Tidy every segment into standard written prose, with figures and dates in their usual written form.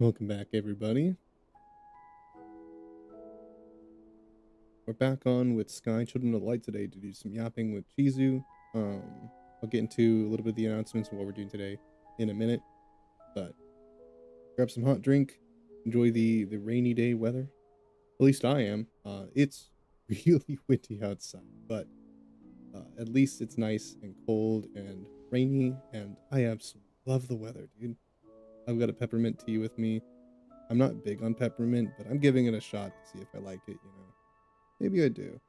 Welcome back, everybody. We're back on with Sky Children of the Light today to do some yapping with Chizu. I'll get into a little bit of the announcements and what we're doing today in a minute, but grab some hot drink, enjoy the rainy day weather. At least I am. It's really windy outside, but at least it's nice and cold and rainy, and I absolutely love the weather, dude. I've got a peppermint tea with me. I'm not big on peppermint, but I'm giving it a shot to see if I like it, you know. Maybe I do.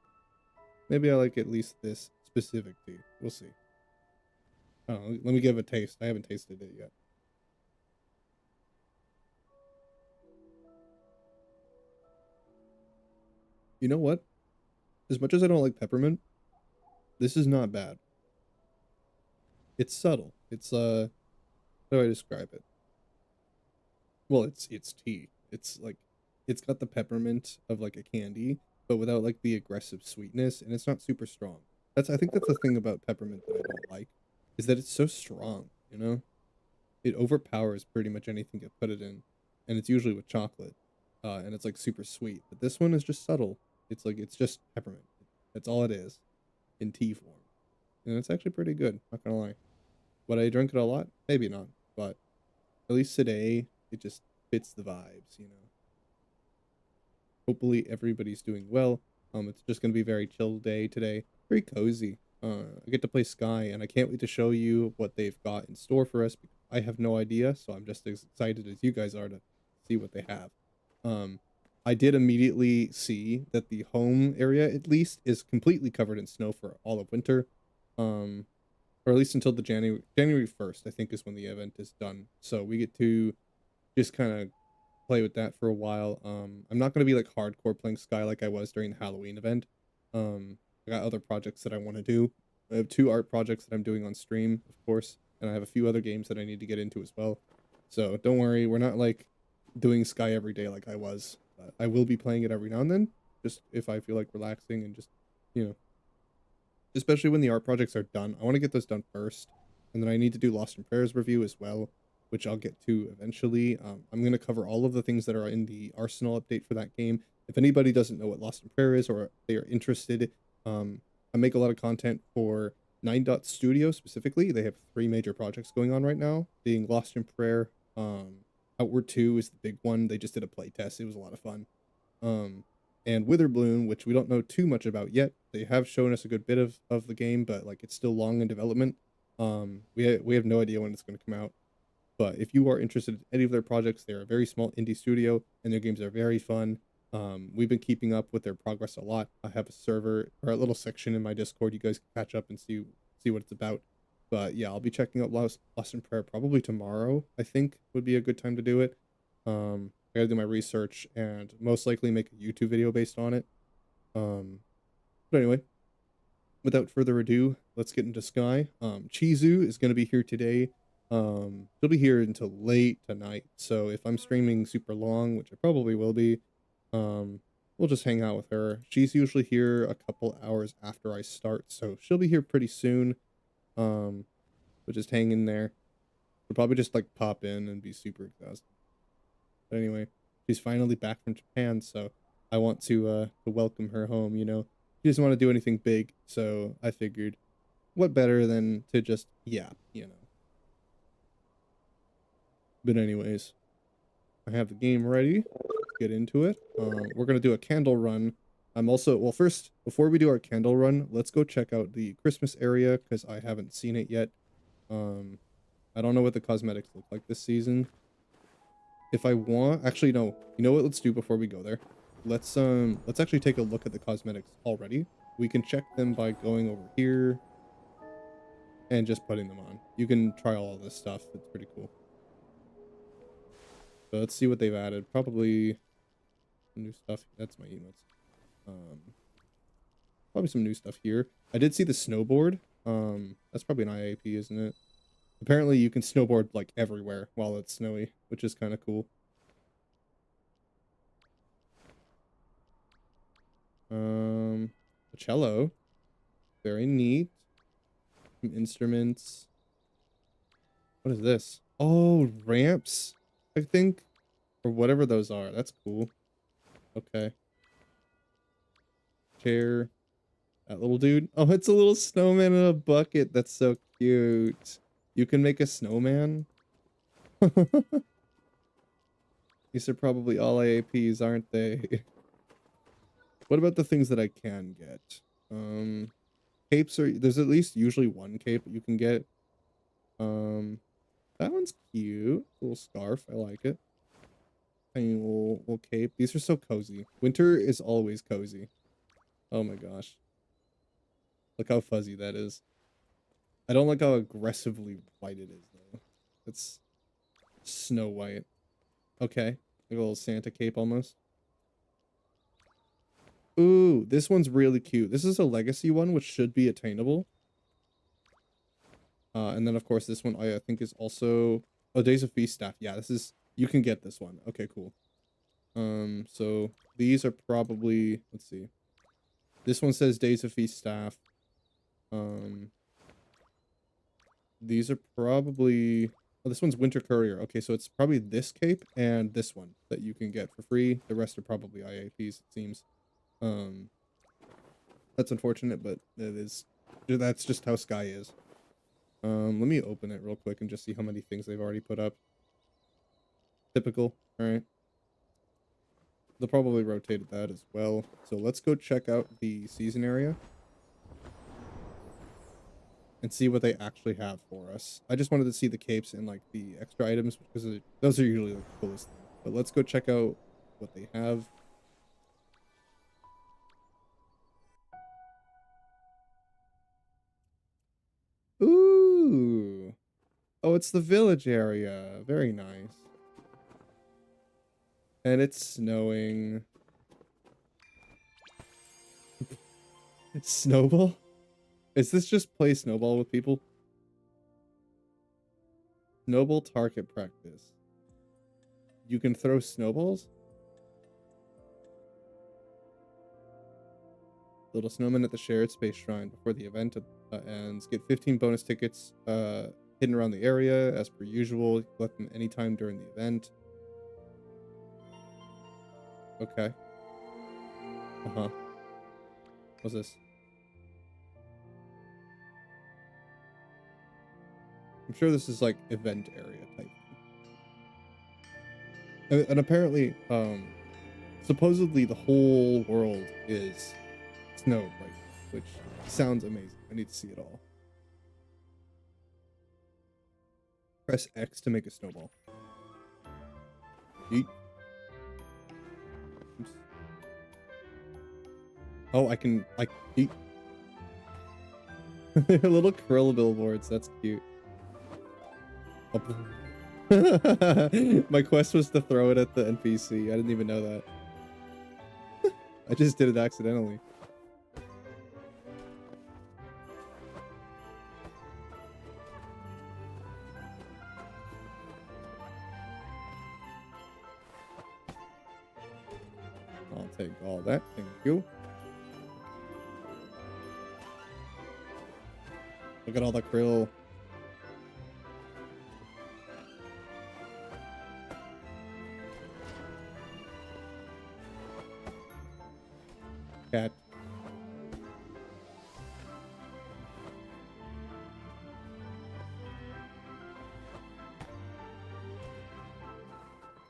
Maybe I like at least this specific tea. We'll see. Oh, let me give it a taste. I haven't tasted it yet. You know what? As much as I don't like peppermint, this is not bad. It's subtle. It's how do I describe it? Well, it's tea. It's like it's got the peppermint of like a candy, but without like the aggressive sweetness, and it's not super strong. I think that's the thing about peppermint that I don't like, is that it's so strong, you know? It overpowers pretty much anything you put it in, and it's usually with chocolate, and it's like super sweet. But this one is just subtle. It's like it's just peppermint. That's all it is in tea form, and it's actually pretty good. Not gonna lie. Would I drink it a lot? Maybe not, but at least today it just fits the vibes, you know. Hopefully everybody's doing well. It's just gonna be a very chill day today, very cozy. I get to play Sky, and I can't wait to show you what they've got in store for us. I have no idea, so I'm just as excited as you guys are to see what they have. Um, I did immediately see that the home area, at least, is completely covered in snow for all of winter. Um, or at least until the January 1st, I think is when the event is done. So we get to just kind of play with that for a while. I'm not going to be like hardcore playing Sky like I was during the Halloween event. I got other projects that I want to do. I have 2 art projects that I'm doing on stream, of course, and I have a few other games that I need to get into as well. So don't worry, we're not like doing Sky every day like I was. I will be playing it every now and then, just if I feel like relaxing and just, you know, especially when the art projects are done. I want to get those done first, and then I need to do Lost in Prayers review as well, which I'll get to eventually. I'm going to cover all of the things that are in the Arsenal update for that game. If anybody doesn't know what Lost in Prayer is, or they are interested, I make a lot of content for 9 Studio specifically. They have 3 major projects going on right now, being Lost in Prayer. Outward 2 is the big one. They just did a playtest. It was a lot of fun. Um, and Witherbloom, which we don't know too much about yet. They have shown us a good bit of the game, but like it's still long in development. We have no idea when it's going to come out. But if you are interested in any of their projects, they're a very small indie studio, and their games are very fun. We've been keeping up with their progress a lot. I have a server or a little section in my Discord. You guys can catch up and see what it's about. But yeah, I'll be checking out Lost in Prayer probably tomorrow. I think would be a good time to do it. I gotta do my research and most likely make a YouTube video based on it. Um, but anyway, without further ado, let's get into Sky. Chizu is gonna be here today. She'll be here until late tonight. So if I'm streaming super long, which I probably will be, we'll just hang out with her. She's usually here a couple hours after I start, so she'll be here pretty soon. But just hang in there. We'll probably just like pop in and be super exhausted. But anyway, she's finally back from Japan, so I want to welcome her home, you know. She doesn't want to do anything big, so I figured what better than to just yap, you know. But anyways, I have the game ready. Let's get into it. We're gonna do a candle run. I'm also, well, first, before we do our candle run, let's go check out the Christmas area because I haven't seen it yet. I don't know what the cosmetics look like this season. If I want, actually, no, you know what, let's do before we go there. Let's actually take a look at the cosmetics already. We can check them by going over here and just putting them on. You can try all this stuff. It's pretty cool. So let's see what they've added. Probably new stuff. That's my emotes. Probably some new stuff here. I did see the snowboard. That's probably an IAP, isn't it? Apparently you can snowboard like everywhere while it's snowy, which is kind of cool. A cello. Very neat. Some instruments. What is this? Oh, ramps, I think. Or whatever those are. That's cool. Okay. Chair. That little dude. Oh, it's a little snowman in a bucket. That's so cute. You can make a snowman? These are probably all AAPs, aren't they? What about the things that I can get? Capes are, there's at least usually one cape you can get. That one's cute. Little scarf. I like it. Tiny little cape. These are so cozy. Winter is always cozy. Oh my gosh. Look how fuzzy that is. I don't like how aggressively white it is though. It's snow white. Okay. Like a little Santa cape almost. Ooh, this one's really cute. This is a legacy one, which should be attainable. And then of course this one I think is also, oh, Days of Feast staff. Yeah, this is, you can get this one. Okay, cool. So these are probably, let's see. This one says Days of Feast staff. These are probably, oh, this one's Winter Courier. Okay, so it's probably this cape and this one that you can get for free. The rest are probably IAPs, it seems. That's unfortunate, but that's just how Sky is. Let me open it real quick and just see how many things they've already put up. Typical. All right. They'll probably rotate that as well. So let's go check out the season area and see what they actually have for us. I just wanted to see the capes and like the extra items because those are usually like the coolest thing. But let's go check out what they have. Ooh. Oh, it's the village area. Very nice. And it's snowing. Snowball? Is this just play snowball with people? Snowball target practice. You can throw snowballs? Little snowman at the shared space shrine before the event ends. Get 15 bonus tickets hidden around the area as per usual. Collect them anytime during the event. Okay. Uh-huh. What's this? I'm sure this is like event area type. And apparently, supposedly the whole world is snowed right now, which sounds amazing. I need to see it all. Press X to make a snowball. Yeet. Oops. Oh, I can, yeet. Little krill billboards, that's cute. Oh. My quest was to throw it at the NPC. I didn't even know that. I just did it accidentally. I'll take all that. Thank you. Look at all the krill. Cat.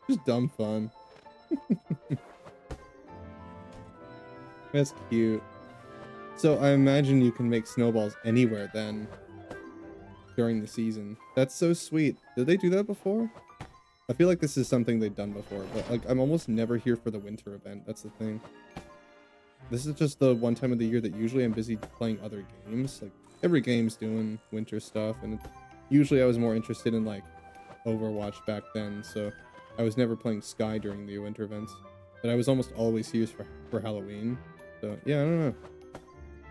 Just dumb fun. That's cute. So I imagine you can make snowballs anywhere then during the season. That's so sweet. Did they do that before? I feel like this is something they've done before, but like I'm almost never here for the winter event. That's the thing. This is just the one time of the year that usually I'm busy playing other games. Like every game's doing winter stuff, and usually I was more interested in like Overwatch back then, so I was never playing Sky during the winter events. But I was almost always here for Halloween. So yeah, I don't know.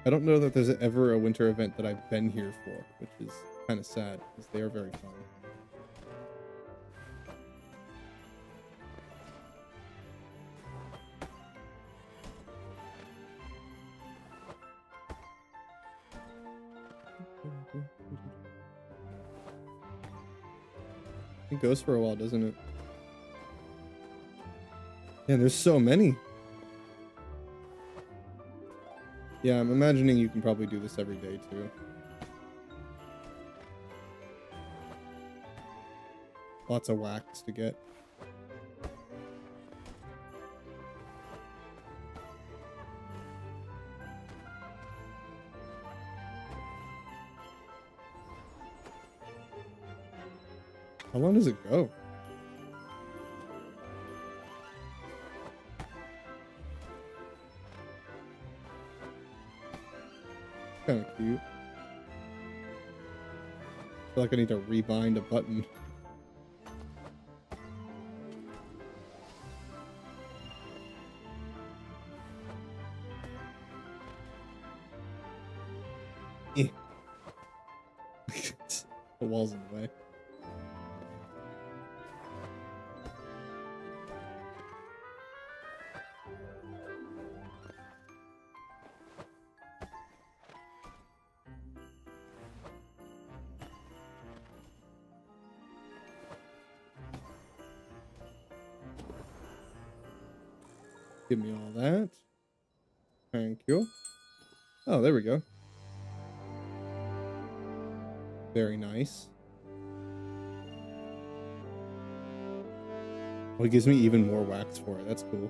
I don't know that there's ever a winter event that I've been here for, which is kind of sad because they are very fun. It goes for a while, doesn't it? And there's so many. Yeah, I'm imagining you can probably do this every day too. Lots of wax to get. How long does it go? Kind of cute. I feel like I need to rebind a button. Eh. The wall's in the way. Give me all that. Thank you. Oh, there we go. Very nice. Oh, he gives me even more wax for it. That's cool.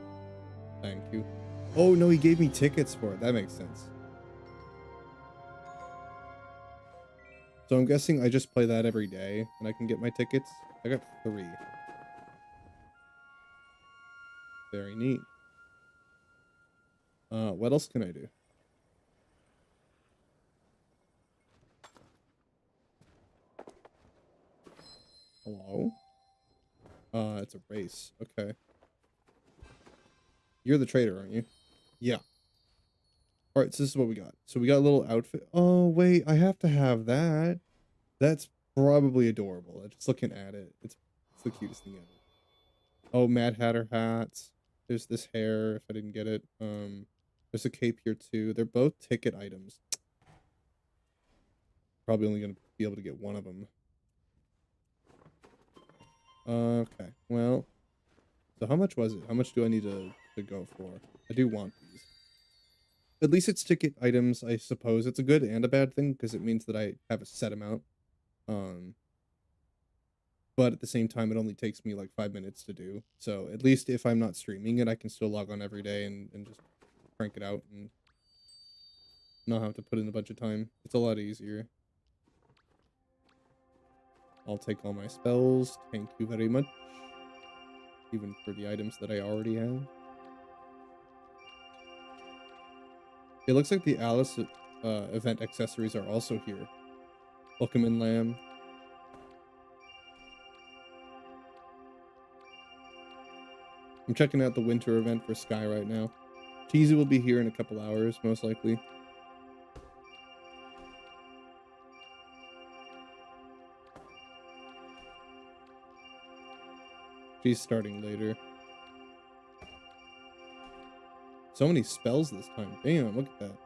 Thank you. Oh, no, he gave me tickets for it. That makes sense. So I'm guessing I just play that every day and I can get my tickets. I got 3. Very neat. What else can I do? Hello? It's a race. Okay. You're the trader, aren't you? Yeah. All right, so this is what we got. So we got a little outfit. Oh, wait, I have to have that. That's probably adorable. Just looking at it, it's the cutest thing ever. Oh, Mad Hatter hats. There's this hair, if I didn't get it. There's a cape here too. They're both ticket items. Probably only gonna be able to get one of them. Okay, well, so how much was it? How much do I need to go for? I do want these. At least it's ticket items, I suppose. It's a good and a bad thing because it means that I have a set amount. But at the same time, it only takes me like 5 minutes to do. So at least if I'm not streaming it, I can still log on every day and just crank it out and not have to put in a bunch of time. It's a lot easier. I'll take all my spells. Thank you very much. Even for the items that I already have. It looks like the Alice event accessories are also here. Welcome in, Lamb. I'm checking out the winter event for Sky right now. Cheesy will be here in a couple hours, most likely. She's starting later. So many spells this time. Damn, look at that.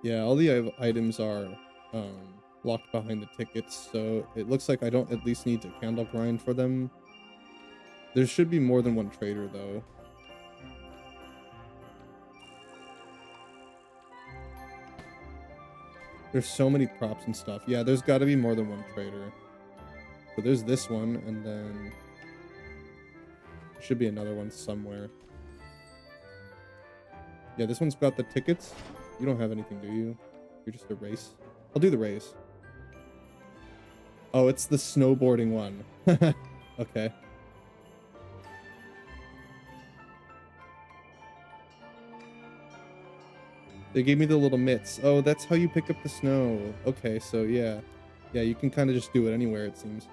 Yeah, all the items are locked behind the tickets, so it looks like I don't at least need to candle grind for them. There should be more than one trader, though. There's so many props and stuff. Yeah, there's got to be more than one trader. So there's this one, and then there should be another one somewhere. Yeah, this one's got the tickets. You don't have anything, do you? You're just a race. I'll do the race. Oh, it's the snowboarding one. Okay. They gave me the little mitts. Oh, that's how you pick up the snow. Okay, so yeah. Yeah, you can kind of just do it anywhere, it seems.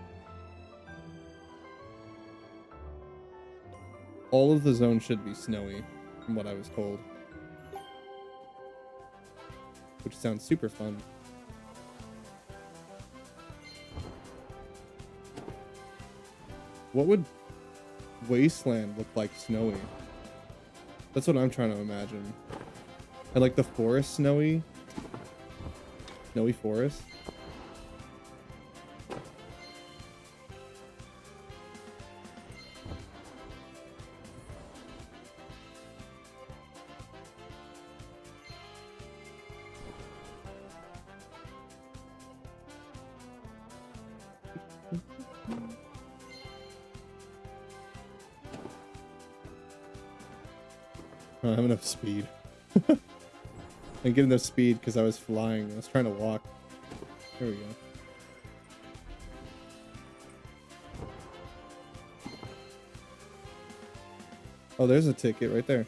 All of the zone should be snowy, from what I was told. Which sounds super fun. What would Wasteland look like snowy? That's what I'm trying to imagine. And like the forest snowy? Snowy forest? I don't have enough speed. I didn't get enough speed because I was flying. I was trying to walk. There we go. Oh, there's a ticket right there.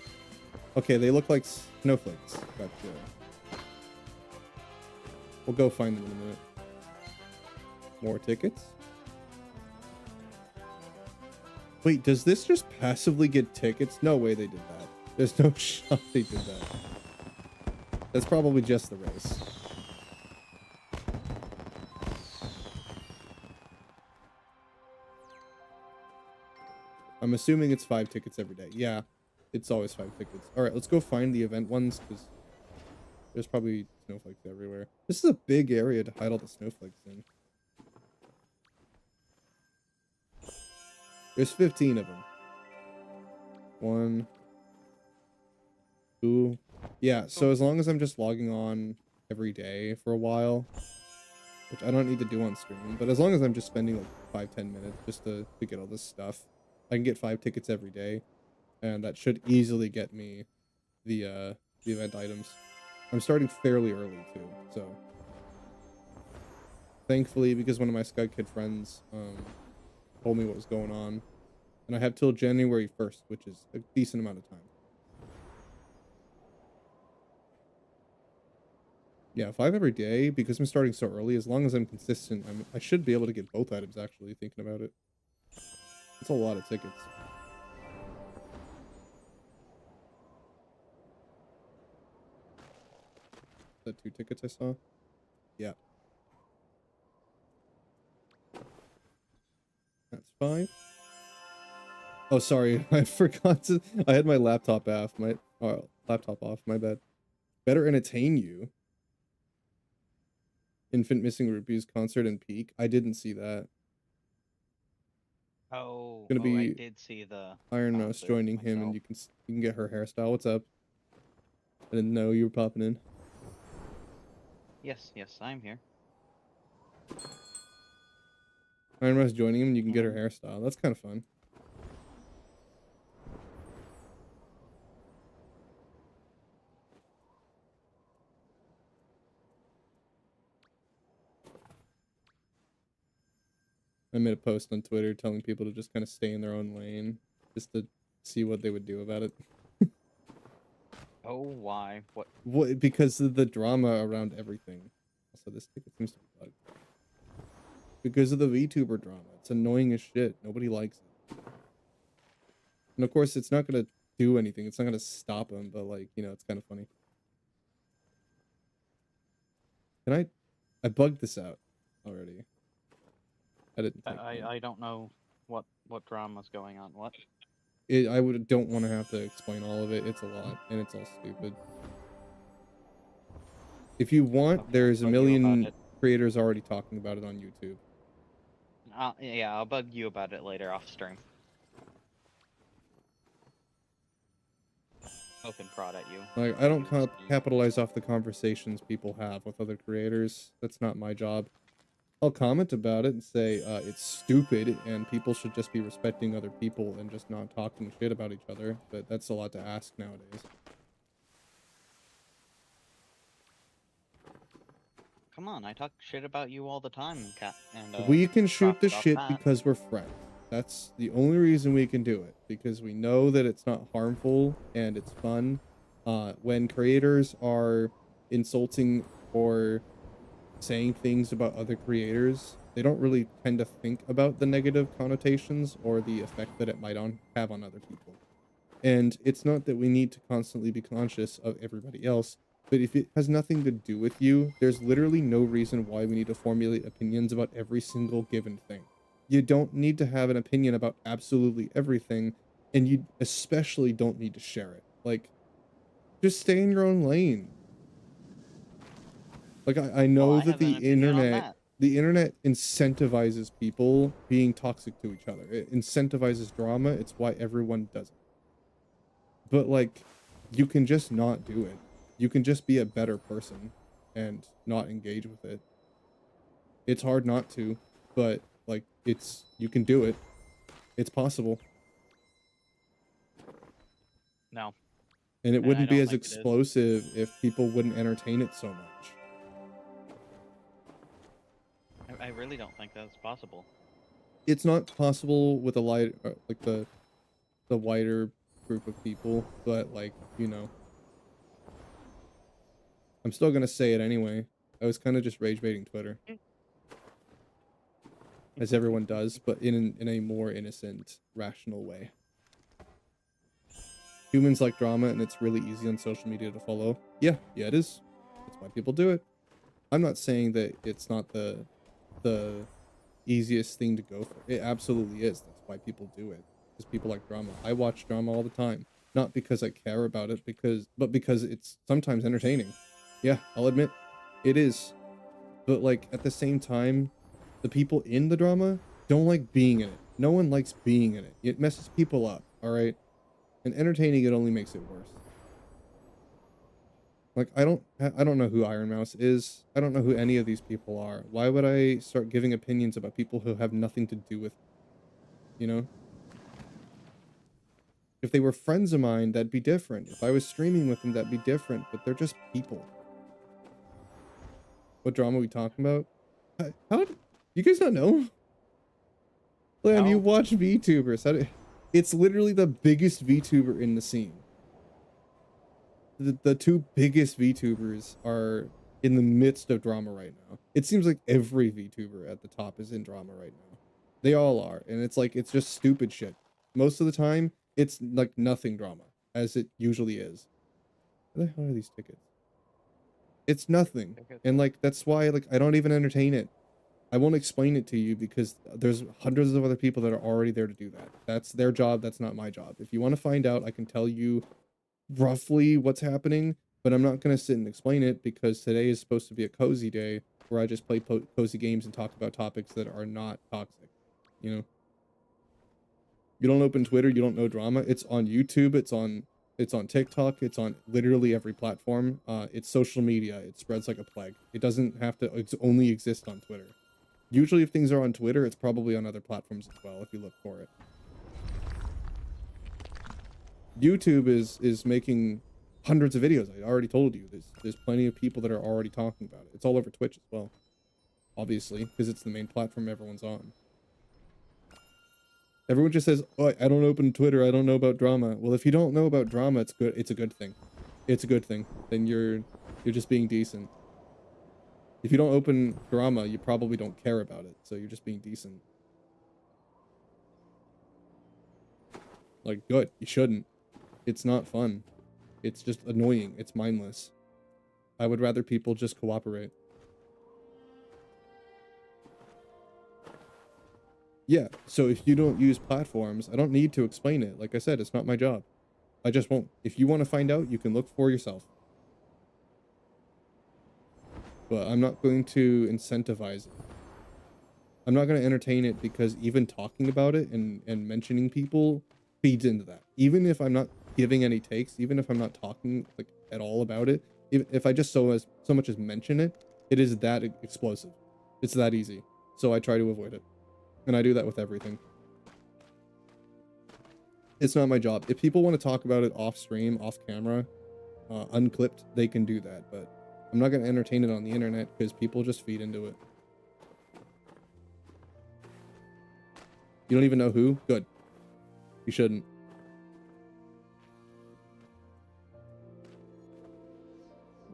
Okay, they look like snowflakes. Gotcha. We'll go find them in a minute. More tickets. Wait, does this just passively get tickets? No way they did that. There's no shot they did that. That's probably just the race. I'm assuming it's 5 tickets every day. Yeah, it's always 5 tickets. All right, let's go find the event ones because there's probably snowflakes everywhere. This is a big area to hide all the snowflakes in. There's 15 of them. 1, 2. Yeah, so as long as I'm just logging on every day for a while, which I don't need to do on stream, but as long as I'm just spending like 5-10 minutes just to get all this stuff, I can get 5 tickets every day, and that should easily get me the event items. I'm starting fairly early too, so thankfully, because one of my Sky Kid friends told me what was going on, and I have till January 1st, which is a decent amount of time. Yeah, 5 every day, because I'm starting so early, as long as I'm consistent, I should be able to get both items, actually, thinking about it. It's a lot of tickets. Is that 2 tickets I saw? Yeah. That's 5. Oh, sorry, I forgot to... I had my laptop off, my bad. Better entertain you. Infant Missing Rupees concert and Peak. I didn't see that. Oh, Gonna be I did see the Iron Mouse joining him, and you can get her hairstyle. What's up? I didn't know you were popping in. Yes, I'm here. Iron Mouse joining him, and you can get her hairstyle. That's kind of fun. I made a post on Twitter telling people to just kind of stay in their own lane, just to see what they would do about it. Oh, why? What? What? Because of the drama around everything. Also, this ticket seems to be bugged. Because of the VTuber drama. It's annoying as shit. Nobody likes it. And of course, it's not gonna do anything. It's not gonna stop them, but like, you know, it's kind of funny. Can I bugged this out already. I didn't take I don't know what drama's going on. What? I don't want to have to explain all of it. It's a lot, and it's all stupid. If you want, Okay, there's a million creators already talking about it on YouTube. Yeah, I'll bug you about it later off stream. Open prod at you. Like, I don't capitalize off the conversations people have with other creators. That's not my job. I'll comment about it and say it's stupid and people should just be respecting other people and just not talking shit about each other. But that's a lot to ask nowadays. Come on, I talk shit about you all the time, Cat. And we can shoot the shit because we're friends. That's the only reason we can do it, because we know that it's not harmful and it's fun. When creators are insulting or saying things about other creators, they don't really tend to think about the negative connotations or the effect that it might have on other people. And it's not that we need to constantly be conscious of everybody else, but if it has nothing to do with you, there's literally no reason why we need to formulate opinions about every single given thing. You don't need to have an opinion about absolutely everything, and you especially don't need to share it. Like, just stay in your own lane. Like, I know that the internet incentivizes people being toxic to each other. It incentivizes drama. It's why everyone does it. But, like, you can just not do it. You can just be a better person and not engage with it. It's hard not to, but, like, you can do it. It's possible. No. And it and I wouldn't be don't as think it is. explosive if people wouldn't entertain it so much. I really don't think that's possible. It's not possible with a light, like the wider group of people, but like, you know, I'm still gonna say it anyway. I was kind of just rage baiting Twitter, as everyone does, but in a more innocent, rational way. Humans like drama, and it's really easy on social media to follow. Yeah, it is. That's why people do it. I'm not saying that it's not the easiest thing to go for. It absolutely is. That's why people do it. Because people like drama. I watch drama all the time. Not because I care about it, but because it's sometimes entertaining. Yeah, I'll admit it is. But like at the same time, the people in the drama don't like being in it. No one likes being in it. It messes people up, all right? And entertaining it only makes it worse. Like I don't know who Iron Mouse is. I don't know who any of these people are. Why would I start giving opinions about people who have nothing to do with me, you know? If they were friends of mine, that'd be different. If I was streaming with them, that'd be different, but they're just people. What drama are we talking about? How do you guys not know? Lamb, you No. watch VTubers. It's literally the biggest VTuber in the scene. The two biggest VTubers are in the midst of drama right now. It seems like every VTuber at the top is in drama right now. They all are, and it's like it's just stupid shit. Most of the time, it's like nothing drama, as it usually is. What the hell are these tickets? It's nothing, and like that's why like I don't even entertain it. I won't explain it to you because there's hundreds of other people that are already there to do that. That's their job. That's not my job. If you want to find out, I can tell you roughly what's happening, but I'm not going to sit and explain it because today is supposed to be a cozy day where I just play cozy games and talk about topics that are not toxic. You know, you don't open Twitter, you don't know drama. It's on YouTube, it's on TikTok, it's on literally every platform. It's social media. It spreads like a plague. It doesn't have to only exist on Twitter. Usually if things are on Twitter, it's probably on other platforms as well if you look for it. YouTube is making hundreds of videos. I already told you. There's plenty of people that are already talking about it. It's all over Twitch as well, obviously, because it's the main platform everyone's on. Everyone just says, "Oh, I don't open Twitter. I don't know about drama." Well, if you don't know about drama, it's good. It's a good thing. It's a good thing. Then you're just being decent. If you don't open drama, you probably don't care about it. So you're just being decent. Like, good. You shouldn't. It's not fun. It's just annoying. It's mindless. I would rather people just cooperate. Yeah, so if you don't use platforms, I don't need to explain it. Like I said, it's not my job. I just won't. If you want to find out, you can look for yourself. But I'm not going to incentivize it. I'm not going to entertain it because even talking about it and mentioning people feeds into that. Even if I'm not giving any takes, even if I'm not talking like at all about it, if I just so much as mention it, it is that explosive. It's that easy. So I try to avoid it. And I do that with everything. It's not my job. If people want to talk about it off stream, off camera, unclipped, they can do that. But I'm not going to entertain it on the internet because people just feed into it. You don't even know who? Good. You shouldn't.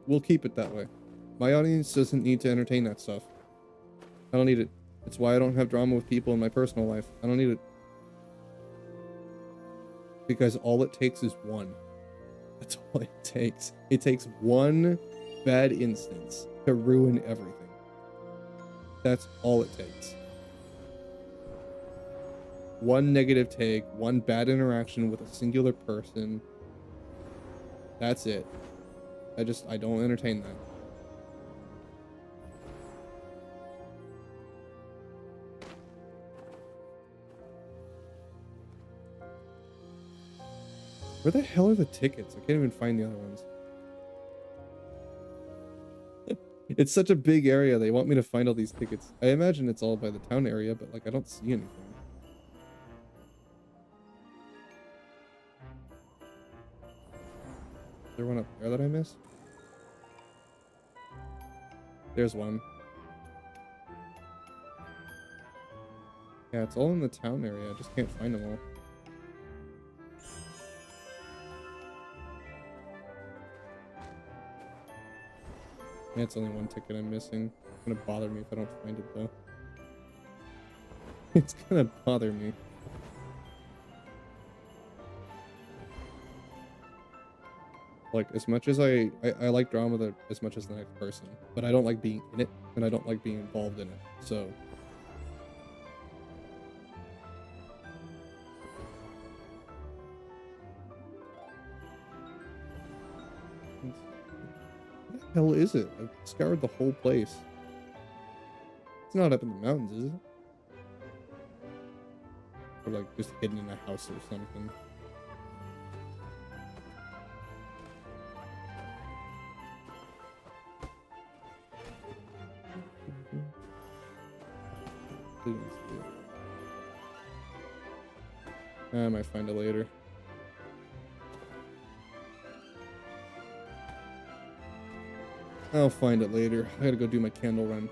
We'll keep it that way. My audience doesn't need to entertain that stuff. I don't need it. It's why I don't have drama with people in my personal life. I don't need it. Because all it takes is one. That's all it takes. It takes one bad instance to ruin everything. That's all it takes. One negative take, one bad interaction with a singular person. That's it. I don't entertain that. Where the hell are the tickets? I can't even find the other ones. It's such a big area. They want me to find all these tickets. I imagine it's all by the town area, but like I don't see anything. there one up there that I missed? There's one. Yeah, it's all in the town area. I just can't find them all. Yeah, it's only one ticket I'm missing. It's gonna bother me if I don't find it, though. It's gonna bother me. Like, as much as I like drama as much as the next person, but I don't like being in it, and I don't like being involved in it, so... What the hell is it? I've scoured the whole place. It's not up in the mountains, is it? Or like just hidden in a house or something. Please do. I might find it later. I'll find it later. I gotta go do my candle run.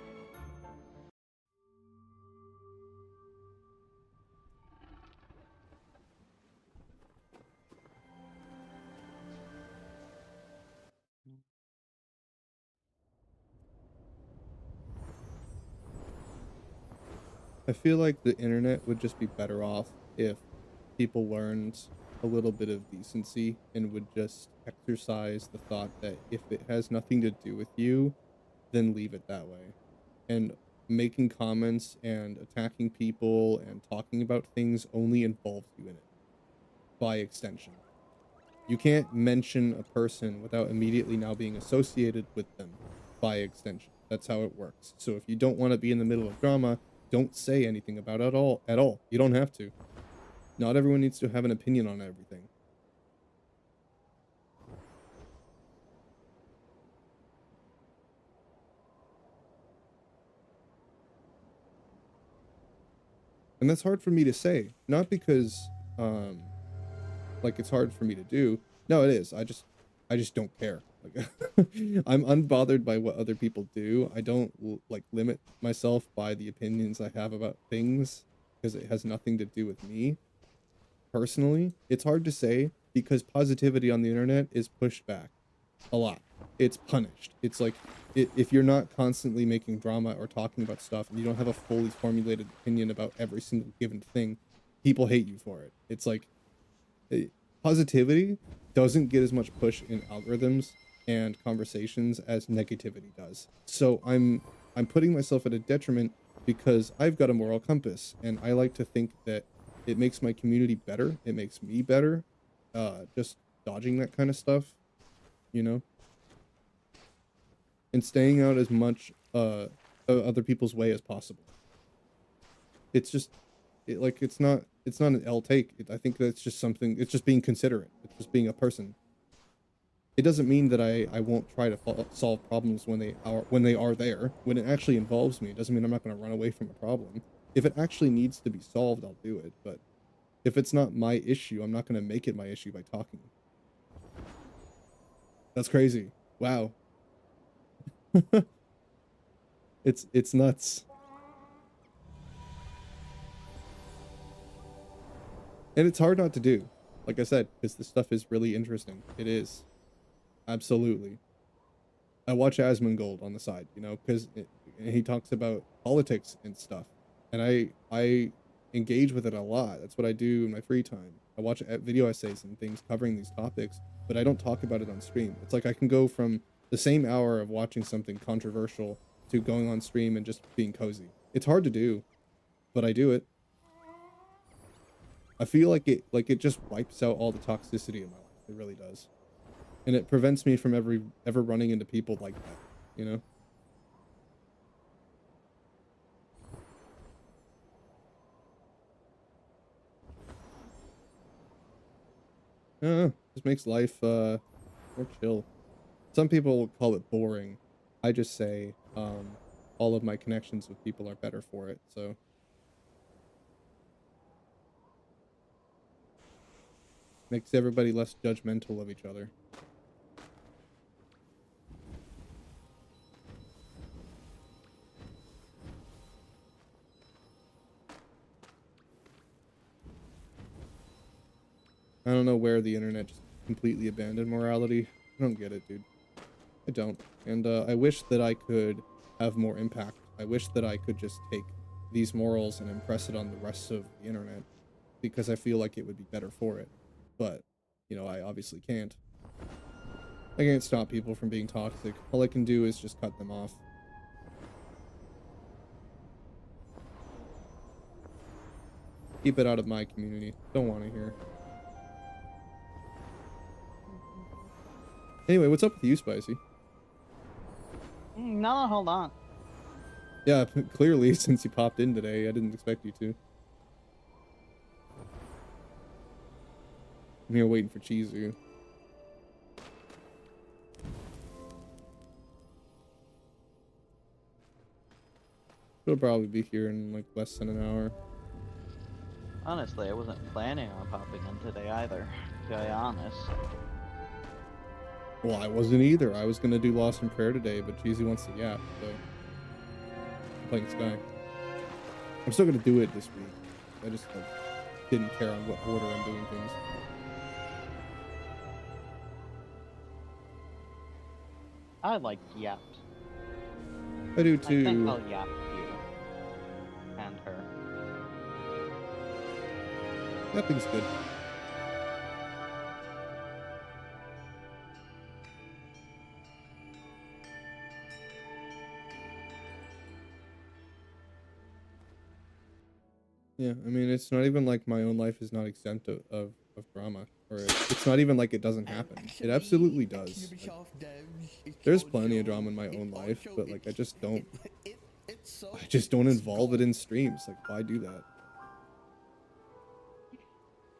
I feel like the internet would just be better off if people learned a little bit of decency and would just exercise the thought that if it has nothing to do with you, then leave it that way. And making comments and attacking people and talking about things only involves you in it, by extension. You can't mention a person without immediately now being associated with them, by extension. That's how it works. So if you don't want to be in the middle of drama, don't say anything about it at all. You don't have to. Not everyone needs to have an opinion on everything. And that's hard for me to say, not because um like it's hard for me to do. No, it is. I just don't care. Like I'm unbothered by what other people do. I don't like limit myself by the opinions I have about things because it has nothing to do with me personally. It's hard to say because positivity on the internet is pushed back a lot. It's punished. It's like if you're not constantly making drama or talking about stuff and you don't have a fully formulated opinion about every single given thing, people hate you for it. It's like positivity doesn't get as much push in algorithms and conversations as negativity does. So I'm putting myself at a detriment because I've got a moral compass and I like to think that it makes my community better. It makes me better. Just dodging that kind of stuff, you know, and staying out as much other people's way as possible. It's just it's not an L take. I think that's just something. It's just being considerate. It's just being a person. It doesn't mean that I won't try to solve problems when they are there. When it actually involves me, it doesn't mean I'm not going to run away from a problem. If it actually needs to be solved, I'll do it. But if it's not my issue, I'm not going to make it my issue by talking. That's crazy. Wow. It's nuts. And it's hard not to do. Like I said, because this stuff is really interesting. It is. Absolutely. I watch Asmongold on the side, you know, because he talks about politics and stuff, and I engage with it a lot. That's what I do in my free time. I watch video essays and things covering these topics, but I don't talk about it on stream. It's like I can go from the same hour of watching something controversial to going on stream and just being cozy. It's hard to do, but I do it. I feel like it just wipes out all the toxicity in my life. It really does. And it prevents me from ever running into people like that, you know? I don't know, just makes life more chill. Some people will call it boring. I just say all of my connections with people are better for it, so makes everybody less judgmental of each other. I don't know where the internet just completely abandoned morality. I don't get it, dude. I don't. And I wish that I could have more impact. I wish that I could just take these morals and impress it on the rest of the internet because I feel like it would be better for it. But, you know, I obviously can't. I can't stop people from being toxic. All I can do is just cut them off. Keep it out of my community. Don't want to hear. Anyway, what's up with you, Spicy? No, hold on. Yeah, clearly, since you popped in today, I didn't expect you to. I'm here waiting for Chizu. She'll probably be here in like less than an hour. Honestly, I wasn't planning on popping in today either, to be honest. Well, I wasn't either. I was gonna do Lost in Prayer today, but Cheesy wants to yap, so I'm playing Sky. I'm still gonna do it this week. I just like, didn't care on what order I'm doing things. I like yapped. I do I think too. I'll yap you and her. Yapping's good. Yeah, I mean, it's not even like my own life is not exempt of drama, or it's not even like it doesn't happen. It absolutely does. Like, there's plenty of drama in my own life, but like I just don't involve it in streams. Like, why do that?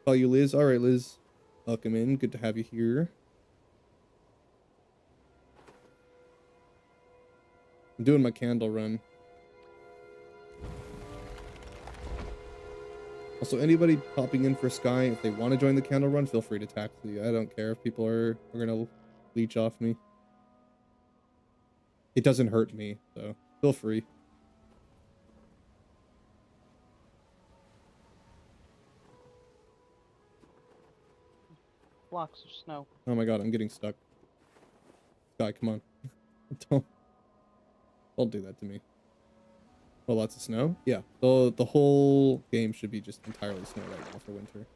Call you Liz. All right, Liz. Welcome in. Good to have you here. I'm doing my candle run. Also, anybody popping in for Sky, if they want to join the candle run, feel free to tax me. I don't care if people are gonna leech off me. It doesn't hurt me, so feel free. Blocks of snow. Oh my god, I'm getting stuck. Sky, come on. Don't do that to me. Oh, lots of snow? Yeah. The whole game should be just entirely snow right now for winter.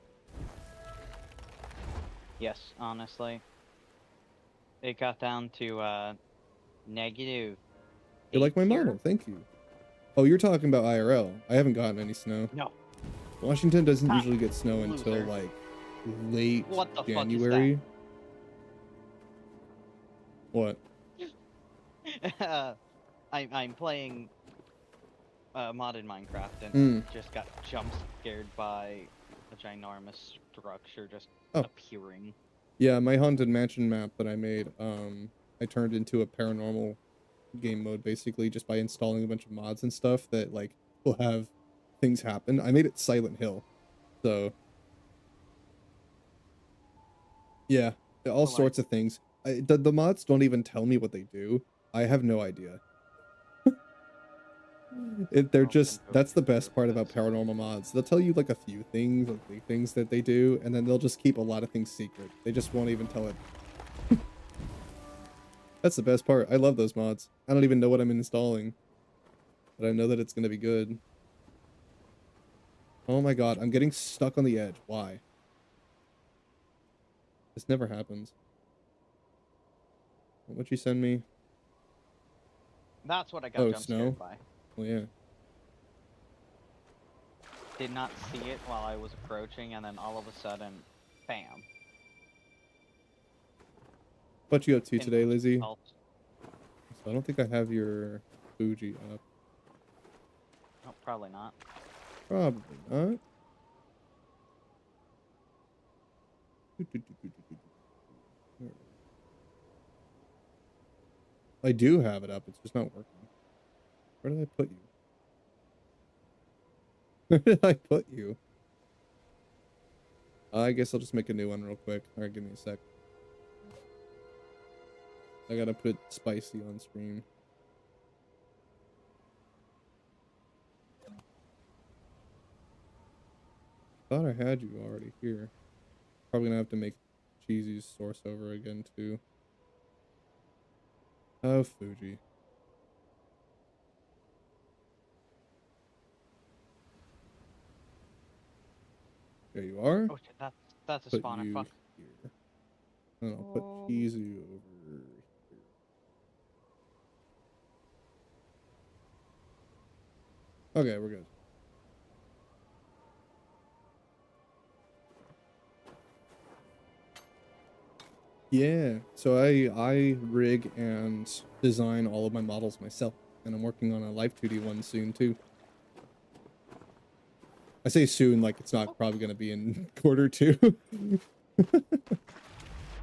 Yes, honestly. It got down to negative. You're like my 8 here. model, thank you. Oh, you're talking about IRL. I haven't gotten any snow. No. Washington doesn't Ha! usually get snow until Loser. like late What the January. What? fuck is that? I'm playing modded Minecraft and just got jump scared by a ginormous structure just appearing. Yeah, my Haunted Mansion map that I made, I turned into a paranormal game mode basically just by installing a bunch of mods and stuff that like will have things happen. I made it Silent Hill. So yeah, all sorts of things. The mods don't even tell me what they do. I have no idea. They're just, that's the best part about paranormal mods. They'll tell you like a few things, like the things that they do, and then they'll just keep a lot of things secret. They just won't even tell it. That's the best part. I love those mods. I don't even know what I'm installing, but I know that it's going to be good. Oh my god, I'm getting stuck on the edge. Why? This never happens. What'd you send me? That's what I got jump scared by. Oh yeah. Did not see it while I was approaching, and then all of a sudden, bam. What you up to today, Lizzie? So I don't think I have your Fuji up. Oh, probably not. Probably not. I do have it up. It's just not working. Where did I put you? Where did I put you? I guess I'll just make a new one real quick. Alright, give me a sec. I gotta put Spicy on screen. Thought I had you already here. probably gonna have to make Cheesy's source over again too. Oh, Fuji. There you are. Oh shit, that's a Put spawner. you Fuck. here. And I'll put Oh. Cheesy over here. Okay, we're good. Yeah, so I rig and design all of my models myself, and I'm working on a Live 2D one soon too. I say soon, like it's not probably gonna be in quarter two.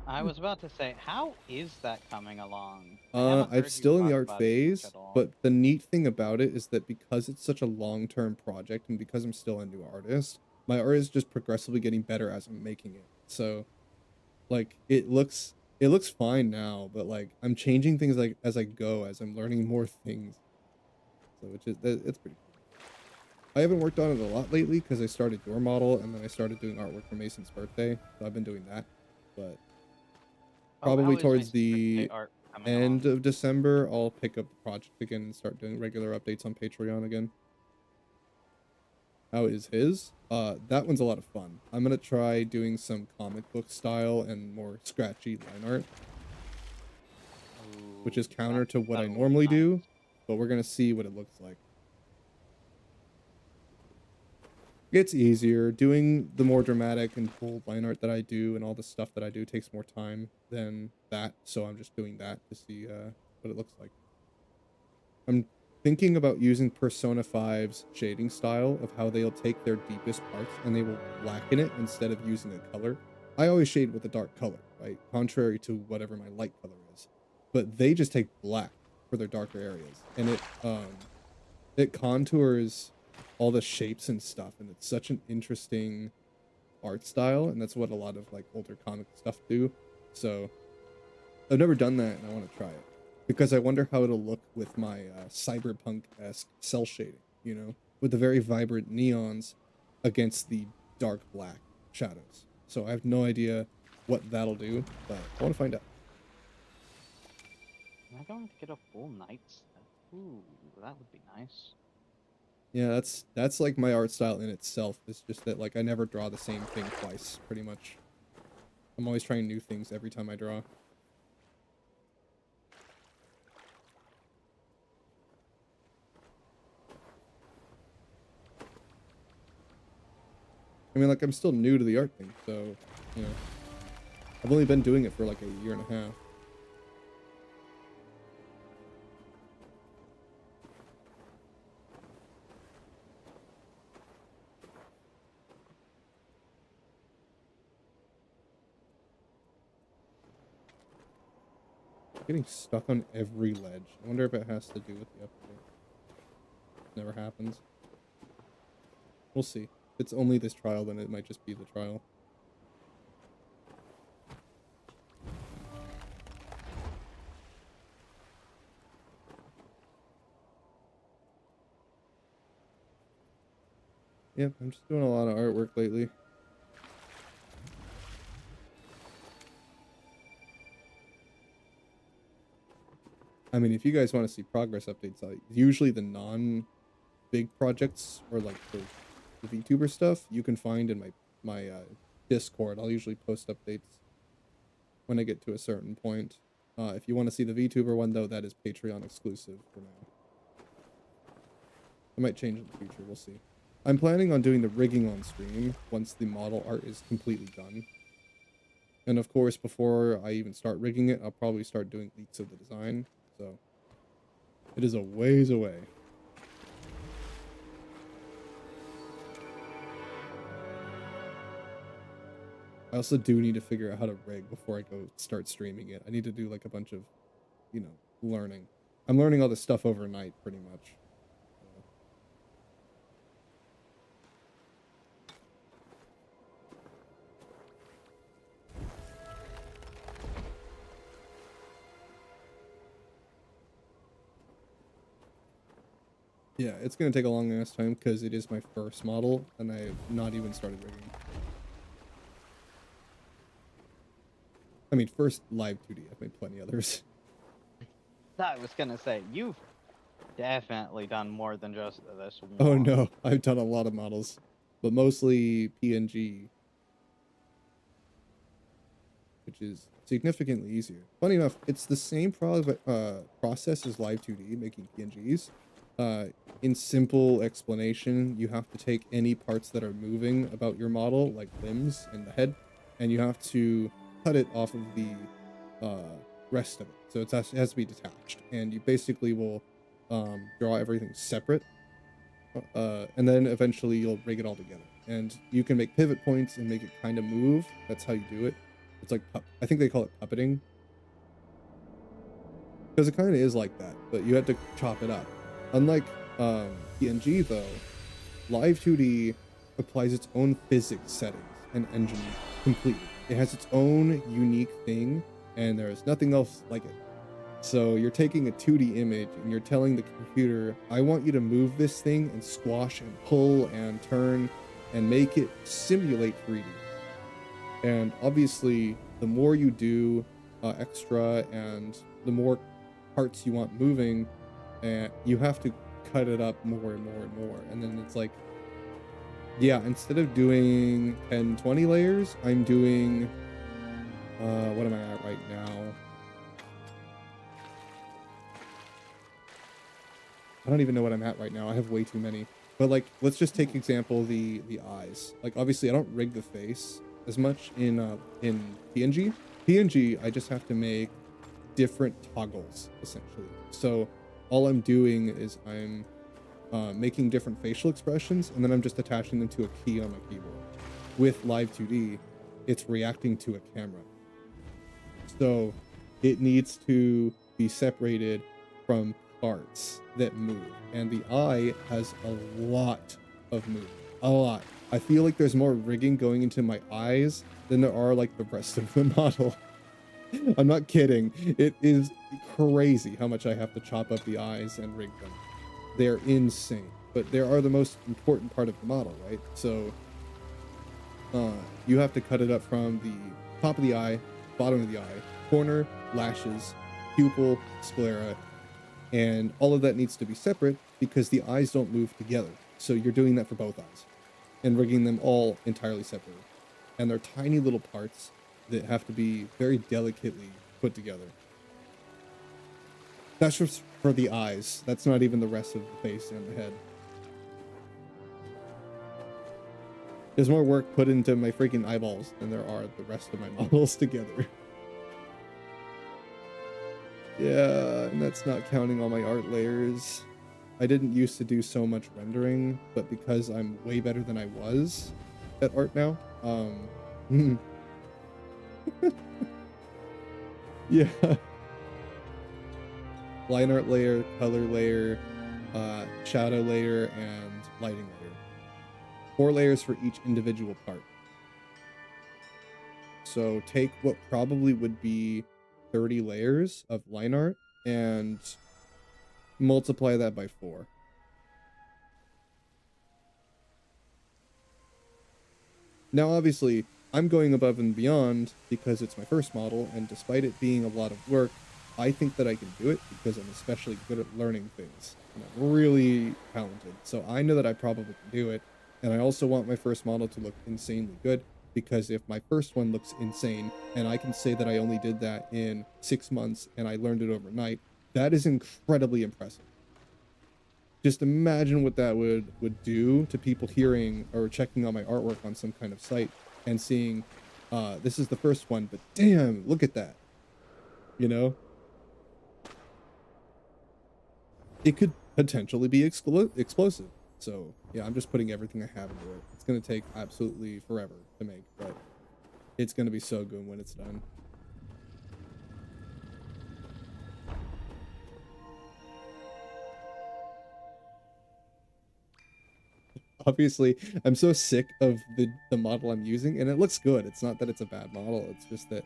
I was about to say, how is that coming along? I haven't I'm heard you still in the talk art about it much phase, at all. but the neat thing about it is that because it's such a long-term project and because I'm still a new artist, my art is just progressively getting better as I'm making it. So, like, it looks fine now, but like I'm changing things like as I go, as I'm learning more things. So, which is it's pretty cool. I haven't worked on it a lot lately because I started your model and then I started doing artwork for Mason's birthday. So I've been doing that, but Oh, how probably is towards Mason's birthday the art coming end along? of December, I'll pick up the project again and start doing regular updates on Patreon again. How is his? That one's a lot of fun. I'm gonna try doing some comic book style and more scratchy line art, which Ooh, is counter to what I that'll look normally nice. do, but we're gonna see what it looks like. It's easier. Doing the more dramatic and bold line art that I do and all the stuff that I do takes more time than that, so I'm just doing that to see what it looks like. I'm thinking about using Persona 5's shading style of how they'll take their deepest parts and they will blacken it instead of using a color. I always shade with a dark color, right? Contrary to whatever my light color is. But they just take black for their darker areas and it contours all the shapes and stuff, and it's such an interesting art style, and that's what a lot of like older comic stuff do. So I've never done that and I want to try it because I wonder how it'll look with my cyberpunk-esque cell shading, you know, with the very vibrant neons against the dark black shadows. So I have no idea what that'll do, but I want to find out. Am I going to get a full night set? Ooh, that would be nice. Yeah, that's like my art style in itself. It's just that like I never draw the same thing twice, pretty much. I'm always trying new things every time I draw. I mean, like I'm still new to the art thing, so you know, I've only been doing it for like a year and a half. Getting stuck on every ledge. I wonder if it has to do with the update. Never happens. We'll see. If it's only this trial, then it might just be the trial. Yep, I'm just doing a lot of artwork lately. I mean, if you guys want to see progress updates, usually the non-big projects or like the VTuber stuff, you can find in my Discord. I'll usually post updates when I get to a certain point. If you want to see the VTuber one, though, that is Patreon exclusive for now. I might change in the future. We'll see. I'm planning on doing the rigging on stream once the model art is completely done. And of course, before I even start rigging it, I'll probably start doing leaks of the design. So it is a ways away. I also do need to figure out how to rig before I go start streaming it. I need to do like a bunch of, you know, learning. I'm learning all this stuff overnight pretty much. Yeah, it's gonna take a long ass time because it is my first model and I have not even started rigging. I mean, first live 2D. I've made plenty others. I was gonna say, you've definitely done more than just this Oh one. no, I've done a lot of models, but mostly PNG, which is significantly easier. Funny enough, it's the same process as live 2D, making PNGs. In simple explanation, you have to take any parts that are moving about your model, like limbs and the head, and you have to cut it off of the rest of it. So it has to be detached, and you basically will draw everything separate, and then eventually you'll rig it all together. And you can make pivot points and make it kind of move. That's how you do it. It's like, I think they call it puppeting, because it kind of is like that, but you have to chop it up. Unlike PNG though, Live 2D applies its own physics settings and engine completely. It has its own unique thing, and there's nothing else like it. So you're taking a 2D image and you're telling the computer, I want you to move this thing and squash and pull and turn and make it simulate 3D. And obviously, the more you do extra and the more parts you want moving, you have to cut it up more and more and more. And then it's like, yeah, instead of doing 10, 20 layers, I'm doing, what am I at right now? I don't even know what I'm at right now. I have way too many. But like, let's just take example the eyes. Like, obviously, I don't rig the face as much in PNG. PNG, I just have to make different toggles essentially. So all I'm doing is I'm making different facial expressions, and then I'm just attaching them to a key on my keyboard. With Live 2D, it's reacting to a camera. So it needs to be separated from parts that move, and the eye has a lot of movement. A lot. I feel like there's more rigging going into my eyes than there are like the rest of the model. I'm not kidding. It is crazy how much I have to chop up the eyes and rig them. They're insane, but they are the most important part of the model, right? So you have to cut it up from the top of the eye, bottom of the eye, corner, lashes, pupil, sclera, and all of that needs to be separate because the eyes don't move together. So you're doing that for both eyes and rigging them all entirely separately. And they're tiny little parts that have to be very delicately put together. That's just for the eyes. That's not even the rest of the face and the head. There's more work put into my freaking eyeballs than there are the rest of my models together. Yeah, and that's not counting all my art layers. I didn't used to do so much rendering, but because I'm way better than I was at art now, yeah. Line art layer, color layer, shadow layer, and lighting layer. 4 layers for each individual part. So take what probably would be 30 layers of line art and multiply that by 4. Now, obviously, I'm going above and beyond because it's my first model, and despite it being a lot of work, I think that I can do it because I'm especially good at learning things. And I'm really talented, so I know that I probably can do it. And I also want my first model to look insanely good, because if my first one looks insane, and I can say that I only did that in 6 months and I learned it overnight, that is incredibly impressive. Just imagine what that would do to people hearing or checking out my artwork on some kind of site and seeing, this is the first one, but damn, look at that. You know? It could potentially be explosive. So yeah, I'm just putting everything I have into it. It's gonna take absolutely forever to make, but it's gonna be so good when it's done. Obviously, I'm so sick of the model I'm using, and it looks good. It's not that it's a bad model, it's just that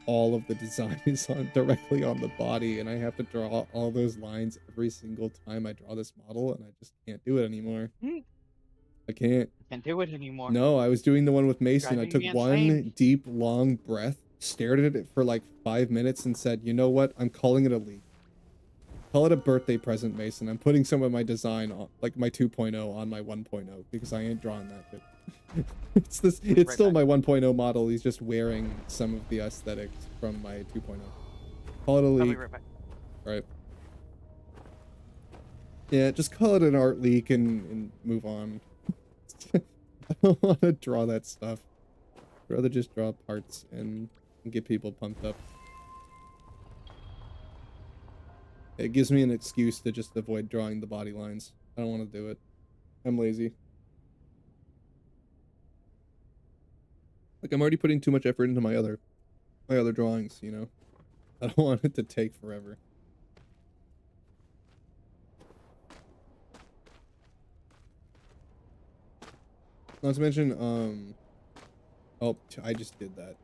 all of the design is directly on the body, and I have to draw all those lines every single time I draw this model, and I just can't do it anymore. I can't. Can't do it anymore. No, I was doing the one with Mason. I Driving took me insane. one deep, long breath, stared at it for like 5 minutes and said, you know what? I'm calling it a leak. Call it a birthday present, Mason. I'm putting some of my design on, like my 2.0 on my 1.0 because I ain't drawing that bit. It's still my 1.0 model. He's just wearing some of the aesthetics from my 2.0. Call it a leak. I'll be right back. Right. Yeah, just call it an art leak and move on. I don't want to draw that stuff. I'd rather just draw parts and get people pumped up. It gives me an excuse to just avoid drawing the body lines. I don't want to do it. I'm lazy. Like, I'm already putting too much effort into my other drawings, you know? I don't want it to take forever. Not to mention, oh, I just did that.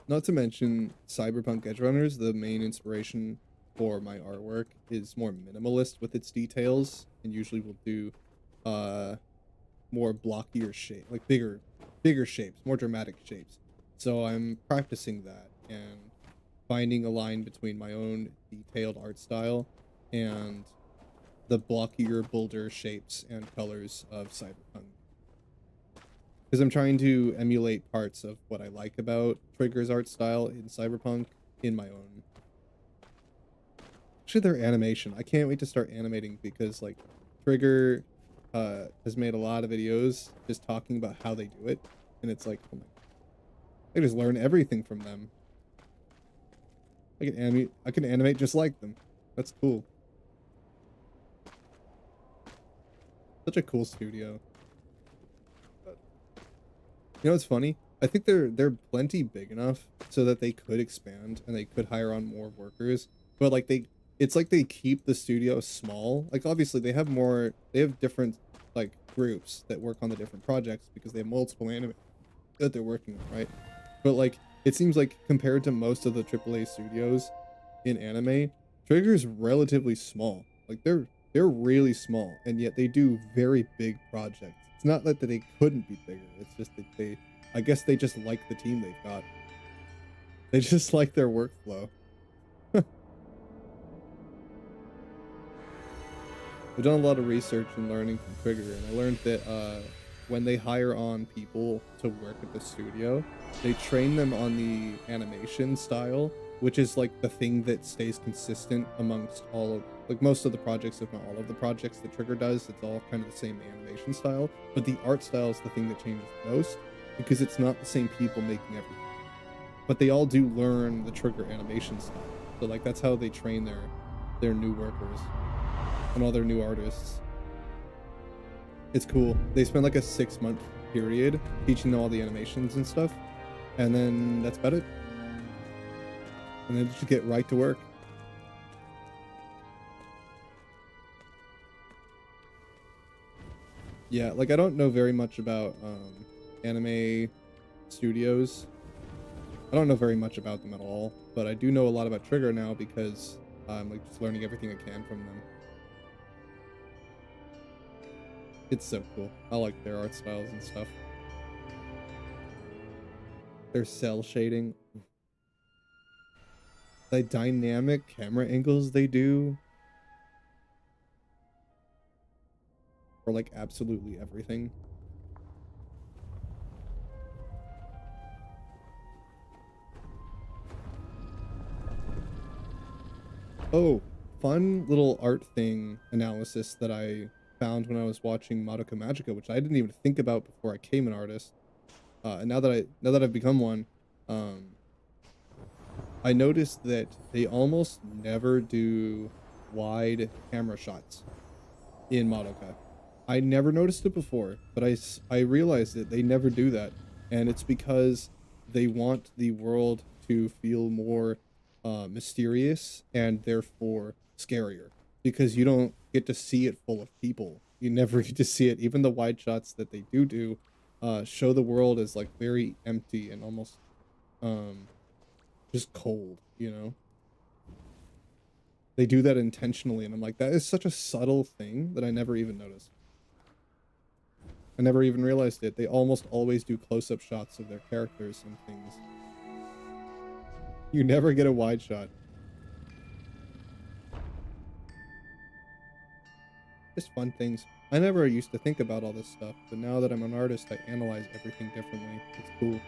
Not to mention, Cyberpunk Edge Runners, the main inspiration for my artwork, is more minimalist with its details, and usually will do, more blockier shape, like bigger shapes, more dramatic shapes. So I'm practicing that and finding a line between my own detailed art style and the blockier, bolder shapes and colors of Cyberpunk. Because I'm trying to emulate parts of what I like about Trigger's art style in Cyberpunk in my own. Actually, their animation. I can't wait to start animating because, like, Trigger has made a lot of videos just talking about how they do it. And it's like, oh my, I just learn everything from them. I can animate just like them. That's cool. Such a cool studio. You know what's funny? I think they're plenty big enough so that they could expand and they could hire on more workers. But like it's like they keep the studio small. Like obviously they have different like groups that work on the different projects because they have multiple anime that they're working on, right? But like it seems like compared to most of the AAA studios in anime, Trigger's relatively small. Like they're really small, and yet they do very big projects. It's not that they couldn't be bigger. It's just that I guess they just like the team they've got. They just like their workflow. I've done a lot of research and learning from Trigger, and I learned that when they hire on people to work at the studio, they train them on the animation style, which is like the thing that stays consistent amongst most of the projects, if not all of the projects that Trigger does. It's all kind of the same animation style, but the art style is the thing that changes most because it's not the same people making everything. But they all do learn the Trigger animation style. So like that's how they train their new workers and all their new artists. It's cool. They spend like a 6-month period teaching them all the animations and stuff, and then that's about it. And then just get right to work. Yeah, like I don't know very much about anime studios. I don't know very much about them at all, but I do know a lot about Trigger now because I'm like just learning everything I can from them. It's so cool. I like their art styles and stuff. Their cell shading. The dynamic camera angles they do. For like absolutely everything. Oh, fun little art thing analysis that I found when I was watching Madoka Magica, which I didn't even think about before I became an artist. And now that I've become one, I noticed that they almost never do wide camera shots in Madoka. I never noticed it before, but I realized that they never do that, and it's because they want the world to feel more mysterious and therefore scarier, because you don't get to see it full of people. You never get to see it. Even the wide shots that they do show the world as like very empty and almost just cold, you know? They do that intentionally, and I'm like, that is such a subtle thing that I never even noticed. I never even realized it. They almost always do close-up shots of their characters and things. You never get a wide shot. Just fun things. I never used to think about all this stuff, but now that I'm an artist, I analyze everything differently. It's cool.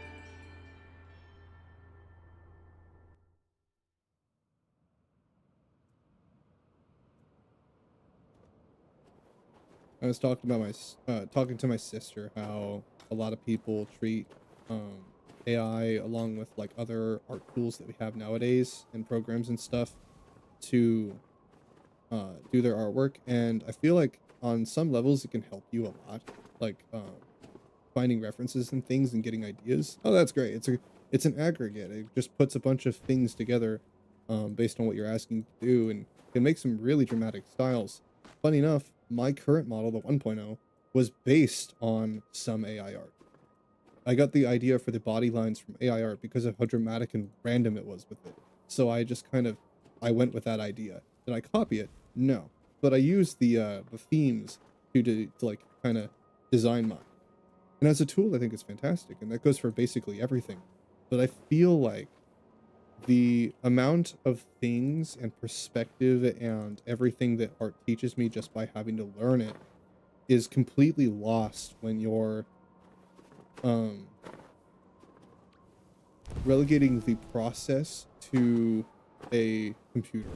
I was talking about talking to my sister how a lot of people treat um, AI along with like other art tools that we have nowadays and programs and stuff to do their artwork, and I feel like on some levels it can help you a lot, like finding references and things and getting ideas. Oh, that's great. It's an aggregate. It just puts a bunch of things together based on what you're asking to do, and can make some really dramatic styles. Funny enough, my current model, the 1.0, was based on some AI art. I got the idea for the body lines from AI art because of how dramatic and random it was with it. So I just kind of I went with that idea. Did I copy it? No. But I used the themes to like kind of design mine. And as a tool, I think it's fantastic, and that goes for basically everything. But I feel like the amount of things and perspective and everything that art teaches me just by having to learn it is completely lost when you're um relegating the process to a computer.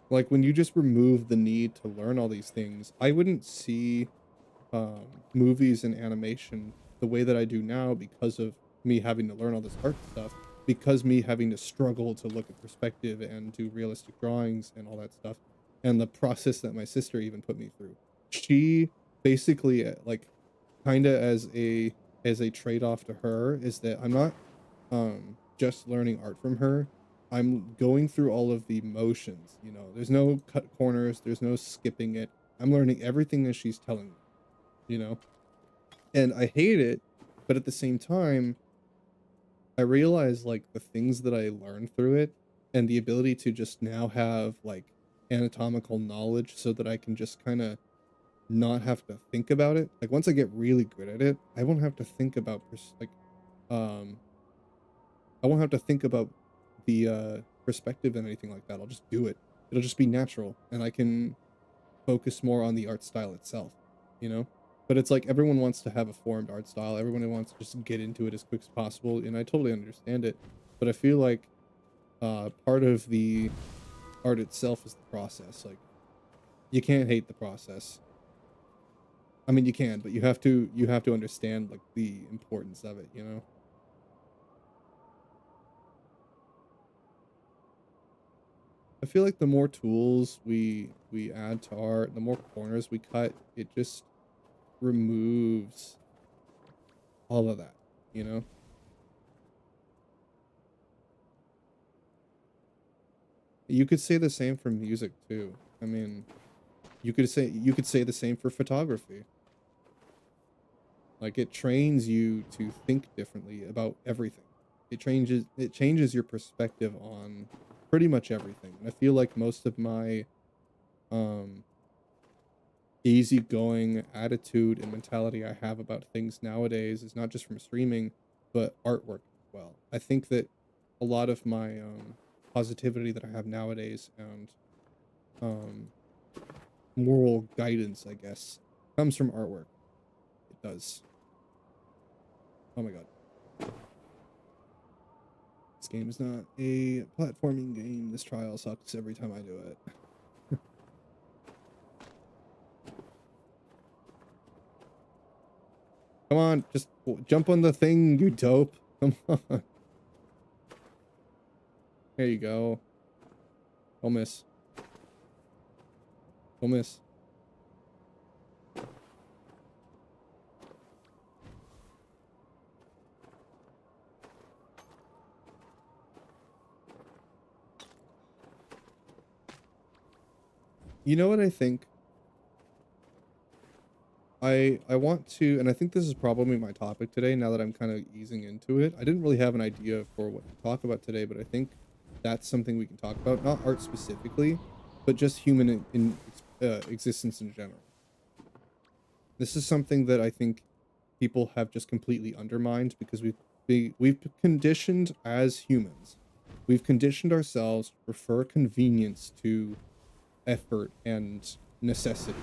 Like when you just remove the need to learn all these things, I wouldn't see movies and animation the way that I do now because of me having to learn all this art stuff, because me having to struggle to look at perspective and do realistic drawings and all that stuff, and the process that my sister even put me through. She basically like kind of as a trade-off to her is that I'm not just learning art from her. I'm going through all of the motions, you know. There's no cut corners, there's no skipping it. I'm learning everything that she's telling me, you know. And I hate it, but at the same time, I realize like the things that I learned through it and the ability to just now have like anatomical knowledge so that I can just kind of not have to think about it. Like once I get really good at it, I won't have to think about um I won't have to think about the perspective and anything like that. I'll just do it. It'll just be natural and I can focus more on the art style itself, you know? But it's like everyone wants to have a formed art style. Everyone wants to just get into it as quick as possible, and I totally understand it. But I feel like part of the art itself is the process. Like you can't hate the process. I mean, you can, but you have to understand like the importance of it, you know? I feel like the more tools we add to art, the more corners we cut, it just removes all of that, you know? You could say the same for music too. I mean, you could say the same for photography. Like it trains you to think differently about everything. It changes your perspective on pretty much everything. And I feel like most of my um easygoing attitude and mentality I have about things nowadays is not just from streaming, but artwork as well. I think that a lot of my positivity that I have nowadays and um moral guidance, I guess, comes from artwork. It does. Oh my god. This game is not a platforming game. This trial sucks every time I do it. Come on, just jump on the thing, you dope. Come on. There you go. Don't miss. Don't miss. You know what I think? I want to, and I think this is probably my topic today now that I'm kind of easing into it. I didn't really have an idea for what to talk about today, but I think that's something we can talk about. Not art specifically, but just human existence in general. This is something that I think people have just completely undermined because we've we've conditioned as humans, we've conditioned ourselves to prefer convenience to effort and necessity.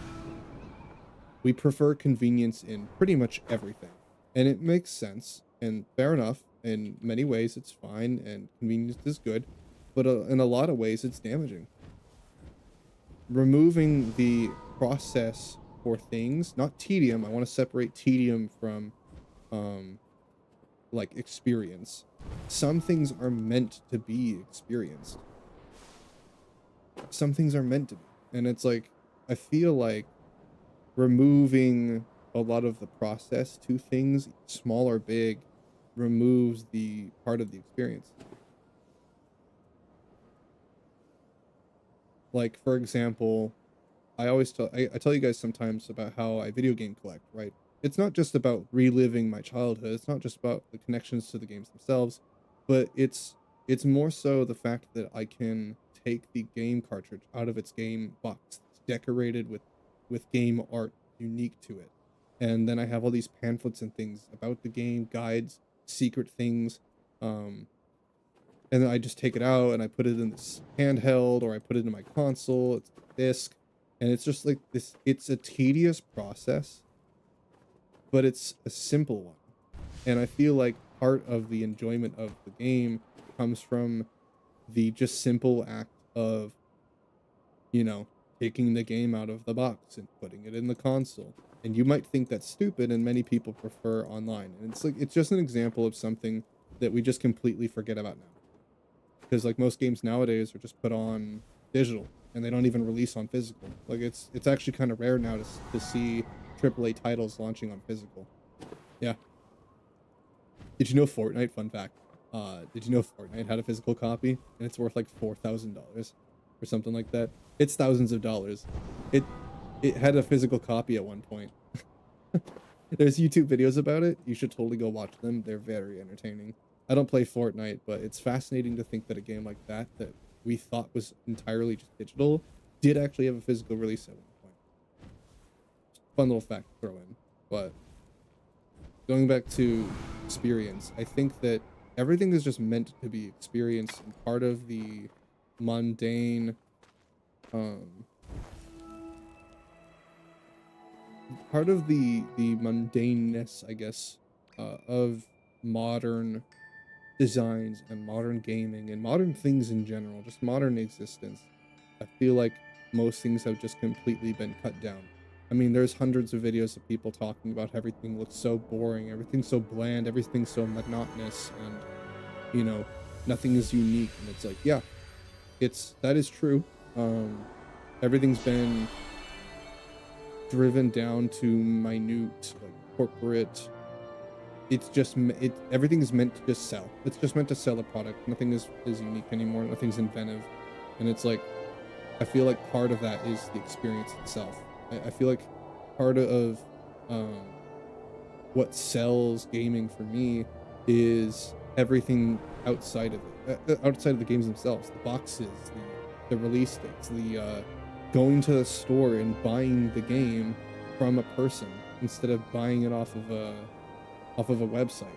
We prefer convenience in pretty much everything, and it makes sense and fair enough. In many ways, it's fine and convenience is good, but in a lot of ways, it's damaging. Removing the process for things, not tedium. I want to separate tedium from um like experience. Some things are meant to be experienced. Some things are meant to be. And it's like I feel like removing a lot of the process to things, small or big, removes the part of the experience. Like for example, I tell you guys sometimes about how I video game collect, right? It's not just about reliving my childhood. It's not just about the connections to the games themselves, but it's more so the fact that I can take the game cartridge out of its game box. It's decorated with game art unique to it. And then I have all these pamphlets and things about the game, guides, secret things. Um, and then I just take it out and I put it in this handheld or I put it in my console. It's a disc, and it's just like this. It's a tedious process, but it's a simple one. And I feel like part of the enjoyment of the game comes from the just simple act of, you know, taking the game out of the box and putting it in the console. And you might think that's stupid, and many people prefer online. And it's like it's just an example of something that we just completely forget about now. Because like most games nowadays are just put on digital and they don't even release on physical. Like it's actually kind of rare now to see AAA titles launching on physical. Yeah. Did you know Fortnite, fun fact, did you know Fortnite had a physical copy and it's worth like $4,000 or something like that? It's thousands of dollars. It it had a physical copy at one point. There's YouTube videos about it. You should totally go watch them. They're very entertaining. I don't play Fortnite, but it's fascinating to think that a game like that we thought was entirely just digital did actually have a physical release at one point. Fun little fact to throw in. But going back to experience, I think that everything is just meant to be experienced, and part of the mundane um part of the mundaneness, I guess, of modern designs and modern gaming and modern things in general, just modern existence. I feel like most things have just completely been cut down. I mean, there's hundreds of videos of people talking about how everything looks so boring, everything's so bland, everything's so monotonous, and you know, nothing is unique. And it's like, yeah, that is true. Um, Everything's been driven down to minute, like corporate. It's just everything is meant to just sell. It's just meant to sell a product. Nothing is unique anymore. Nothing's inventive, and it's like I feel like part of that is the experience itself. I feel like part of um, what sells gaming for me is everything outside of it, outside of the games themselves, the boxes, the release dates, the going to the store and buying the game from a person instead of buying it off of a website.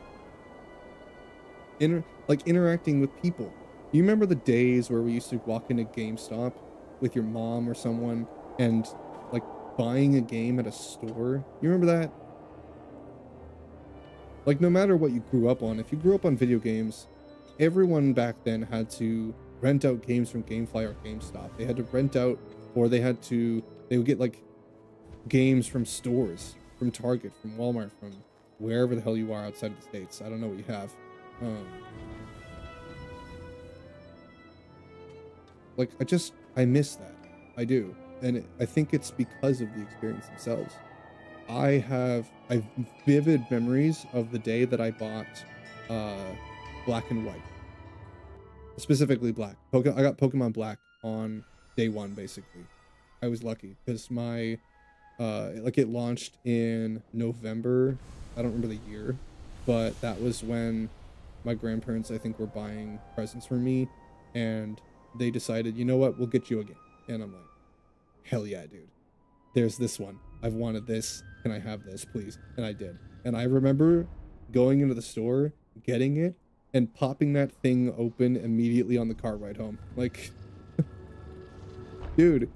Like interacting with people. You remember the days where we used to walk into GameStop with your mom or someone and like buying a game at a store? You remember that? Like no matter what you grew up on, if you grew up on video games, everyone back then had to rent out games from GameFly or GameStop. They had to rent out, or they would get like games from stores, from Target, from Walmart, from wherever the hell you are outside of the States. I don't know what you have. Um, like I miss that. I do. And I think it's because of the experience themselves. I've vivid memories of the day that I bought Black and White. Specifically Black. I got Pokemon Black on day one, basically. I was lucky because my like it launched in November. I don't remember the year, but that was when my grandparents, I think, were buying presents for me, and they decided, you know what, we'll get you a game. And I'm like, hell yeah, dude. There's this one. I've wanted this. Can I have this, please? And I did. And I remember going into the store getting it and popping that thing open immediately on the car ride home. Like, dude,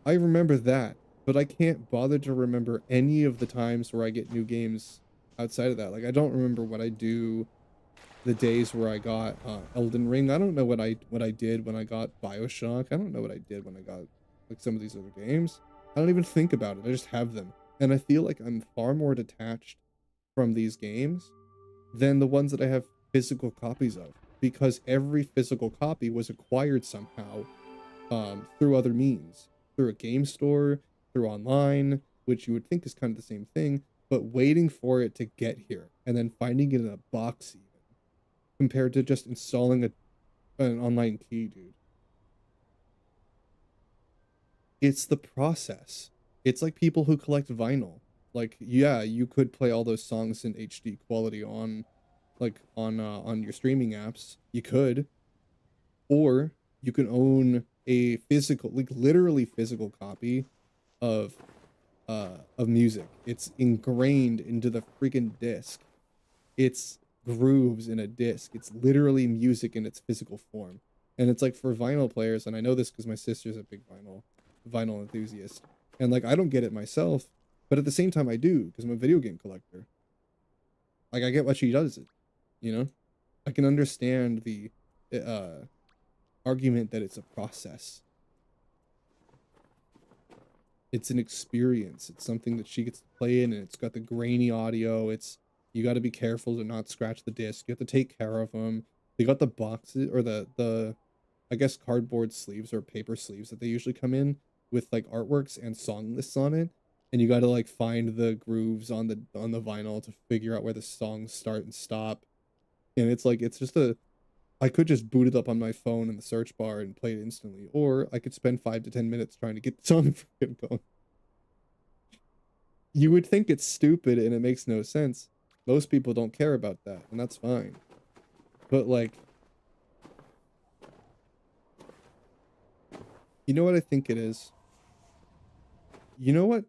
I remember that, but I can't bother to remember any of the times where I get new games outside of that. Like, I don't remember what I do the days where I got Elden Ring. I don't know what I did when I got BioShock. I don't know what I did when I got like some of these other games. I don't even think about it. I just have them. And I feel like I'm far more detached from these games than the ones that I have physical copies of, because every physical copy was acquired somehow through other means, through a game store, through online, which you would think is kind of the same thing, but waiting for it to get here and then finding it in a box even, compared to just installing an online key, dude. It's the process. It's like people who collect vinyl. Like, yeah, you could play all those songs in HD quality on on your streaming apps. You could, or you can own a physical, like literally physical copy of of music. It's ingrained into the freaking disc. It's grooves in a disc. It's literally music in its physical form. And it's like for vinyl players, and I know this because my sister's a big vinyl enthusiast. And like I don't get it myself, but at the same time I do because I'm a video game collector. Like I get what she does it, you know? I can understand the uh argument that it's a process. It's an experience. It's something that she gets to play in, and it's got the grainy audio. It's you got to be careful to not scratch the disc. You have to take care of them. They got the boxes or the I guess cardboard sleeves or paper sleeves that they usually come in with like artworks and song lists on it. And you got to like find the grooves on the vinyl to figure out where the songs start and stop. And it's like it's just a I could just boot it up on my phone in the search bar and play it instantly, or I could spend 5 to 10 minutes trying to get the song going. You would think it's stupid and it makes no sense. Most people don't care about that, and that's fine. But like, you know what I think it is? You know what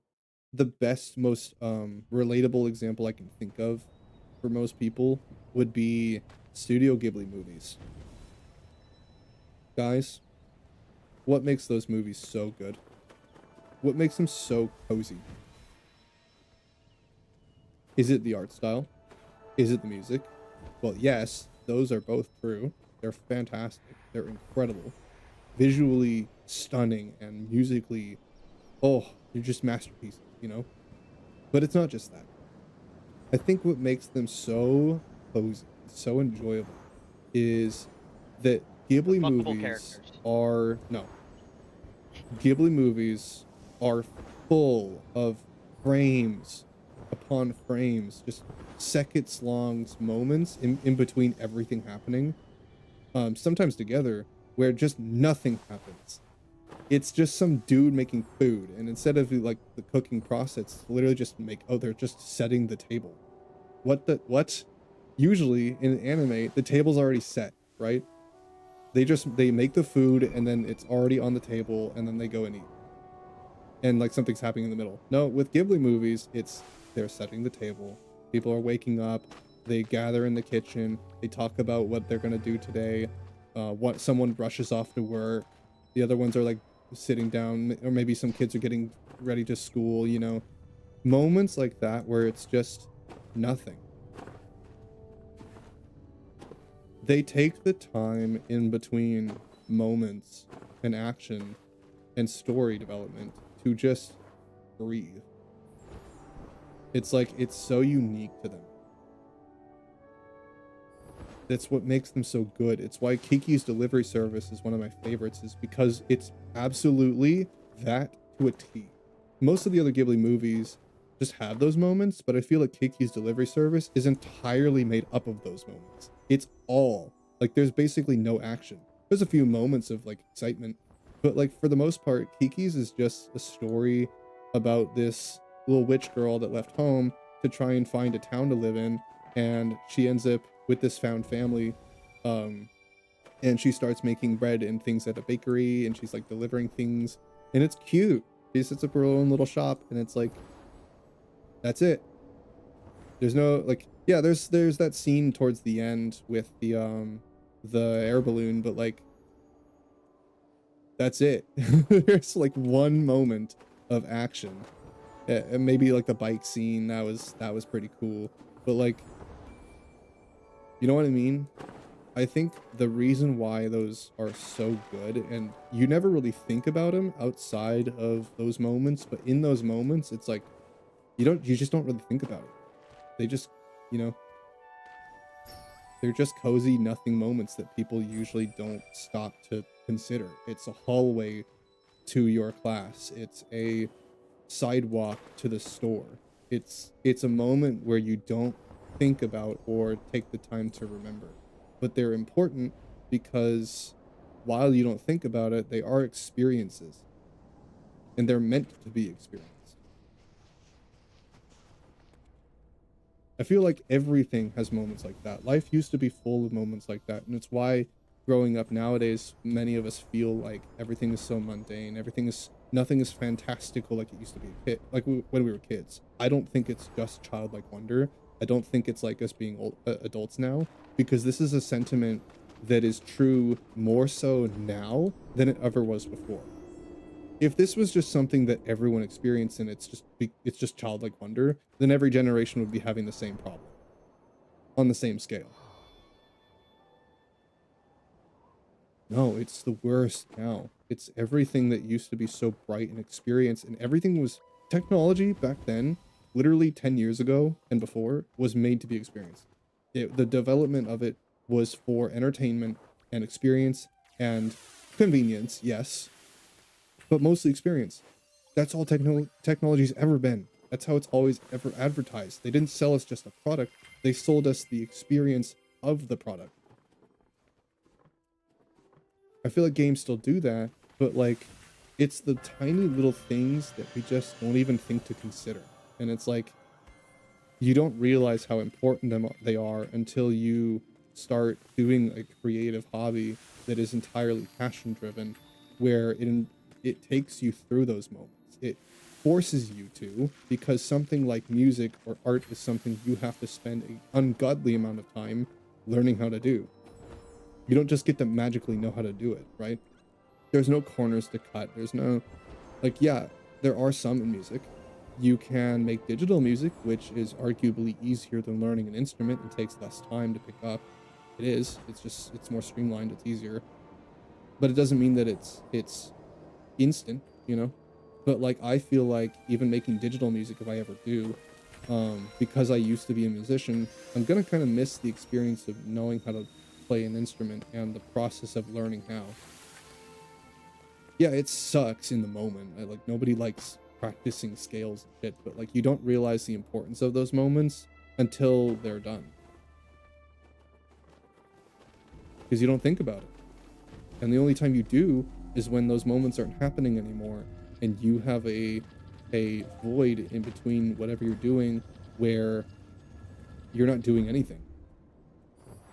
the best, most relatable example I can think of for most people would be Studio Ghibli movies. Guys, what makes those movies so good? What makes them so cozy? Is it the art style? Is it the music? Well, yes, those are both true. They're fantastic. They're incredible. Visually stunning and musically, oh, they're just masterpieces, you know? But it's not just that. I think what makes them so cozy, so enjoyable, is that The Ghibli fuckable movies characters. are, no, Ghibli movies are full of frames upon frames, just seconds long moments in between everything happening, sometimes together, where just nothing happens. It's just some dude making food, and instead of like the cooking process, it's literally just they're just setting the table. What? Usually in anime, the table's already set, right? They make the food and then it's already on the table and then they go and eat. And like something's happening in the middle. No, with Ghibli movies, it's they're setting the table. People are waking up, they gather in the kitchen, they talk about what they're gonna do today. What someone rushes off to work, the other ones are like sitting down, or maybe some kids are getting ready to school, you know. Moments like that where it's just nothing. They take the time in between moments and action and story development to just breathe. It's like it's so unique to them. That's what makes them so good. It's why Kiki's Delivery Service is one of my favorites, is because it's absolutely that to a T. Most of the other Ghibli movies just have those moments, but I feel like Kiki's Delivery Service is entirely made up of those moments. It's all like there's basically no action. There's a few moments of like excitement, but like for the most part, Kiki's is just a story about this little witch girl that left home to try and find a town to live in, and she ends up with this found family, um and she starts making bread and things at a bakery, and she's like delivering things, and it's cute. She sets up her own little shop, and it's like that's it. There's no, like, yeah, there's that scene towards the end with the air balloon, but like that's it. There's like one moment of action. And maybe like the bike scene, that was pretty cool. But like, you know what I mean? I think the reason why those are so good, and you never really think about them outside of those moments, but in those moments, it's like you just don't really think about it. They just, you know, they're just cozy nothing moments that people usually don't stop to consider. It's a hallway to your class. It's a sidewalk to the store. It's a moment where you don't think about or take the time to remember. But they're important because while you don't think about it, they are experiences and they're meant to be experienced. I feel like everything has moments like that. Life used to be full of moments like that, and it's why growing up nowadays, many of us feel like everything is so mundane. Nothing is fantastical like it used to be like when we were kids. I don't think it's just childlike wonder. I don't think it's like us being adults now, because this is a sentiment that is true more so now than it ever was before. If this was just something that everyone experienced and it's just childlike wonder, then every generation would be having the same problem on the same scale. No, it's the worst now. It's everything that used to be so bright and experienced, and everything was technology back then, literally 10 years ago and before, was made to be experienced. The development of it was for entertainment and experience and convenience, yes, but mostly experience. That's all technology's ever been. That's how it's always ever advertised. They didn't sell us just a product, they sold us the experience of the product. I feel like games still do that, but like it's the tiny little things that we just don't even think to consider. And it's like you don't realize how important they are until you start doing a creative hobby that is entirely passion driven, where it takes you through those moments. It forces you to, because something like music or art is something you have to spend an ungodly amount of time learning how to do. You don't just get to magically know how to do it, right? There's no corners to cut. There's no, like, yeah, there are some in music. You can make digital music, which is arguably easier than learning an instrument and takes less time to pick up. It is. It's more streamlined. It's easier. But it doesn't mean that it's instant, you know? But like, I feel like even making digital music, if I ever do, because I used to be a musician, I'm gonna kind of miss the experience of knowing how to play an instrument and the process of learning how. Yeah, it sucks in the moment. Like, nobody likes practicing scales and shit, but like, you don't realize the importance of those moments until they're done, because you don't think about it. And the only time you do is when those moments aren't happening anymore and you have a void in between whatever you're doing where you're not doing anything.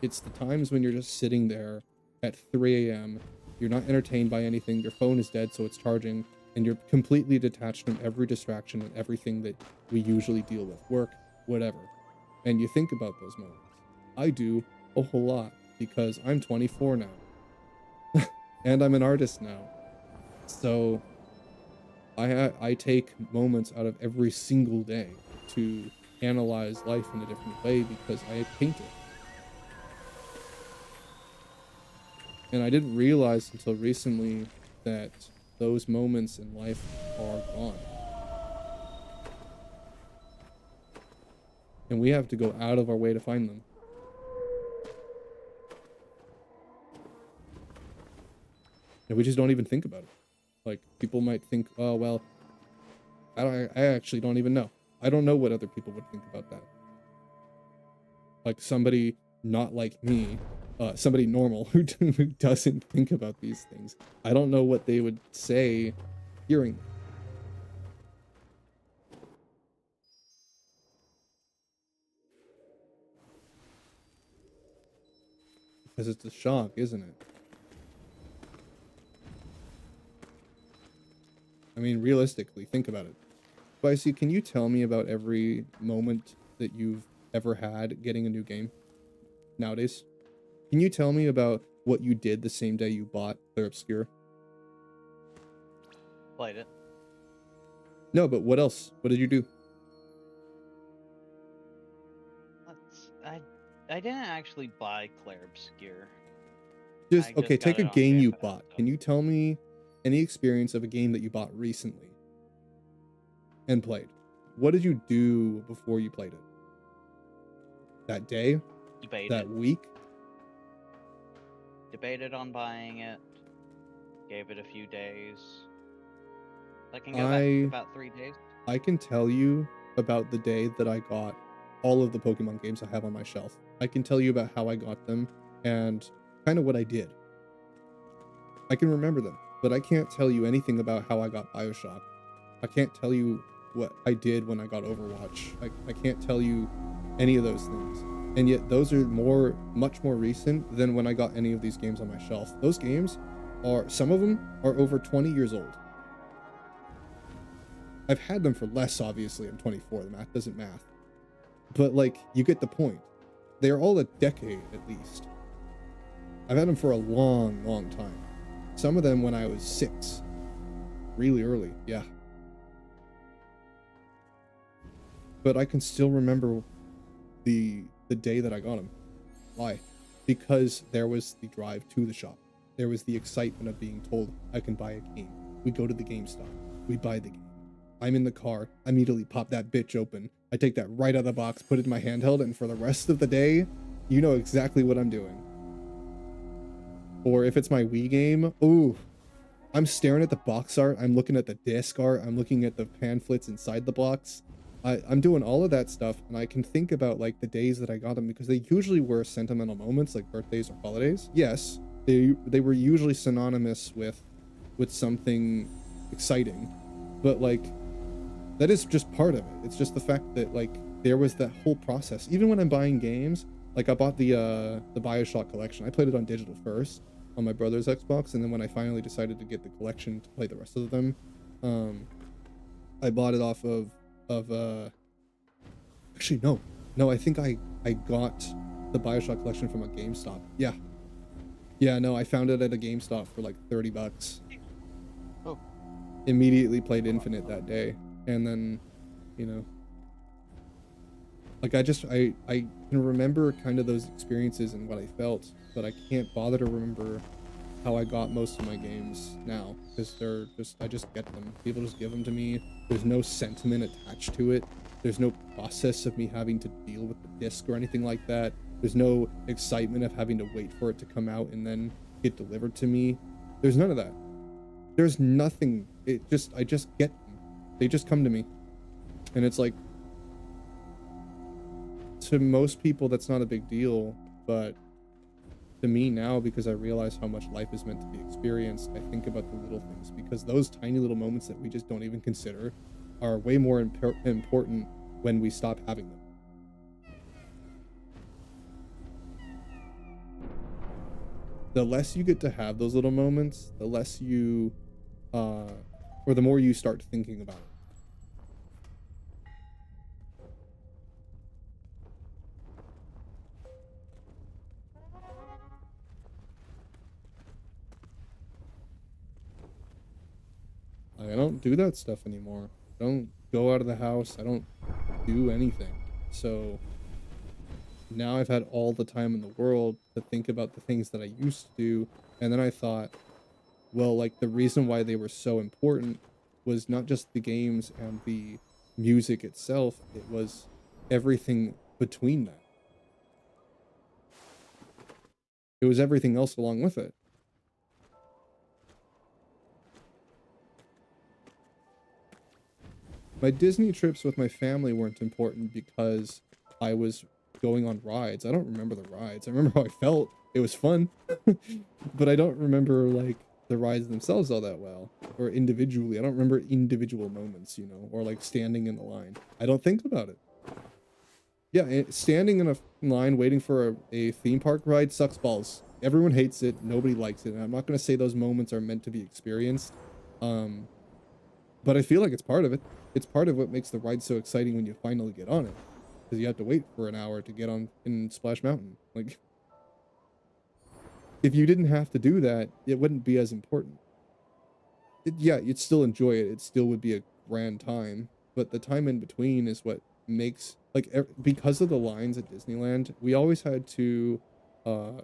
It's the times when you're just sitting there at 3 a.m., you're not entertained by anything, your phone is dead so it's charging, and you're completely detached from every distraction and everything that we usually deal with, work, whatever. And you think about those moments. I do a whole lot, because I'm 24 now. And I'm an artist now. So I take moments out of every single day to analyze life in a different way, because I paint it. And I didn't realize until recently that those moments in life are gone. And we have to go out of our way to find them. And we just don't even think about it. Like, people might think, oh, well, I actually don't even know. I don't know what other people would think about that. Like, somebody not like me, somebody normal who doesn't think about these things. I don't know what they would say hearing them. Because it's a shock, isn't it? I mean, realistically, think about it. Spicy, can you tell me about every moment that you've ever had getting a new game nowadays. Can you tell me about what you did the same day you bought Clear Obscure? Played it. No, but what else? What did you do? I didn't actually buy Clair Obscure. Just, okay, take a game you bought. So. Can you tell me any experience of a game that you bought recently and played? What did you do before you played it? That day? Debated. That week? Debated on buying it. Gave it a few days. I can go back about 3 days. I can tell you about the day that I got all of the Pokemon games I have on my shelf. I can tell you about how I got them and kind of what I did. I can remember them, but I can't tell you anything about how I got BioShock. I can't tell you what I did when I got Overwatch. I can't tell you any of those things. And yet those are much more recent than when I got any of these games on my shelf. Those games some of them are over 20 years old. I've had them for less, obviously. I'm 24, the math doesn't math. But like, you get the point. They're all a decade at least. I've had them for a long, long time. Some of them when I was 6. Really early, yeah. But I can still remember the day that I got them. Why? Because there was the drive to the shop. There was the excitement of being told I can buy a game. We go to the GameStop. We buy the game. I'm in the car. I immediately pop that bitch open. I take that right out of the box, put it in my handheld, and for the rest of the day, you know exactly what I'm doing. Or if it's my Wii game, ooh, I'm staring at the box art. I'm looking at the disc art. I'm looking at the pamphlets inside the box. I'm doing all of that stuff, and I can think about like the days that I got them because they usually were sentimental moments like birthdays or holidays. Yes, they were usually synonymous with something exciting, but like that is just part of it. It's just the fact that like there was that whole process. Even when I'm buying games, like I bought the BioShock collection. I played it on digital first on my brother's Xbox, and then when I finally decided to get the collection to play the rest of them, I bought it off of actually no, I think I got the BioShock collection from a GameStop. Yeah, no, I found it at a GameStop for like 30 bucks. Oh. Immediately played Infinite that day, and then, you know, like I can remember kind of those experiences and what I felt, but I can't bother to remember how I got most of my games now, because I just get them. People just give them to me. There's no sentiment attached to it. There's no process of me having to deal with the disc or anything like that. There's no excitement of having to wait for it to come out and then get delivered to me. There's none of that. There's nothing. I just get them. They just come to me. And it's like, to most people that's not a big deal, but to me now, because I realize how much life is meant to be experienced, I think about the little things, because those tiny little moments that we just don't even consider are way more important when we stop having them. The less you get to have those little moments, the less you or the more you start thinking about it. I don't do that stuff anymore. I don't go out of the house. I don't do anything. So now I've had all the time in the world to think about the things that I used to do. And then I thought, well, like the reason why they were so important was not just the games and the music itself. It was everything between that. It was everything else along with it. My Disney trips with my family weren't important because I was going on rides. I don't remember the rides. I remember how I felt. It was fun. But I don't remember, like, the rides themselves all that well. Or individually. I don't remember individual moments, you know, or, like, standing in the line. I don't think about it. Yeah, standing in a line waiting for a theme park ride sucks balls. Everyone hates it. Nobody likes it. And I'm not going to say those moments are meant to be experienced. But I feel like it's part of it. It's part of what makes the ride so exciting when you finally get on it. because you have to wait for an hour to get on in Splash Mountain. Like, if you didn't have to do that, it wouldn't be as important. Yeah, you'd still enjoy it. It still would be a grand time, but the time in between is what makes, like, because of the lines at Disneyland, we always had to uh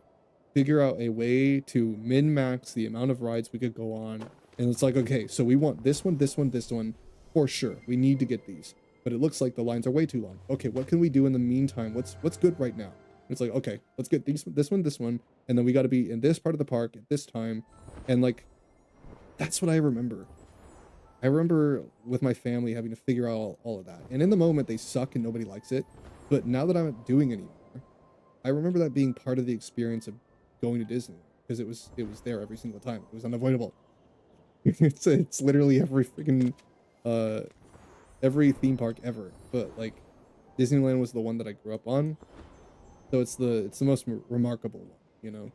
figure out a way to min-max the amount of rides we could go on. And it's like, okay, so we want this one, this one, this one, for sure. We need to get these. But it looks like the lines are way too long. Okay, what can we do in the meantime? What's good right now? And it's like, okay, let's get this one, and then we got to be in this part of the park at this time. And like, that's what I remember. I remember with my family having to figure out all of that. And in the moment, they suck and nobody likes it. But now that I'm not doing anymore, I remember that being part of the experience of going to Disney, because it was there every single time. It was unavoidable. It's literally every freaking every theme park ever. But like, Disneyland was the one that I grew up on, so it's the most remarkable one, you know.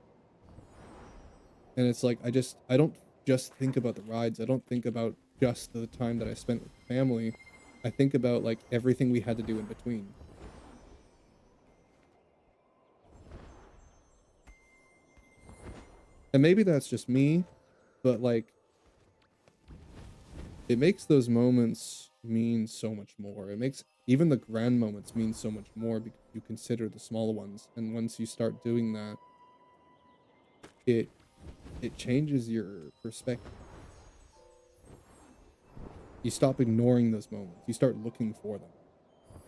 And it's like, I don't just think about the rides. I don't think about just the time that I spent with the family. I think about like everything we had to do in between. And maybe that's just me, but like, it makes those moments mean so much more. It makes even the grand moments mean so much more because you consider the small ones. And once you start doing that, it changes your perspective. You stop ignoring those moments. You start looking for them.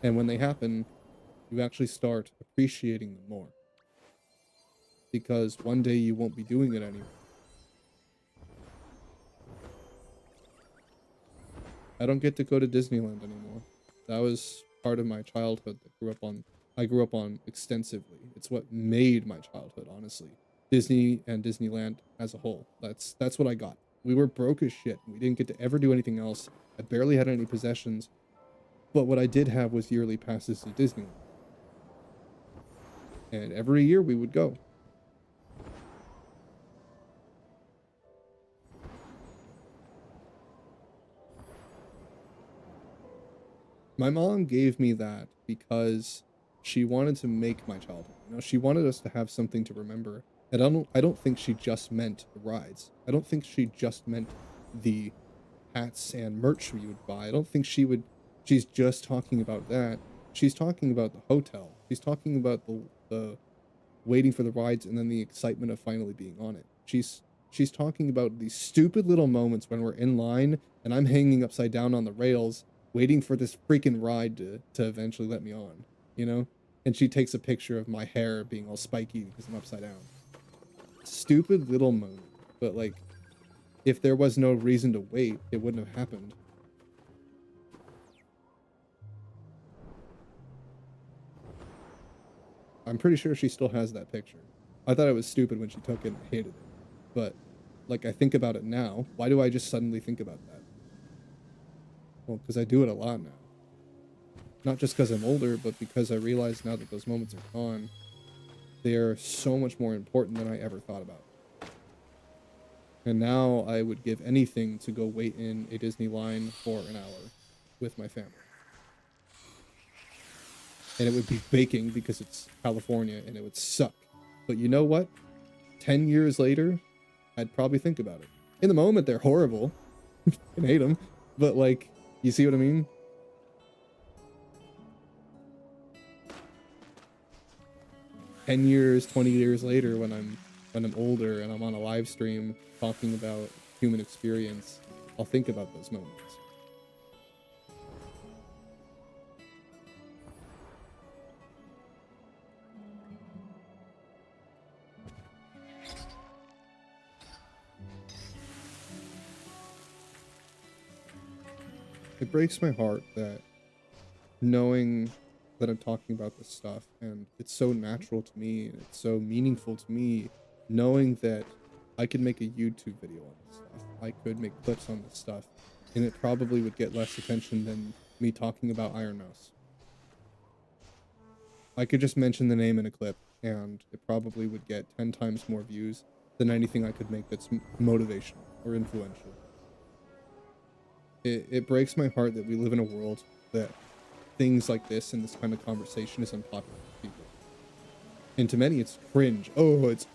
And when they happen, you actually start appreciating them more. Because one day you won't be doing it anymore. I don't get to go to Disneyland anymore. That was part of my childhood that I grew up on extensively. It's what made my childhood, honestly. Disney and Disneyland as a whole. That's what I got. We were broke as shit. We didn't get to ever do anything else. I barely had any possessions. But what I did have was yearly passes to Disneyland. And every year we would go. My mom gave me that because she wanted to make my childhood. You know, she wanted us to have something to remember. And I don't think she just meant the rides. I don't think she just meant the hats and merch we would buy. I don't think she's just talking about that. She's talking about the hotel. She's talking about the waiting for the rides and then the excitement of finally being on it. She's talking about these stupid little moments when we're in line and I'm hanging upside down on the rails waiting for this freaking ride to eventually let me on, you know? And she takes a picture of my hair being all spiky because I'm upside down. Stupid little moment. But like, if there was no reason to wait, it wouldn't have happened. I'm pretty sure she still has that picture. I thought it was stupid when she took it and I hated it. But like, I think about it now. Why do I just suddenly think about that? Well, because I do it a lot now. Not just because I'm older, but because I realize now that those moments are gone, they are so much more important than I ever thought about. And now I would give anything to go wait in a Disney line for an hour with my family. And it would be baking because it's California and it would suck. But you know what? 10 years later, I'd probably think about it. In the moment, they're horrible. I hate them. But like, you see what I mean? "10 years, 20 years later, when I'm older and I'm on a live stream talking about human experience, I'll think about those moments." It breaks my heart that knowing that I'm talking about this stuff and it's so natural to me and it's so meaningful to me, knowing that I could make a YouTube video on this stuff. I could make clips on this stuff and it probably would get less attention than me talking about Iron Mouse. I could just mention the name in a clip and it probably would get 10 times more views than anything I could make that's motivational or influential. It breaks my heart that we live in a world that things like this and this kind of conversation is unpopular to people. And to many, it's cringe. Oh, it's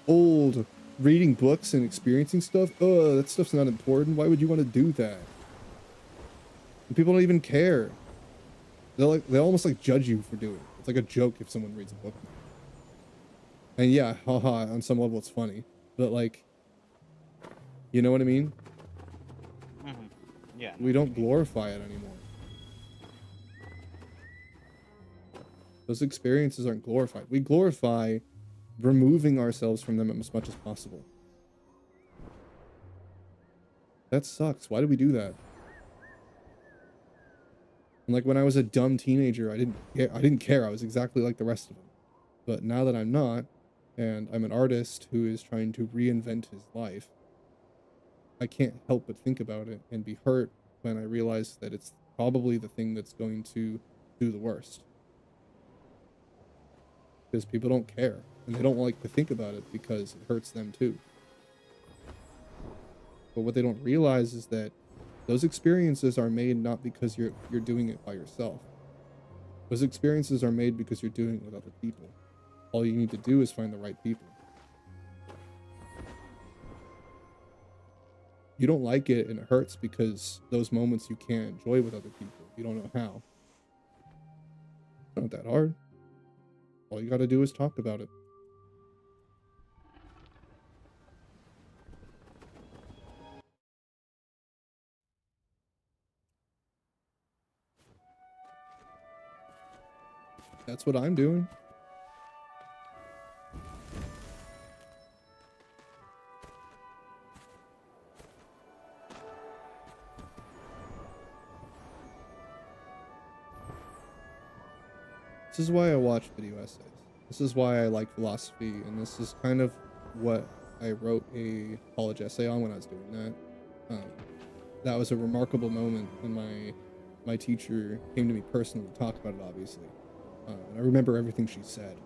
old. Reading books and experiencing stuff. Oh, that stuff's not important. Why would you want to do that? And people don't even care. They almost like judge you for doing it. It's like a joke if someone reads a book. And yeah, haha, on some level it's funny. But like, you know what I mean? Mm-hmm. Yeah. We don't glorify it anymore. Those experiences aren't glorified. We glorify removing ourselves from them as much as possible. That sucks. Why do we do that? And like when I was a dumb teenager, I didn't care. I was exactly like the rest of them. But now that I'm not, and I'm an artist who is trying to reinvent his life, I can't help but think about it and be hurt when I realize that it's probably the thing that's going to do the worst. Because people don't care, and they don't like to think about it because it hurts them too. But what they don't realize is that those experiences are made not because you're doing it by yourself. Those experiences are made because you're doing it with other people. All you need to do is find the right people. You don't like it and it hurts because those moments you can't enjoy with other people. You don't know how. It's not that hard. All you gotta do is talk about it. That's what I'm doing. This is why I watch video essays. This is why I like philosophy, and this is kind of what I wrote a college essay on when I was doing that. That was a remarkable moment when my teacher came to me personally to talk about it, obviously. And I remember everything she said.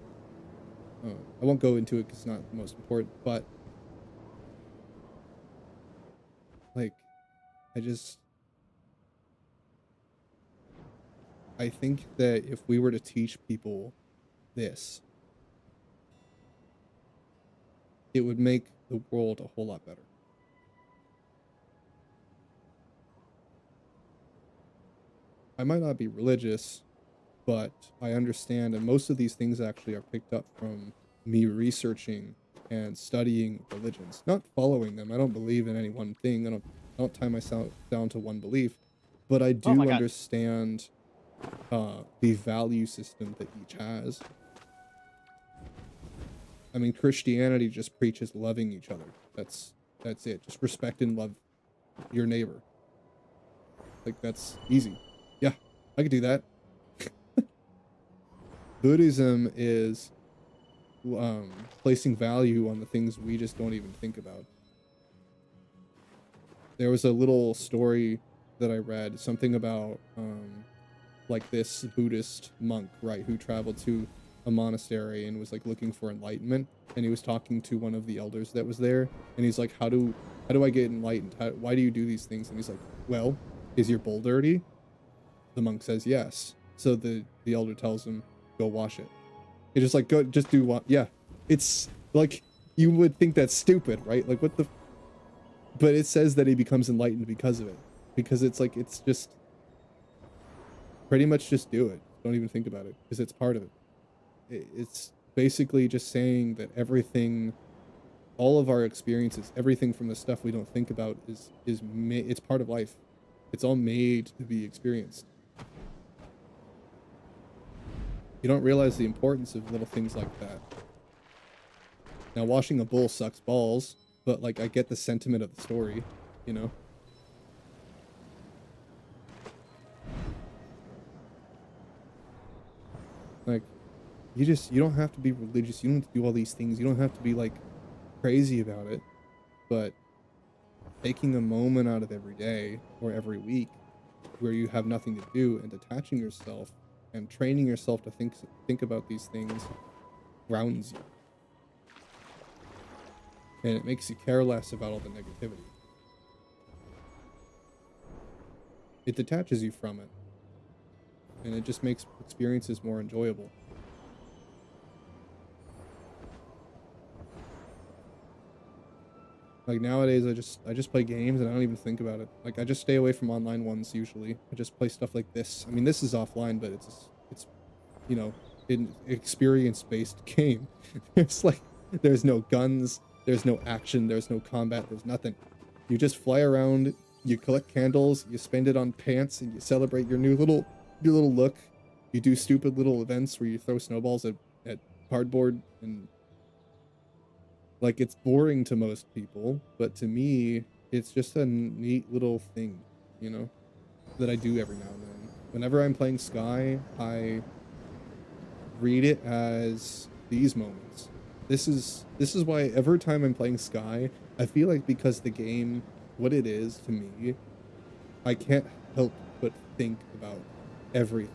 I won't go into it because it's not the most important, but like, I think that if we were to teach people this, it would make the world a whole lot better. I might not be religious, but I understand, and most of these things actually are picked up from me researching and studying religions, not following them. I don't believe in any one thing. I don't tie myself down to one belief, but I Oh my do God. understand the value system that each has. I mean, Christianity just preaches loving each other. That's it. Just respect and love your neighbor. Like, that's easy. Yeah, I could do that. Buddhism is placing value on the things we just don't even think about. There was a little story that I read, something about like this Buddhist monk, right, who traveled to a monastery and was like looking for enlightenment, and he was talking to one of the elders that was there, and he's like, how do I get enlightened? Why do you do these things? And he's like, well, is your bowl dirty? The monk says yes. So the elder tells him, go wash it. It's just like, go, just do what? Yeah. It's like, you would think that's stupid, right? Like, what the? But it says that he becomes enlightened because of it. Because it's like, it's just pretty much just do it. Don't even think about it because it's part of it. It's basically just saying that everything, all of our experiences, everything from the stuff we don't think about it's part of life. It's all made to be experienced. You don't realize the importance of little things like that. Now, washing a bowl sucks balls, but like, I get the sentiment of the story, you know? Like, you don't have to be religious. You don't have to do all these things. You don't have to be like crazy about it, but taking a moment out of every day or every week where you have nothing to do and detaching yourself and training yourself to think about these things grounds you. And it makes you care less about all the negativity. It detaches you from it. and it just makes experiences more enjoyable. Like nowadays, I just play games and I don't even think about it. Like I just stay away from online ones usually. I just play stuff like this. I mean, this is offline, but it's you know, an experience-based game. It's like there's no guns, there's no action, there's no combat, there's nothing. You just fly around, you collect candles, you spend it on pants, and you celebrate your your little look. You do stupid little events where you throw snowballs at cardboard, and like it's boring to most people, but to me, it's just a neat little thing, you know, that I do every now and then. Whenever I'm playing Sky, I read it as these moments. This is why every time I'm playing Sky, I feel like because the game, what it is to me, I can't help but think about everything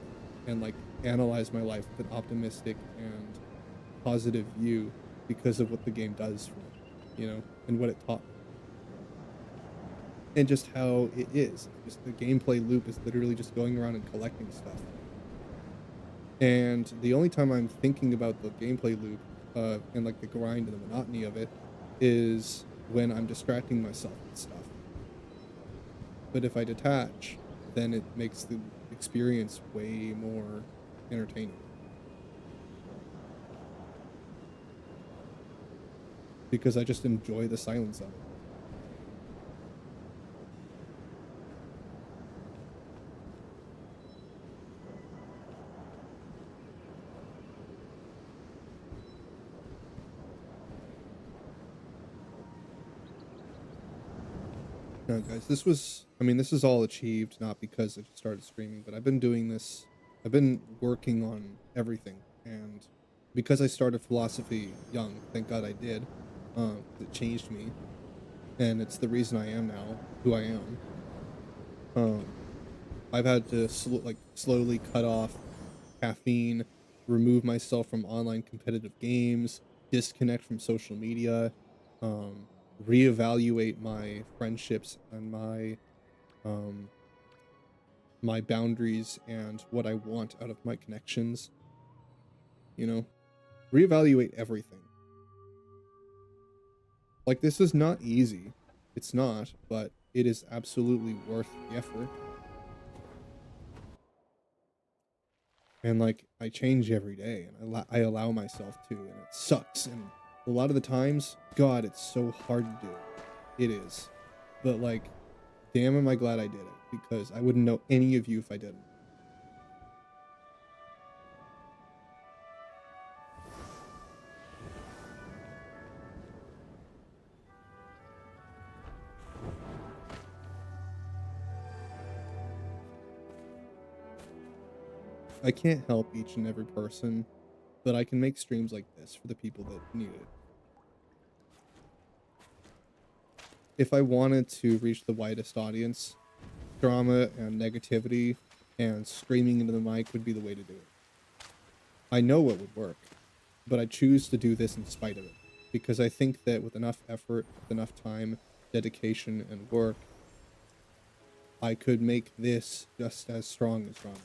and like analyze my life with an optimistic and positive view because of what the game does for me, you know, and what it taught me. And just how it is. Just the gameplay loop is literally just going around and collecting stuff. And the only time I'm thinking about the gameplay loop, and like the grind and the monotony of it is when I'm distracting myself with stuff. But if I detach, then it makes the experience way more entertaining. Because I just enjoy the silence of it. No, guys, I mean, this is all achieved not because I just started streaming, but I've been doing this, I've been working on everything. And because I started philosophy young, thank God I did, it changed me. And it's the reason I am now who I am. Um, I've had to slowly cut off caffeine, remove myself from online competitive games, disconnect from social media, um, reevaluate my friendships and um my boundaries and what I want out of my connections, you know? Reevaluate everything. Like this is not easy. It's not, but it is absolutely worth the effort. And like I change every day and I allow myself to, and it sucks, and a lot of the times, god, it's so hard to do. It is. But like, damn, am I glad I did it, because I wouldn't know any of you if I didn't. I can't help each and every person, but I can make streams like this for the people that need it. If I wanted to reach the widest audience, drama and negativity and screaming into the mic would be the way to do it. I know what would work, but I choose to do this in spite of it, because I think that with enough effort, with enough time, dedication, and work, I could make this just as strong as drama,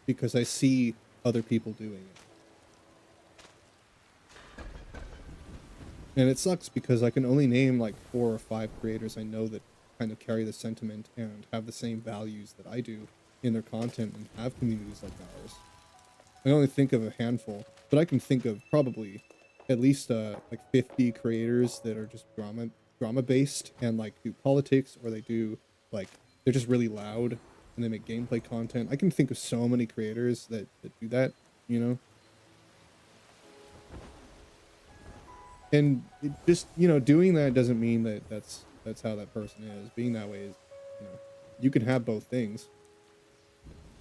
because I see other people doing it. And it sucks because I can only name like 4 or 5 creators I know that kind of carry the sentiment and have the same values that I do in their content and have communities like ours. I only think of a handful, but I can think of probably at least like 50 creators that are just drama based and like do politics, or they do like, they're just really loud and they make gameplay content. I can think of so many creators that do that, you know? And it just, you know, doing that doesn't mean that that's how that person is. Being that way is, you know, you can have both things,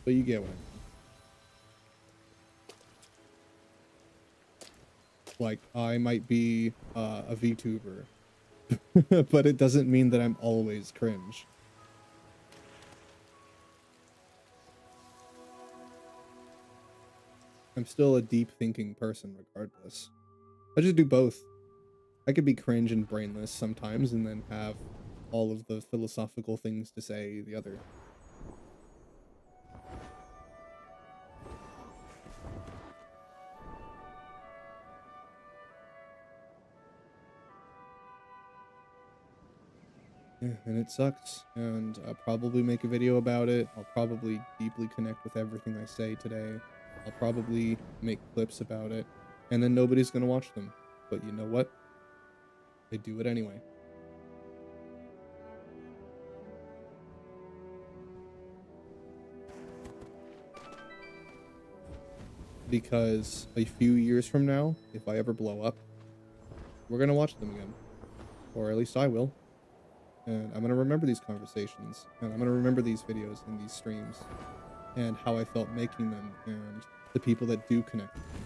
but you get what I mean. Like, I might be a VTuber, but it doesn't mean that I'm always cringe. I'm still a deep thinking person regardless. I just do both. I could be cringe and brainless sometimes and then have all of the philosophical things to say the other. Yeah, and it sucks. And I'll probably make a video about it. I'll probably deeply connect with everything I say today. I'll probably make clips about it. And then nobody's gonna watch them. But you know what? I do it anyway. Because a few years from now, if I ever blow up, we're gonna watch them again. Or at least I will. And I'm gonna remember these conversations. And I'm gonna remember these videos and these streams. And how I felt making them. And the people that do connect with them.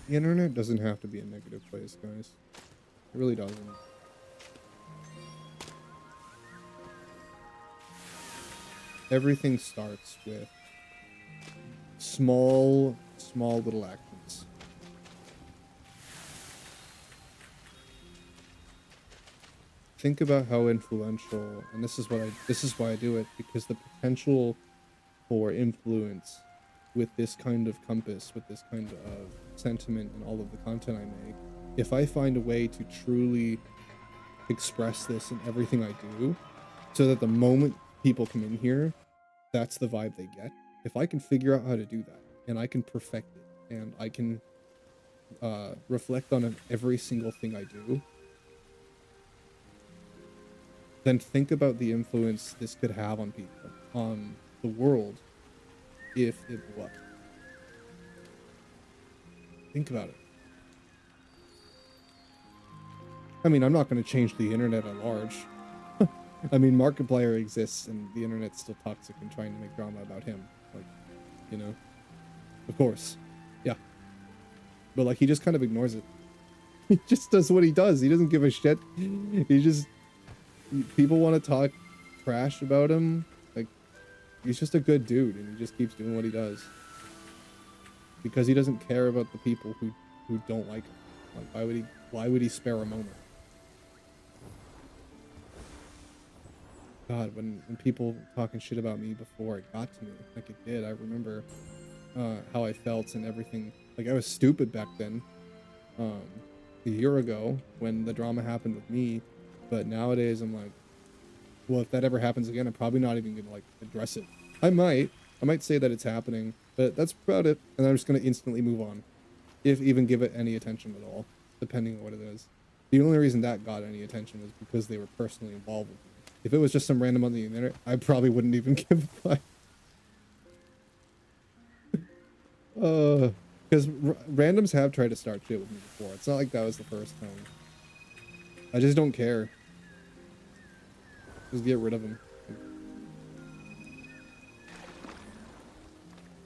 The internet doesn't have to be a negative place, guys. It really doesn't. Everything starts with small little actions. Think about how influential, and this is why I do it, because the potential for influence with this kind of compass, with this kind of sentiment and all of the content I make, if I find a way to truly express this in everything I do, so that the moment people come in here, that's the vibe they get. If I can figure out how to do that, and I can perfect it, and I can reflect on every single thing I do, then think about the influence this could have on people, on the world, if it blew up. Think about it. I mean, I'm not going to change the internet at large. I mean, Markiplier exists and the internet's still toxic and trying to make drama about him. Like, you know? Of course. Yeah. But, like, he just kind of ignores it. He just does what he does. He doesn't give a shit. He just... People want to talk trash about him. Like, he's just a good dude and he just keeps doing what he does. Because he doesn't care about the people who don't like him. Like, why would he spare a moment? God, when people talking shit about me before it got to me, like it did, I remember how I felt and everything. Like, I was stupid back then, a year ago when the drama happened with me, but nowadays I'm like, well, if that ever happens again, I'm probably not even gonna like address it. I might say that it's happening, but that's about it, and I'm just gonna instantly move on, if even give it any attention at all, depending on what it is. The only reason that got any attention was because they were personally involved with me. If it was just some random on the internet, I probably wouldn't even give a fuck. Because randoms have tried to start shit with me before. It's not like that was the first time. I just don't care. Just get rid of them.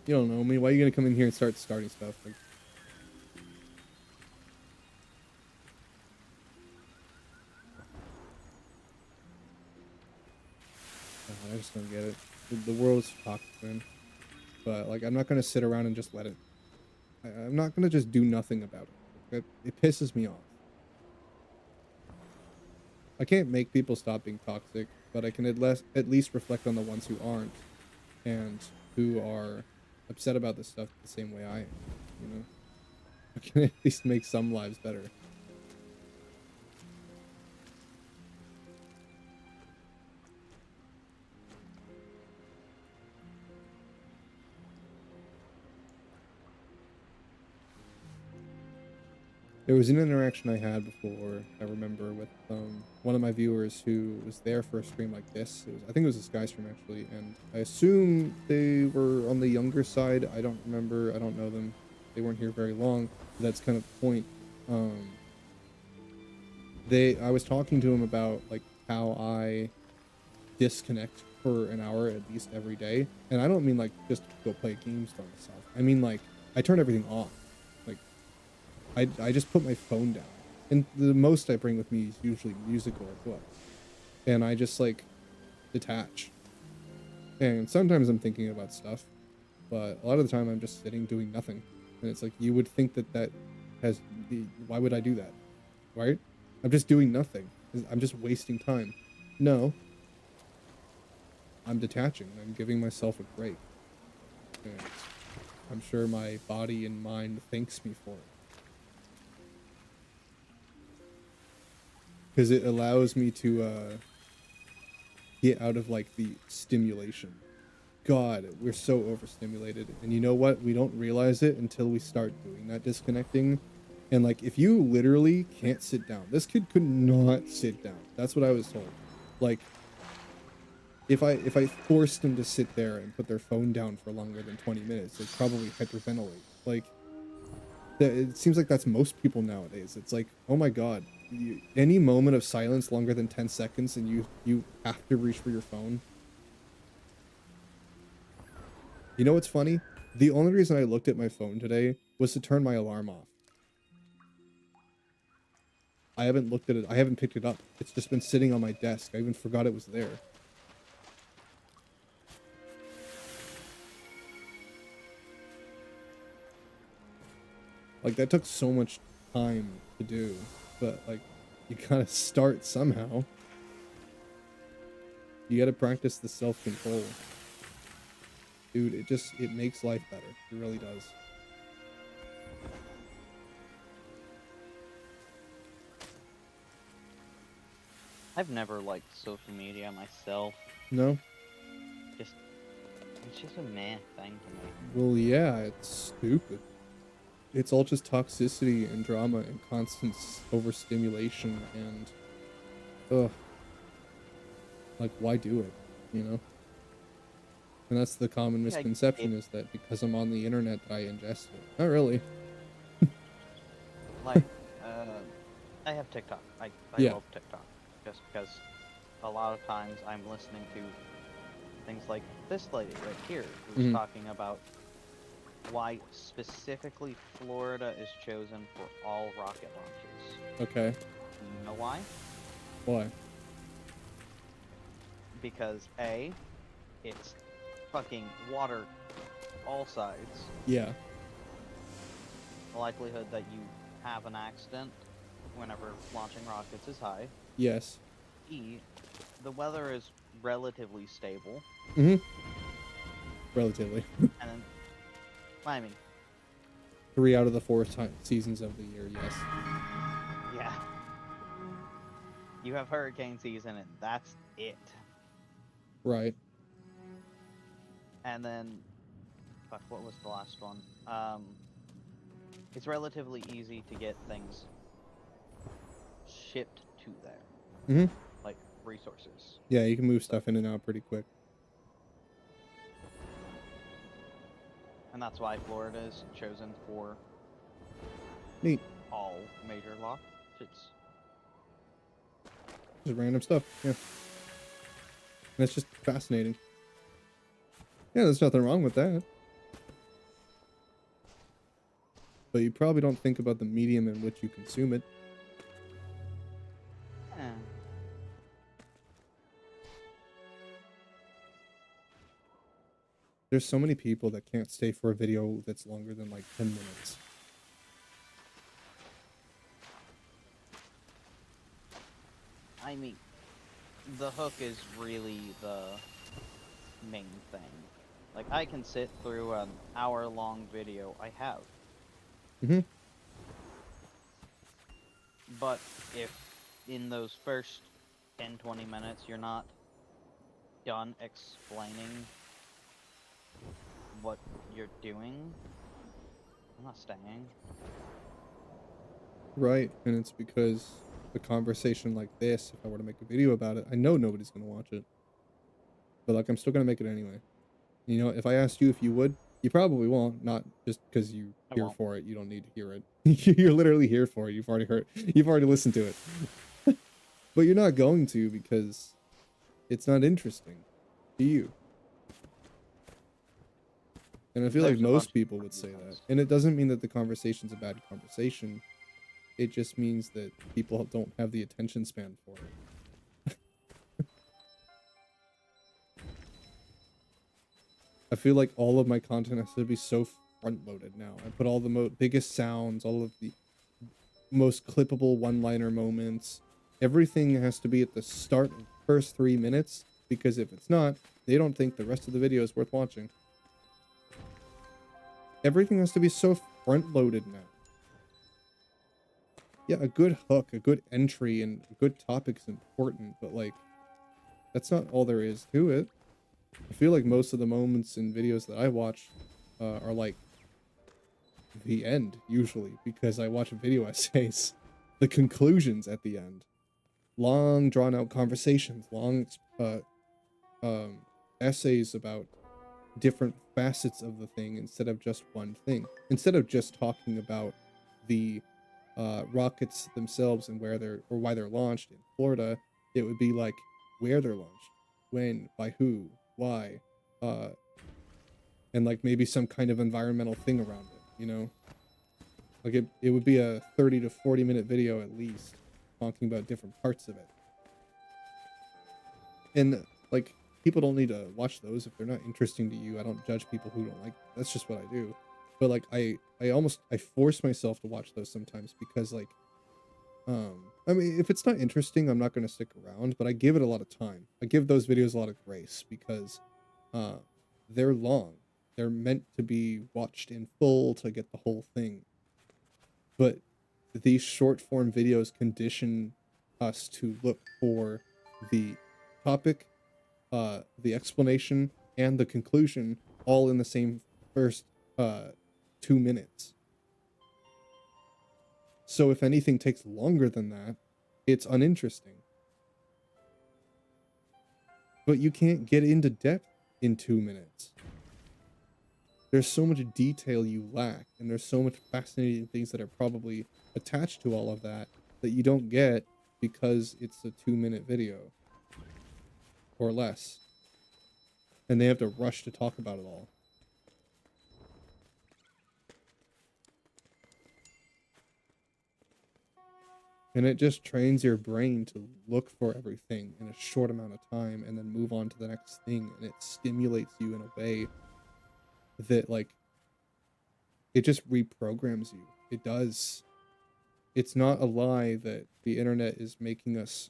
You don't know me. Why are you gonna come in here and start starting stuff? Like, I just don't get it. The world's toxic, man. But like, I'm not gonna sit around and just let it. I'm not gonna just do nothing about it. It pisses me off. I can't make people stop being toxic, but I can at least reflect on the ones who aren't, and who are upset about this stuff the same way I am. You know, I can at least make some lives better. There was an interaction I had before, I remember, with one of my viewers who was there for a stream like this. I think it was a Sky stream, actually, and I assume they were on the younger side. I don't remember. I don't know them. They weren't here very long. That's kind of the point. I was talking to him about, like, how I disconnect for an hour at least every day. And I don't mean, like, just go play games by myself. I mean, like, I turn everything off. Like, I just put my phone down. And the most I bring with me is usually musical as well. And I just, like, detach. And sometimes I'm thinking about stuff, but a lot of the time I'm just sitting doing nothing. And it's like, you would think that that has the, why would I do that? Right? I'm just doing nothing. I'm just wasting time. No, I'm detaching. I'm giving myself a break. And I'm sure my body and mind thanks me for it. Because it allows me to get out of like the stimulation. God, we're so overstimulated. And you know what? We don't realize it until we start doing that disconnecting. And like, if you literally can't sit down, this kid could not sit down. That's what I was told. Like, if I forced them to sit there and put their phone down for longer than 20 minutes, they'd probably hyperventilate. Like, it seems like that's most people nowadays. It's like, oh my God, any moment of silence longer than 10 seconds and you have to reach for your phone. You know what's funny? The only reason I looked at my phone today was to turn my alarm off. I haven't looked at it. I haven't picked it up. It's just been sitting on my desk. I even forgot it was there. Like, that took so much time to do, but like, you gotta start somehow. You gotta practice the self-control. Dude, it makes life better. It really does. I've never liked social media myself. No? It's just a meh thing to me. Well, yeah, it's stupid. It's all just toxicity and drama and constant overstimulation and, ugh. Like, why do it, you know? And that's the common misconception, is that because I'm on the internet that I ingest it. Not really. Like, I have TikTok. I Yeah. love TikTok. Just because a lot of times I'm listening to things like this lady right here who's talking about why specifically Florida is chosen for all rocket launches. Okay. You know why? Why? Because A, it's fucking water all sides. Yeah. The likelihood that you have an accident whenever launching rockets is high. Yes. E, the weather is relatively stable. Relatively. And then, I mean, 3 out of the 4 seasons of the year, yes. yeah. You have hurricane season and that's it. Right. And then, fuck, what was the last one? It's relatively easy to get things shipped to there. Like, resources. Yeah, you can move stuff in and out pretty quick. And that's why Florida is chosen for Neat. all major launches. Just random stuff, yeah. And it's just fascinating. Yeah, there's nothing wrong with that. But you probably don't think about the medium in which you consume it. There's so many people that can't stay for a video that's longer than like 10 minutes. I mean, the hook is really the main thing. Like, I can sit through an hour-long video. I have. But if in those first 10-20 minutes you're not done explaining what you're doing, I'm not staying. Right, and it's because a conversation like this, if I were to make a video about it, I know nobody's going to watch it. But like, I'm still going to make it anyway. You know, if I asked you if you would, you probably won't, not just because you're here for it. You don't need to hear it. You're literally here for it. You've already listened to it. But you're not going to, because it's not interesting to you. And I feel like There's a bunch most of people would different say that. viewpoints. And it doesn't mean that the conversation's a bad conversation. It just means that people don't have the attention span for it. I feel like all of my content has to be so front-loaded now. I put all the biggest sounds, all of the most clippable one-liner moments. Everything has to be at the start of the first 3 minutes, because if it's not, they don't think the rest of the video is worth watching. Everything has to be so front-loaded now. Yeah, a good hook, a good entry, and a good topic is important, but like, that's not all there is to it. I feel like most of the moments in videos that I watch are like the end, usually, because I watch video essays. The conclusions at the end. Long, drawn-out conversations, long essays about different facets of the thing instead of just one thing. Instead of just talking about the rockets themselves and why they're launched in Florida, it would be like where they're launched, when, by who, why, and like maybe some kind of environmental thing around it, you know? Like it would be a 30 to 40 minute video at least, talking about different parts of it. And like, people don't need to watch those if they're not interesting to you. I don't judge people who don't like them. That's just what I do. But like, I force myself to watch those sometimes because like, I mean, if it's not interesting, I'm not going to stick around, but I give it a lot of time. I give those videos a lot of grace because they're long. They're meant to be watched in full to get the whole thing. But these short form videos condition us to look for the topic, the explanation, and the conclusion all in the same first 2 minutes. So if anything takes longer than that, it's uninteresting. But you can't get into depth in 2 minutes. There's so much detail you lack, and there's so much fascinating things that are probably attached to all of that that you don't get because it's a 2-minute video or less. And they have to rush to talk about it all. And it just trains your brain to look for everything in a short amount of time and then move on to the next thing. And it stimulates you in a way that, like, it just reprograms you. It does. It's not a lie that the internet is making us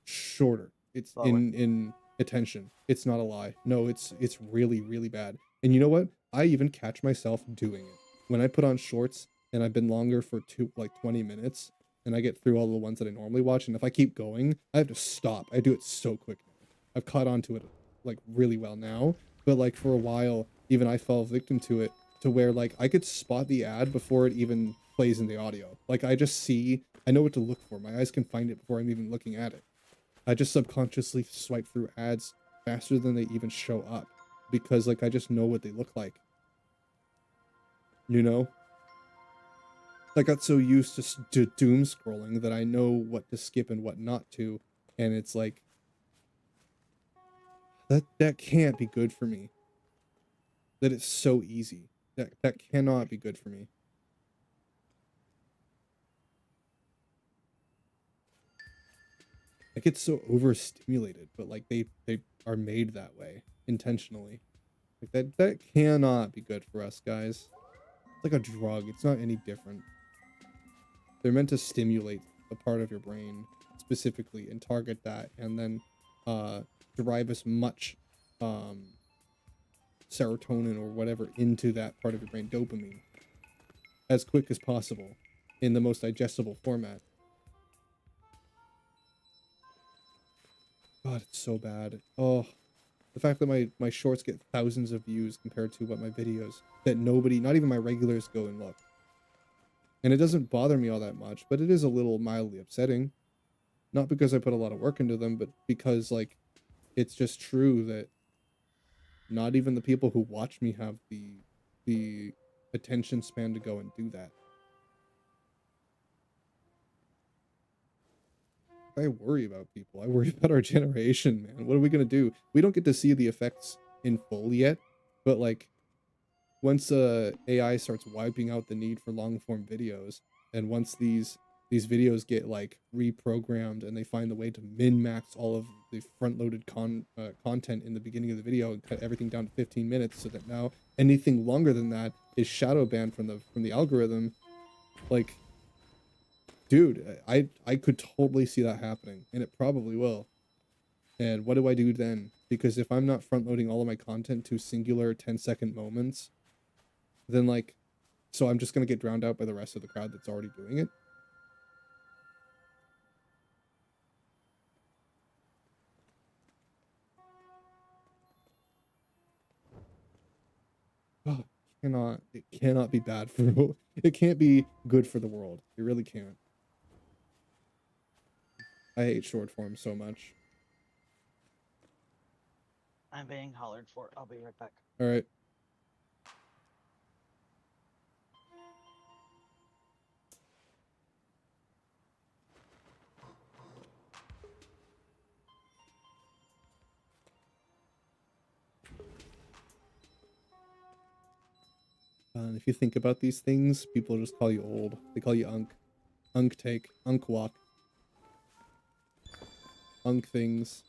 shorter. It's in attention. It's not a lie. No, it's really, really bad. And you know what? I even catch myself doing it. When I put on shorts and I've been longer for 20 minutes and I get through all the ones that I normally watch, and if I keep going, I have to stop. I do it so quick now. I've caught on to it like really well now, but like for a while, even I fell victim to it, to where like I could spot the ad before it even plays in the audio. Like I know what to look for. My eyes can find it before I'm even looking at it. I just subconsciously swipe through ads faster than they even show up because like I just know what they look like. You know? I got so used to doom scrolling that I know what to skip and what not to, and it's like that can't be good for me. That it's so easy. That cannot be good for me. I get so overstimulated, but like they are made that way intentionally. Like that cannot be good for us, guys. It's like a drug. It's not any different. They're meant to stimulate a part of your brain specifically and target that, and then derive as much serotonin or whatever into that part of your brain, dopamine, as quick as possible in the most digestible format. God, it's so bad. Oh, the fact that my shorts get thousands of views compared to what my videos, that nobody, not even my regulars, go and look. And it doesn't bother me all that much, but it is a little mildly upsetting. Not because I put a lot of work into them, but because, like, it's just true that not even the people who watch me have the attention span to go and do that. I worry about people. I worry about our generation, man. What are we gonna do? We don't get to see the effects in full yet, But like once AI starts wiping out the need for long form videos, and once these videos get like reprogrammed and they find the way to min max all of the front loaded content in the beginning of the video and cut everything down to 15 minutes so that now anything longer than that is shadow banned from the algorithm, like dude, I could totally see that happening, and it probably will. And what do I do then? Because if I'm not front loading all of my content to singular 10-second moments, then like, so I'm just gonna get drowned out by the rest of the crowd that's already doing it. Oh, it cannot be bad for it can't be good for the world. It really can't. I hate short form so much. I'm being hollered for. I'll be right back. All right. And if you think about these things, people just call you old. They call you unk. Unk take. Unk walk. Unk things.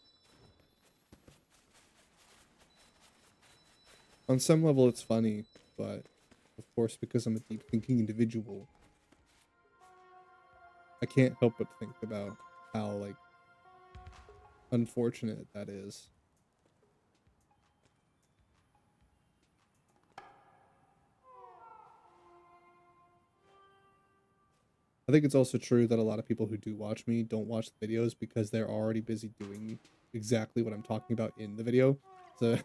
On some level, it's funny, but of course, because I'm a deep thinking individual, I can't help but think about how, like, unfortunate that is. I think it's also true that a lot of people who do watch me don't watch the videos because they're already busy doing exactly what I'm talking about in the video. So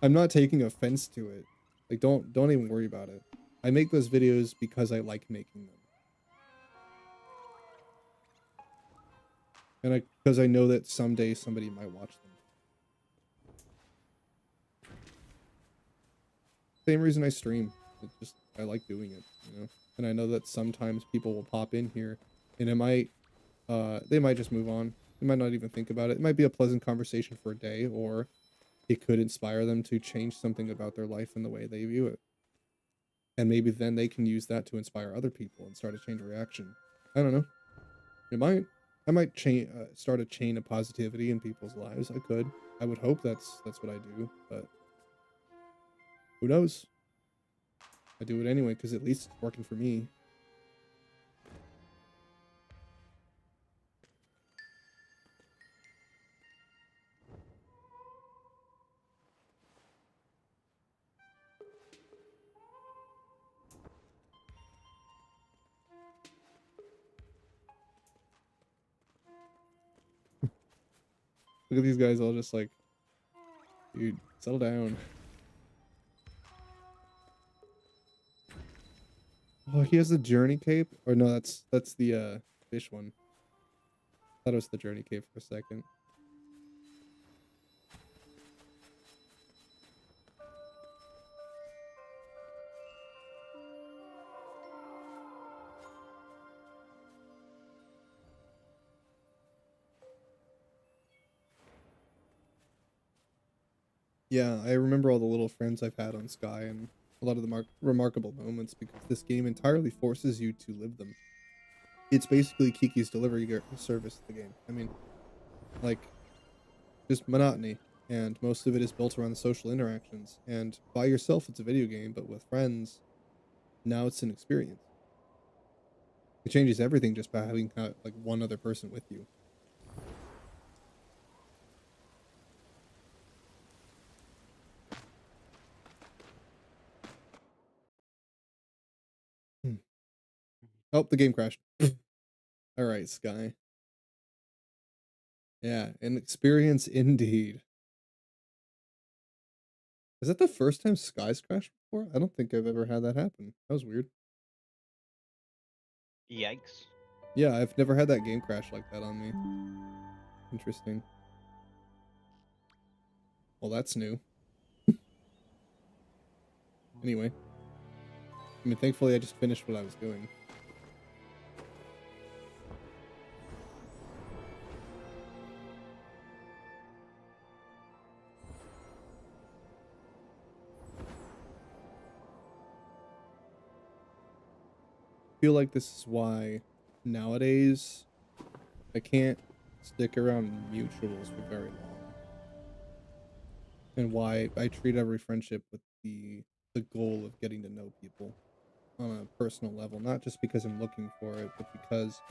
I'm not taking offense to it. Like, don't even worry about it. I make those videos because I like making them. And because I know that someday somebody might watch them. Same reason I stream. I like doing it, you know? And I know that sometimes people will pop in here and they might just move on. They might not even think about it. It might be a pleasant conversation for a day, or it could inspire them to change something about their life and the way they view it. And maybe then they can use that to inspire other people and start a chain reaction. I don't know. I might start a chain of positivity in people's lives. I could. I would hope that's what I do, but who knows? I do it anyway because at least it's working for me. Look at these guys all just like, dude, settle down. Oh, he has the journey cape? Or no, that's the fish one. I thought it was the journey cape for a second. Yeah, I remember all the little friends I've had on Sky and a lot of the remarkable moments because this game entirely forces you to live them. It's basically Kiki's delivery service, the game. I mean, like, just monotony, and most of it is built around the social interactions. And by yourself, it's a video game, but with friends, now it's an experience. It changes everything just by having like one other person with you. Hmm. Oh, the game crashed. All right, Sky. Yeah, an experience indeed. Is that the first time Sky's crashed before? I don't think I've ever had that happen. That was weird. Yikes. Yeah, I've never had that game crash like that on me. Interesting. Well, that's new. Anyway, I mean, thankfully I just finished what I was doing. feel like this is why nowadays I can't stick around mutuals for very long, and why I treat every friendship with the goal of getting to know people on a personal level, not just because I'm looking for it, but because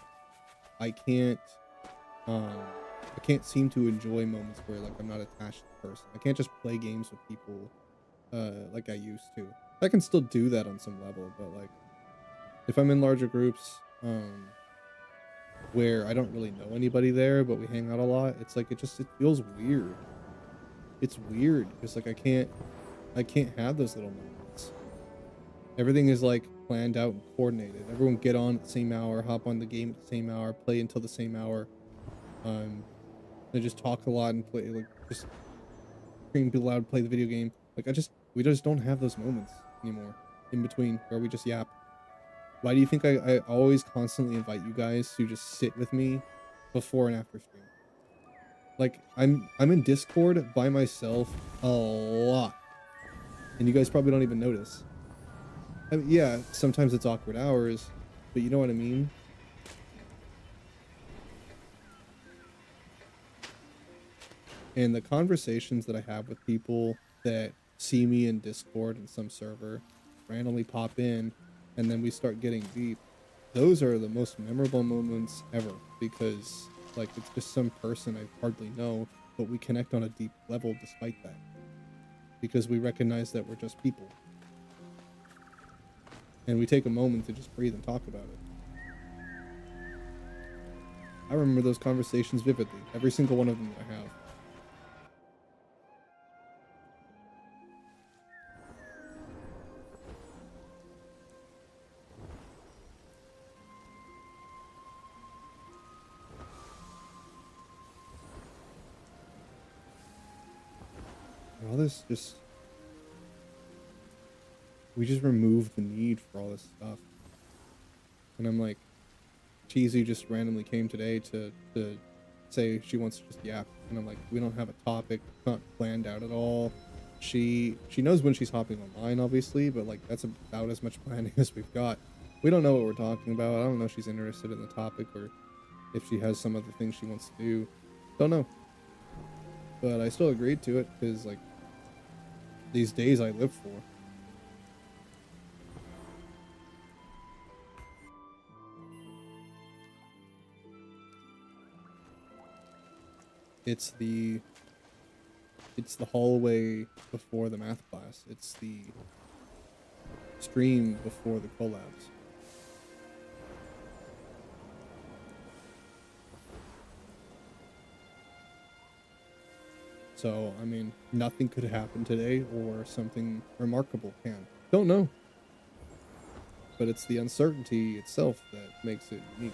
I can't um I can't seem to enjoy moments where like I'm not attached to the person. I can't just play games with people like I used to. I can still do that on some level, but like if I'm in larger groups where I don't really know anybody there, but we hang out a lot, it's like it feels weird. It's weird because like I can't have those little moments. Everything is like planned out and coordinated. Everyone get on at the same hour, hop on the game at the same hour, play until the same hour. Um, they just talk a lot and play like just scream too loud, play the video game. Like we just don't have those moments anymore in between where we just yap. Why do you think I always constantly invite you guys to just sit with me before and after stream? Like I'm in Discord by myself a lot, and you guys probably don't even notice. I mean, yeah, sometimes it's awkward hours, but you know what I mean? And the conversations that I have with people that see me in Discord in some server, randomly pop in, and then we start getting deep. Those are the most memorable moments ever because like it's just some person I hardly know, but we connect on a deep level despite that because we recognize that we're just people and we take a moment to just breathe and talk about it. I remember those conversations vividly, every single one of them that I have. And all this just we just remove the need for all this stuff. And I'm like, Cheesy just randomly came today to say she wants to just yap, and I'm like, we don't have a topic, it's not planned out at all. She knows when she's hopping online, obviously, but like that's about as much planning as we've got. We don't know what we're talking about. I don't know if she's interested in the topic or if she has some other thing she wants to do. Don't know. But I still agreed to it because like these days I live for. It's the hallway before the math class. It's the stream before the collabs. So, I mean, nothing could happen today or something remarkable can. Don't know. But it's the uncertainty itself that makes it unique.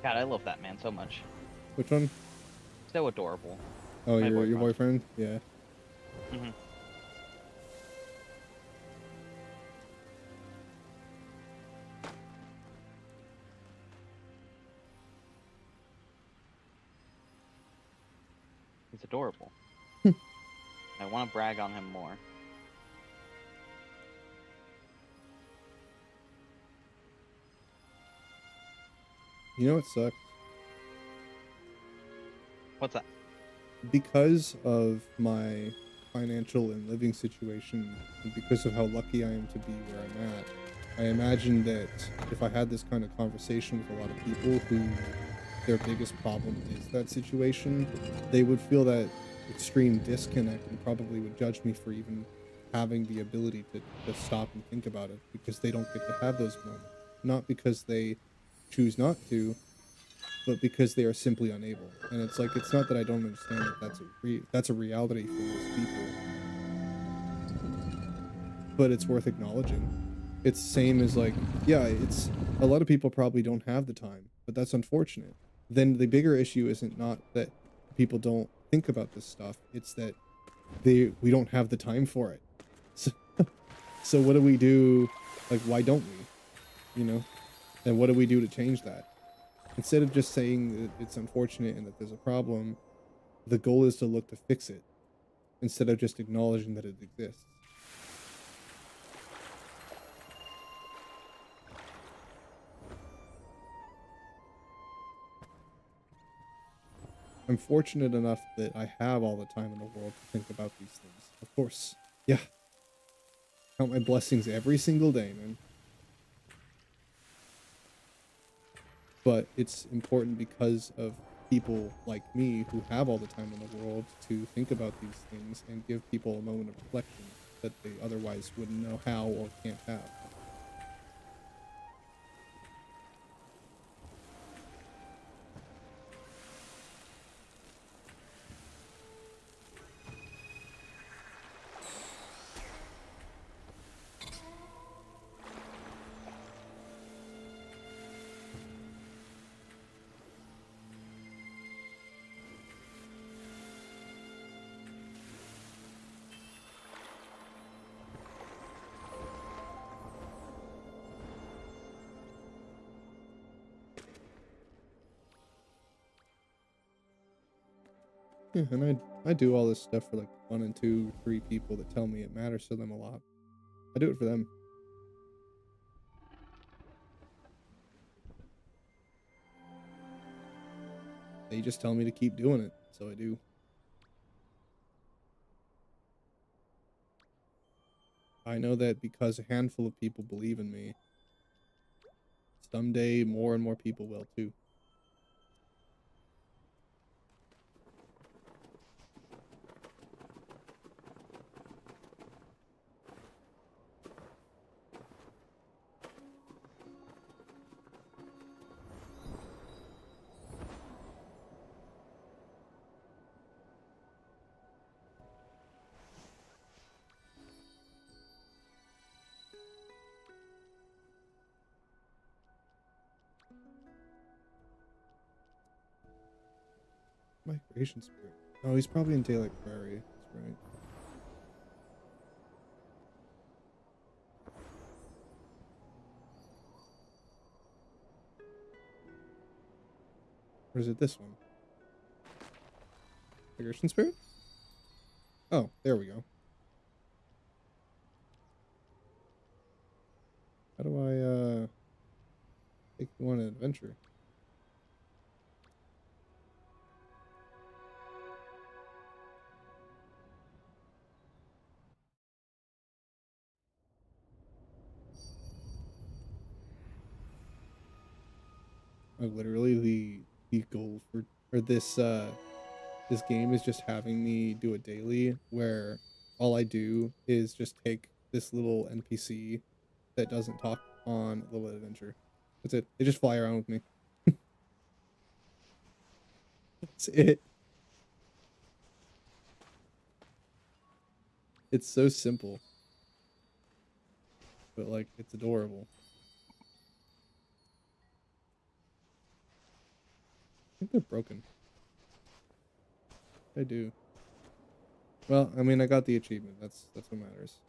God, I love that man so much. Which one? So adorable. Oh, your boyfriend? Yeah. Mhm. He's adorable. I want to brag on him more. You know what sucks? What's that? Because of my financial and living situation, and because of how lucky I am to be where I'm at, I imagine that if I had this kind of conversation with a lot of people who their biggest problem is that situation, they would feel that extreme disconnect and probably would judge me for even having the ability to stop and think about it because they don't get to have those moments. Not because they choose not to, but because they are simply unable. And it's like, it's not that I don't understand that that's a reality for most people, but it's worth acknowledging. It's same as like, yeah, it's a lot of people probably don't have the time, but that's unfortunate. Then the bigger issue isn't not that people don't think about this stuff, it's that we don't have the time for it. So, so what do we do? Like, why don't we? You know? And what do we do to change that? Instead of just saying that it's unfortunate and that there's a problem, the goal is to look to fix it instead of just acknowledging that it exists. I'm fortunate enough that I have all the time in the world to think about these things. Of course. Yeah. Count my blessings every single day, man. But it's important because of people like me who have all the time in the world to think about these things and give people a moment of reflection that they otherwise wouldn't know how or can't have. Yeah, and I do all this stuff for like 1 and 2, 3 people that tell me it matters to them a lot. I do it for them. They just tell me to keep doing it, so I do. I know that because a handful of people believe in me, someday more and more people will too. Migration spirit. Oh, he's probably in Daylight Prairie. That's right. Or is it this one? Migration spirit? Oh, there we go. How do I take you on an adventure? Like literally the goal for this game is just having me do a daily where all I do is just take this little NPC that doesn't talk on a little adventure. That's it. They just fly around with me. That's it. It's so simple, but like it's adorable. I think they're broken. I do. Well, I mean, I got the achievement. That's what matters.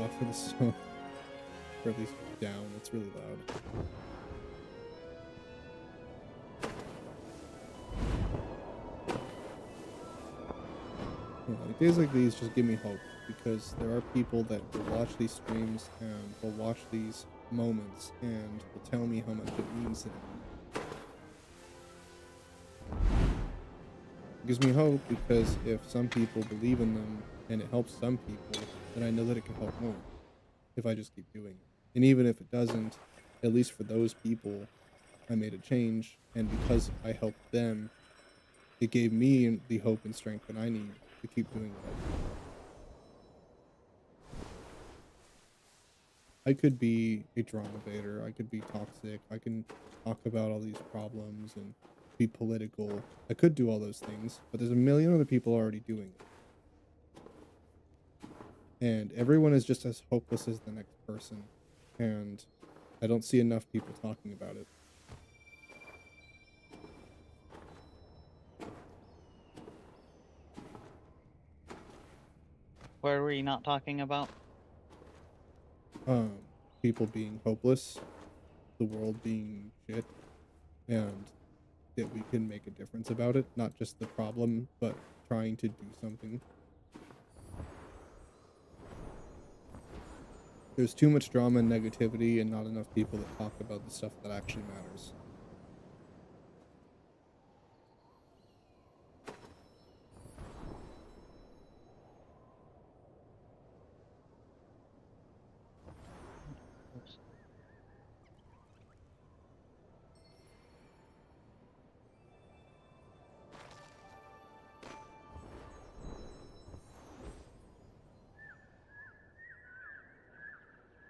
off of the stone, or at least down. It's really loud. Like, days like these just give me hope, because there are people that will watch these streams and will watch these moments and will tell me how much it means to them. It gives me hope because if some people believe in them and it helps some people, then I know that it can help more if I just keep doing it. And even if it doesn't, at least for those people, I made a change, and because I helped them, it gave me the hope and strength that I need to keep doing what I do. I could be a drama baiter, I could be toxic, I can talk about all these problems and be political. I could do all those things, but there's a million other people already doing it. And everyone is just as hopeless as the next person. And I don't see enough people talking about it. What are we not talking about? People being hopeless, the world being shit, and that we can make a difference about it. Not just the problem, but trying to do something. There's too much drama and negativity and not enough people that talk about the stuff that actually matters.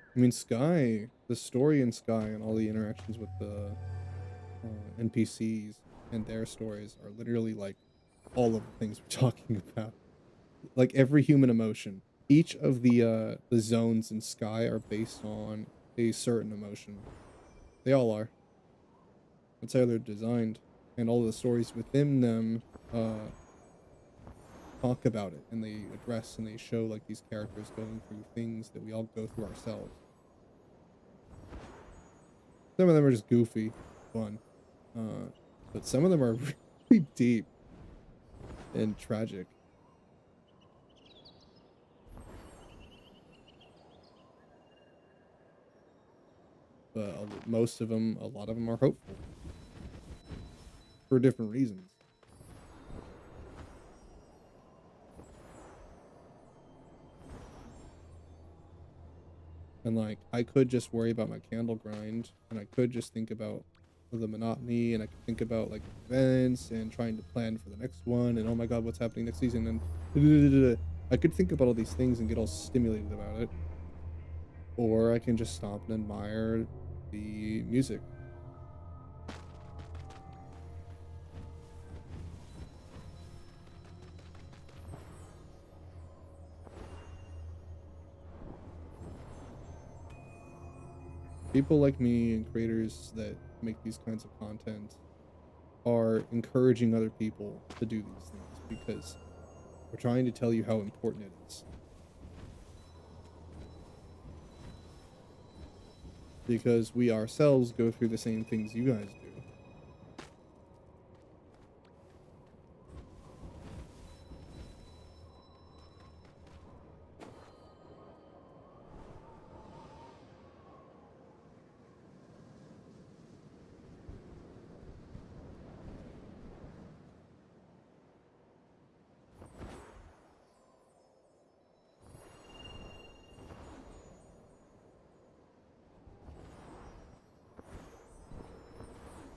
I mean, Sky, the story in Sky and all the interactions with the NPCs and their stories are literally like all of the things we're talking about. Like every human emotion. Each of the zones in Sky are based on a certain emotion. They all are. That's how they're designed. And all the stories within them talk about it, and they address and they show like these characters going through things that we all go through ourselves. Some of them are just goofy, fun. But some of them are really deep and tragic. But most of them, a lot of them are hopeful for different reasons. And like, I could just worry about my candle grind, and I could just think about the monotony, and I could think about like events and trying to plan for the next one, and oh my god, what's happening next season, and I could think about all these things and get all stimulated about it. Or I can just stop and admire the music. People like me and creators that make these kinds of content are encouraging other people to do these things because we're trying to tell you how important it is. Because we ourselves go through the same things you guys do.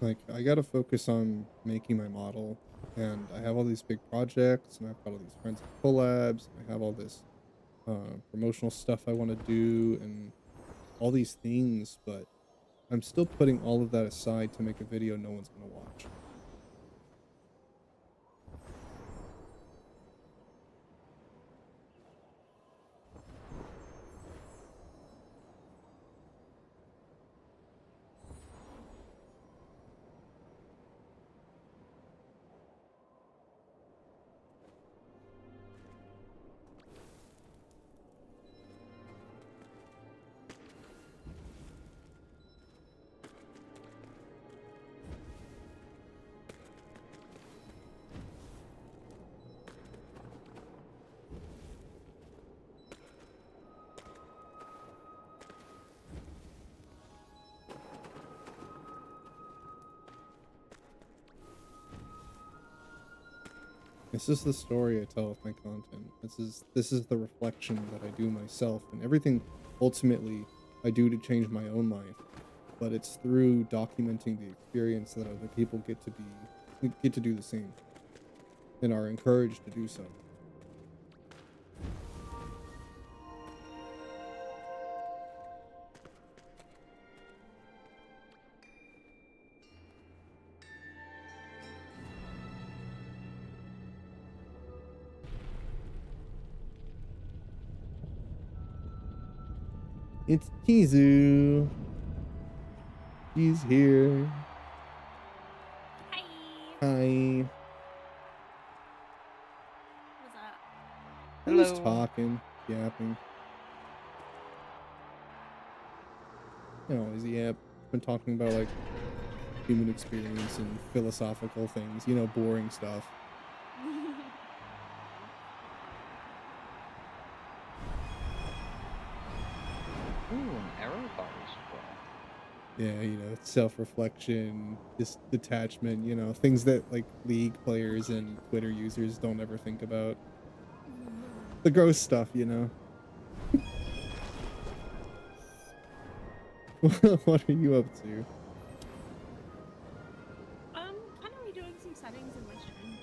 Like, I gotta focus on making my model, and I have all these big projects, and I've got all these friends with collabs, and I have all this promotional stuff I want to do, and all these things, but I'm still putting all of that aside to make a video no one's gonna watch. This is the story I tell with my content. This is the reflection that I do myself, and everything ultimately I do to change my own life. But it's through documenting the experience that other people get to do the same and are encouraged to do so. It's Kizu. She's here. Hi. Hi. What's up? I'm just Hello. talking, yapping. I always yap. Been talking about like human experience and philosophical things, you know, boring stuff. Ooh, an arrow bar as well. Yeah, you know, self-reflection, just detachment, you know, things that like League players and Twitter users don't ever think about. The gross stuff, you know. What are you up to? Kind of redoing some settings in my stream.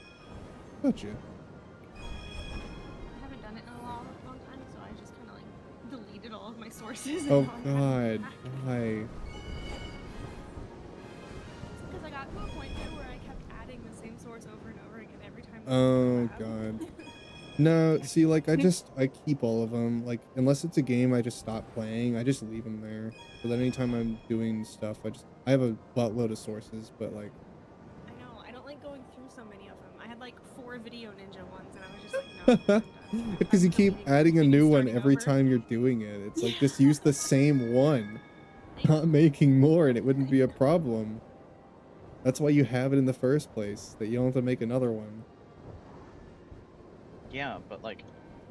Gotcha. I haven't done it in a long time, so I just kind of like deleted all of my sources. Oh And now I'm God, back. why? Because I got to a point there where I kept adding the same source over and over again every time. Oh God. No, see, like I keep all of them. Like unless it's a game I just stop playing, I just leave them there. So that anytime I'm doing stuff, I have a buttload of sources, but like I know, I don't like going through so many of them. I had like 4 Video Ninja ones, and I was just like, no, I'm done. because you I'm keep deleting adding a everything and new one starting every over. time you're doing it. It's like just Yeah. use the same one, I not know. making more, and it wouldn't be a problem. That's why you have it in the first place, that you don't have to make another one. Yeah, but like,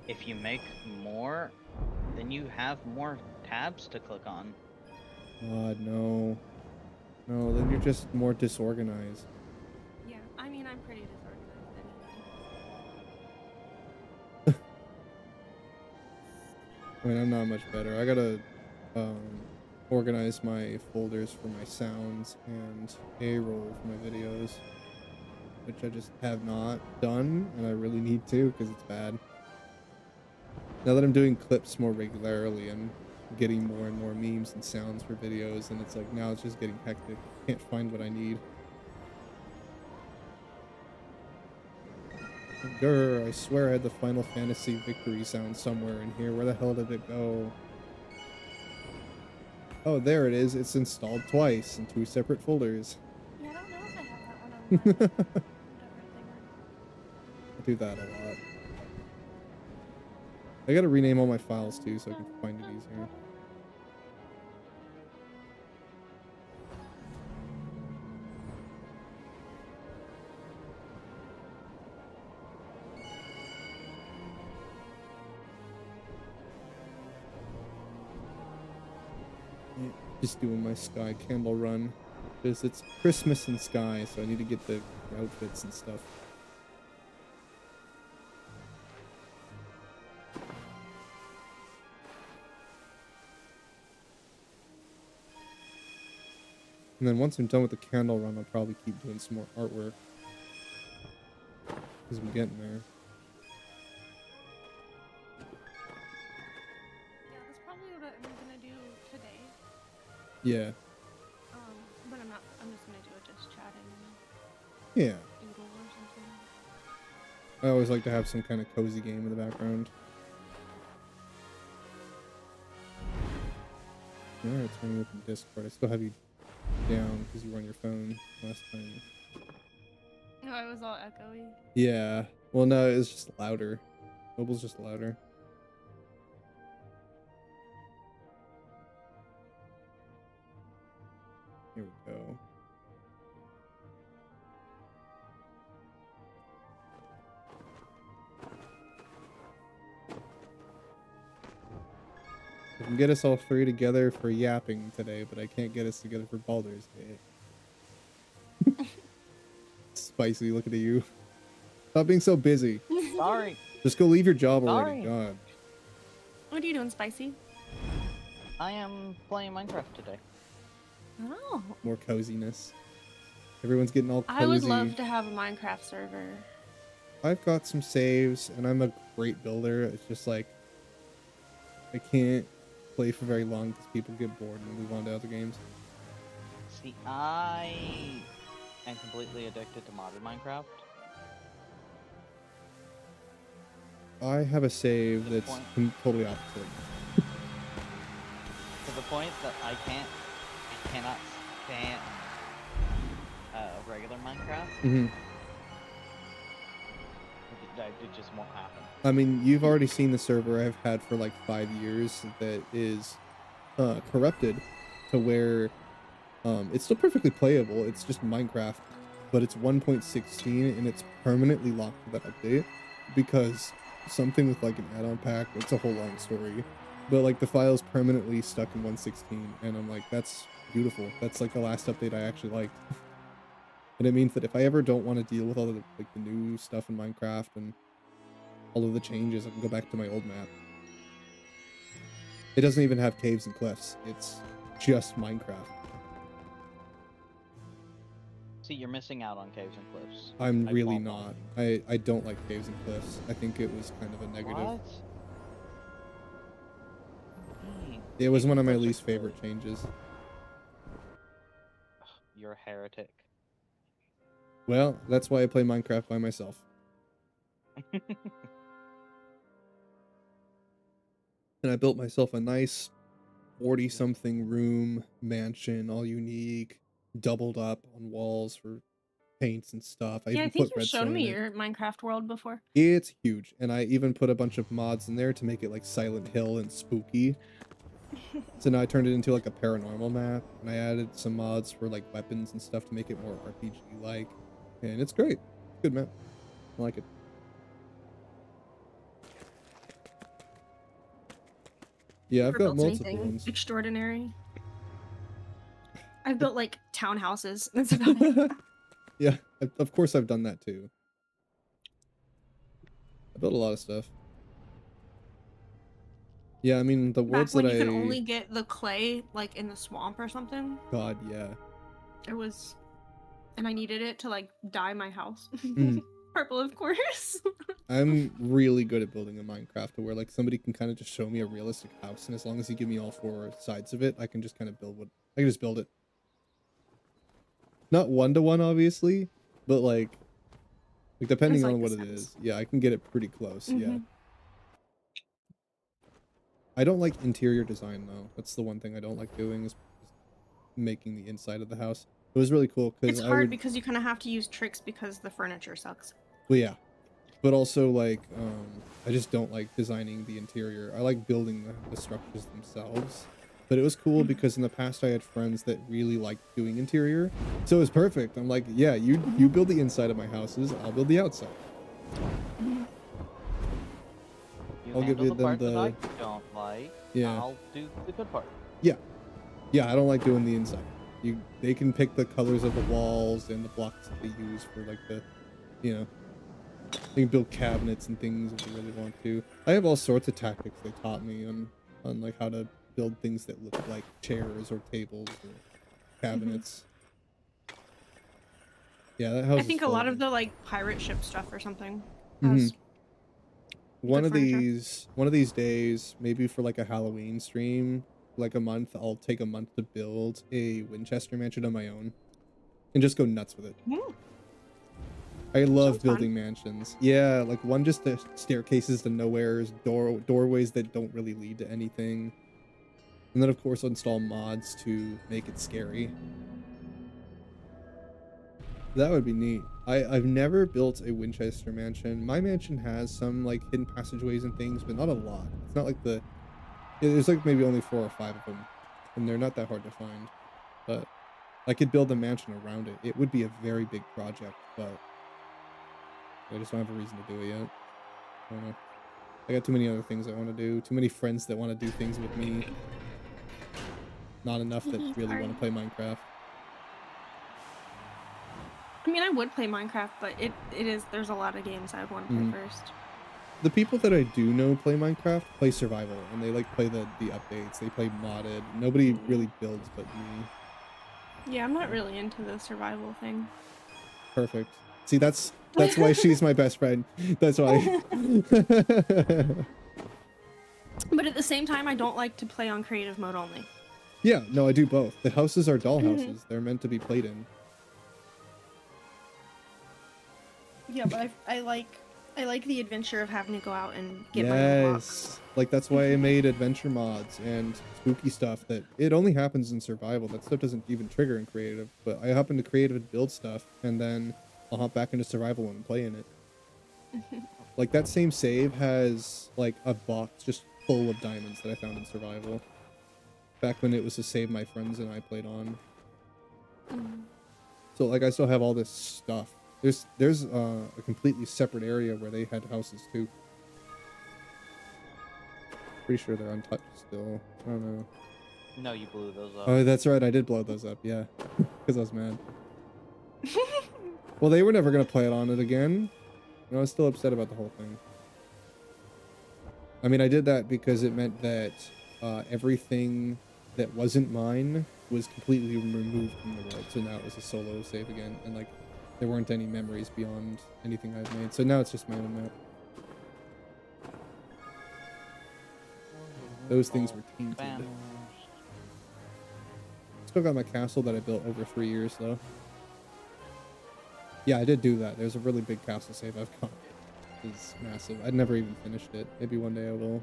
if you make more, then you have more tabs to click on. God, no. No, then you're just more disorganized. Yeah, I mean, I'm pretty disorganized anyway. I mean, I'm not much better. I gotta organize my folders for my sounds and a roll for my videos, which I just have not done, and I really need to because it's bad. Now that I'm doing clips more regularly, I'm getting more and more memes and sounds for videos, and it's like now it's just getting hectic. Can't find what I need. Grr, I swear I had the Final Fantasy victory sound somewhere in here. Where the hell did it go? Oh, there it is. It's installed twice in 2 separate folders. Yeah, I don't know if I have that one on my I different thing. do that a lot. I gotta rename all my files too so I can find it easier. Yeah, just doing my Sky candle run. Because it's Christmas in Sky, so I need to get the outfits and stuff. And then once I'm done with the candle run, I'll probably keep doing some more artwork. Because I'm getting there. Yeah, that's probably what I'm gonna do today. Yeah. But I'm not. I'm just gonna do it just chatting Yeah. and doodle or something. I always like to have some kind of cozy game in the background. Alright, turning open Discord. I still have you down because you were on your phone last time. No, I was all echoey. Yeah. Well, no, it's just louder. Mobile's just louder. Here we go. I can get us all 3 together for yapping today, but I can't get us together for Baldur's Day. Spicy looking at you. Stop being so busy. Sorry. Just go leave your job already. Sorry. God. What are you doing, Spicy? I am playing Minecraft today. Oh. More coziness. Everyone's getting all cozy. I would love to have a Minecraft server. I've got some saves, and I'm a great builder. It's just like I can't play for very long because people get bored and move on to other games. See, I am completely addicted to modded Minecraft. I have a save that's totally opposite. To the point that I cannot stand regular Minecraft. Mm-hmm. It just won't happen. I mean, you've already seen the server I've had for like 5 years that is corrupted to where it's still perfectly playable. It's just Minecraft, but it's 1.16 and it's permanently locked to that update because something with like an add-on pack. It's a whole long story, but like the file's permanently stuck in 1.16, and I'm like, that's beautiful. That's like the last update I actually liked. And it means that if I ever don't want to deal with all of the, like, the new stuff in Minecraft and all of the changes, I can go back to my old map. It doesn't even have caves and cliffs. It's just Minecraft. See, you're missing out on caves and cliffs. I'm really not. I don't like caves and cliffs. I think it was kind of a negative. What? It was one of my least favorite changes. You're a heretic. Well, that's why I play Minecraft by myself. And I built myself a nice 40-something room mansion, all unique, doubled up on walls for paints and stuff. Yeah, I think you've shown me your Minecraft world before. It's huge, and I even put a bunch of mods in there to make it like Silent Hill and spooky. So now I turned it into like a paranormal map, and I added some mods for like weapons and stuff to make it more RPG-like. And it's great. Good map. I like it. Yeah, I've got multiple ones. Extraordinary. I've built like townhouses. That's about it. Yeah, of course I've done that too. I built a lot of stuff. Yeah, I mean the worlds that when you could only get the clay like in the swamp or something. God, yeah. It was, and I needed it to like dye my house. Mm. Purple, of course. I'm really good at building a Minecraft to where like somebody can kind of just show me a realistic house, and as long as you give me all 4 sides of it, I can just kind of build I can just build it. Not 1-to-1 obviously, but like depending on what it is. Yeah, I can get it pretty close. Mm-hmm. Yeah. I don't like interior design though. That's the one thing I don't like doing, is making the inside of the house. It was really cool because it's hard because you kind of have to use tricks because the furniture sucks. Well, yeah, but also like I just don't like designing the interior. I like building the structures themselves. But it was cool because in the past I had friends that really liked doing interior, so it was perfect. I'm like, yeah, you build the inside of my houses, I'll build the outside. I'll give you the part that I don't like. Yeah. I'll do the good part. Yeah, yeah, I don't like doing the inside. They can pick the colors of the walls and the blocks that they use for like the, they can build cabinets and things if they really want to. I have all sorts of tactics they taught me on like how to build things that look like chairs or tables or cabinets. Yeah, that house. I think a lot of the like pirate ship stuff or something. One of these days, maybe for like a Halloween stream, like a month, I'll take a month to build a Winchester mansion on my own and just go nuts with it. I love building mansions. Yeah, like one just the staircases to nowheres, doorways that don't really lead to anything. And then of course install mods to make it scary. That would be neat. I've never built a Winchester mansion. My mansion has some like hidden passageways and things, but not a lot. It's not like there's like maybe only 4 or 5 of them, and they're not that hard to find. But I could build a mansion around it. It would be a very big project, but I just don't have a reason to do it yet. I don't know. I got too many other things I want to do. Too many friends that want to do things with me. Not enough that really want to play Minecraft. I mean, I would play Minecraft, but there's a lot of games I would want to play first. The people that I do know play Minecraft play survival, and they like play the updates. They play modded. Nobody really builds but me. Yeah, I'm not really into the survival thing. Perfect. See, that's why she's my best friend. That's why. But at the same time, I don't like to play on creative mode only. Yeah, no, I do both. The houses are doll houses. They're meant to be played in. Yeah, but I like the adventure of having to go out and get my own blocks. Like that's why I made adventure mods and spooky stuff that it only happens in survival. That stuff doesn't even trigger in creative, but I hop into creative and build stuff, and then I'll hop back into survival and play in it. Like that same save has like a box just full of diamonds that I found in survival. Back when it was a save my friends and I played on. So like I still have all this stuff. There's a completely separate area where they had houses too. Pretty sure they're untouched still. I don't know. No, you blew those up. Oh, that's right. I did blow those up. Yeah, because I was mad. Well, they were never gonna play it on it again. And I was still upset about the whole thing. I mean, I did that because it meant that everything that wasn't mine was completely removed from the world. So now it was a solo save again, and like there weren't any memories beyond anything I've made. So now it's just my own map. Those things were tainted. Still got my castle that I built over 3 years though. Yeah, I did do that. There's a really big castle save I've got. It's massive. I'd never even finished it. Maybe one day I will.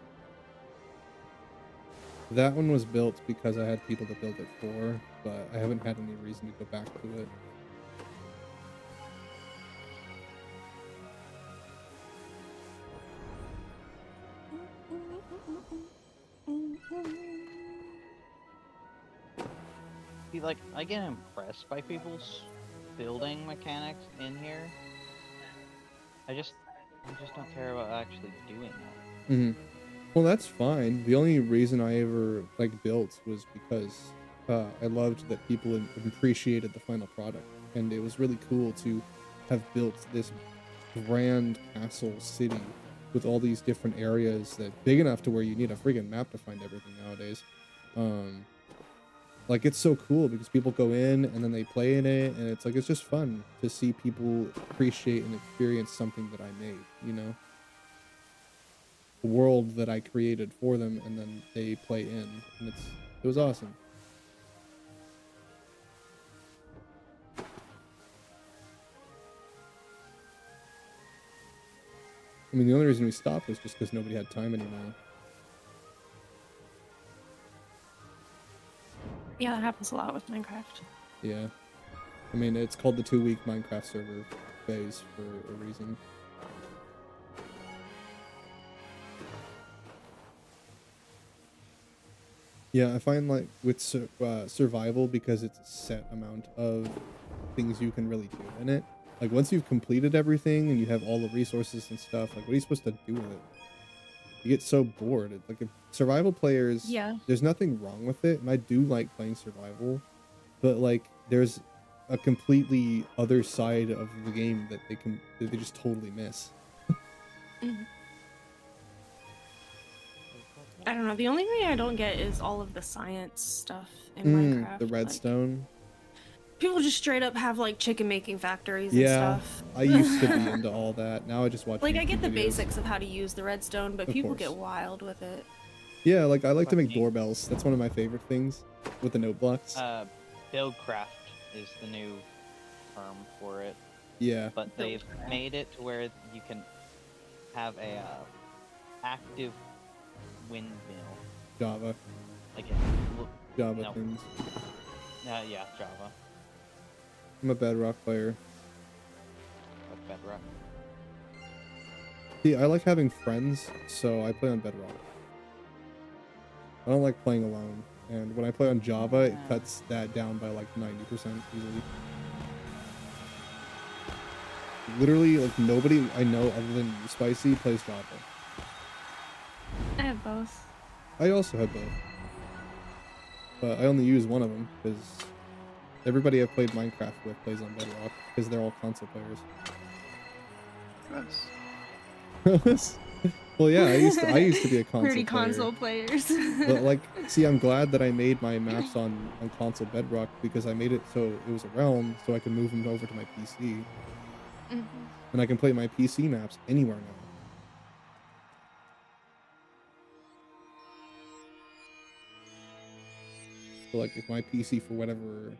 That one was built because I had people to build it for, but I haven't had any reason to go back to it. See, like, I get impressed by people's building mechanics in here. I just don't care about actually doing it. Well, that's fine. The only reason I ever like built was because I loved that people appreciated the final product, and it was really cool to have built this grand castle city with all these different areas that big enough to where you need a friggin' map to find everything nowadays. Like it's so cool because people go in and then they play in it, and it's like it's just fun to see people appreciate and experience something that I made, you know, the world that I created for them, and then they play in, and it was awesome. I mean, the only reason we stopped was just because nobody had time anymore. Yeah, that happens a lot with Minecraft. Yeah. I mean, it's called the 2-week Minecraft server phase for a reason. Yeah, I find like with survival, because it's a set amount of things you can really do in it. Like once you've completed everything and you have all the resources and stuff, like what are you supposed to do with it? You get so bored. Like if survival players, Yeah. there's nothing wrong with it, and I do like playing survival, but like there's a completely other side of the game that they just totally miss. I don't know. The only thing I don't get is all of the science stuff in Minecraft. The redstone. Like, people just straight up have like chicken making factories and stuff. I used to be into all that. Now I just watch like YouTube I get the videos. Basics of how to use the redstone, but Of people course. get wild with it. Yeah, like I like to make doorbells. That's one of my favorite things with the note blocks. Buildcraft is the new term for it. Yeah. But they've made it to where you can have a active windmill. Java. Like Java no. things. Yeah, Java. I'm a Bedrock player. Like Bedrock. See, I like having friends, so I play on Bedrock. I don't like playing alone, and when I play on Java, it cuts that down by like 90% easily. Literally, like nobody I know other than you, Spicy, plays Java. I have both. I also have both, but I only use one of them because Everybody I've played Minecraft with plays on Bedrock because they're all console players. Gross. Well, yeah, I used to be a console Nerdy player. console players. But like, see, I'm glad that I made my maps on console Bedrock because I made it so it was a realm, so I could move them over to my PC, Mhm. and I can play my PC maps anywhere now. So like, if my PC for whatever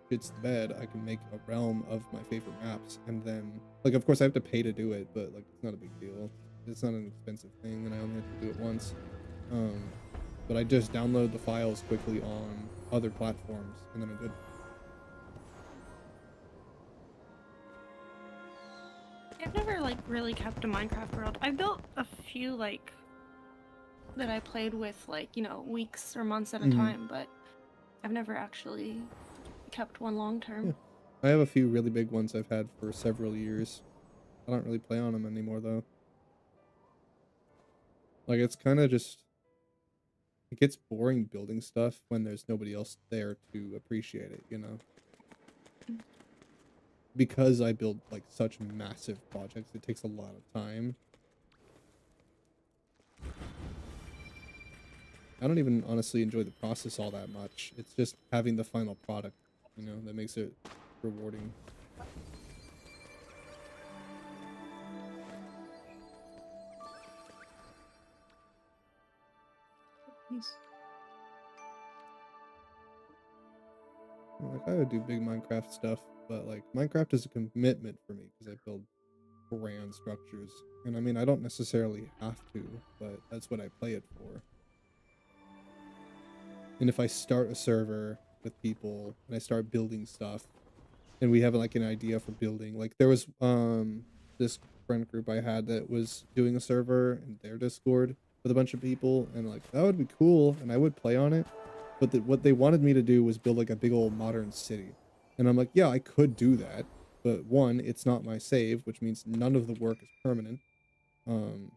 shits the bed, I can make a realm of my favorite maps, and then like, of course, I have to pay to do it, but like, it's not a big deal. It's not an expensive thing, and I only have to do it once. Um, but I just download the files quickly on other platforms, and then I'm good. I've never like really kept a Minecraft world. I built a few like that I played with like, you know, weeks or months at a time, but I've never actually kept one long term. Yeah. I have a few really big ones I've had for several years. I don't really play on them anymore though. Like, it's kind of just, it gets boring building stuff when there's nobody else there to appreciate it, you know? Because I build like such massive projects, it takes a lot of time. I don't even honestly enjoy the process all that much. It's just having the final product, you know, that makes it rewarding. Nice. Like, I would do big Minecraft stuff, but like, Minecraft is a commitment for me because I build grand structures. And I mean, I don't necessarily have to, but that's what I play it for. And if I start a server with people and I start building stuff and we have like an idea for building, like there was this friend group I had that was doing a server in their Discord with a bunch of people, and like that would be cool and I would play on it. But what they wanted me to do was build like a big old modern city. And I'm like, yeah, I could do that. But one, it's not my save, which means none of the work is permanent. Um,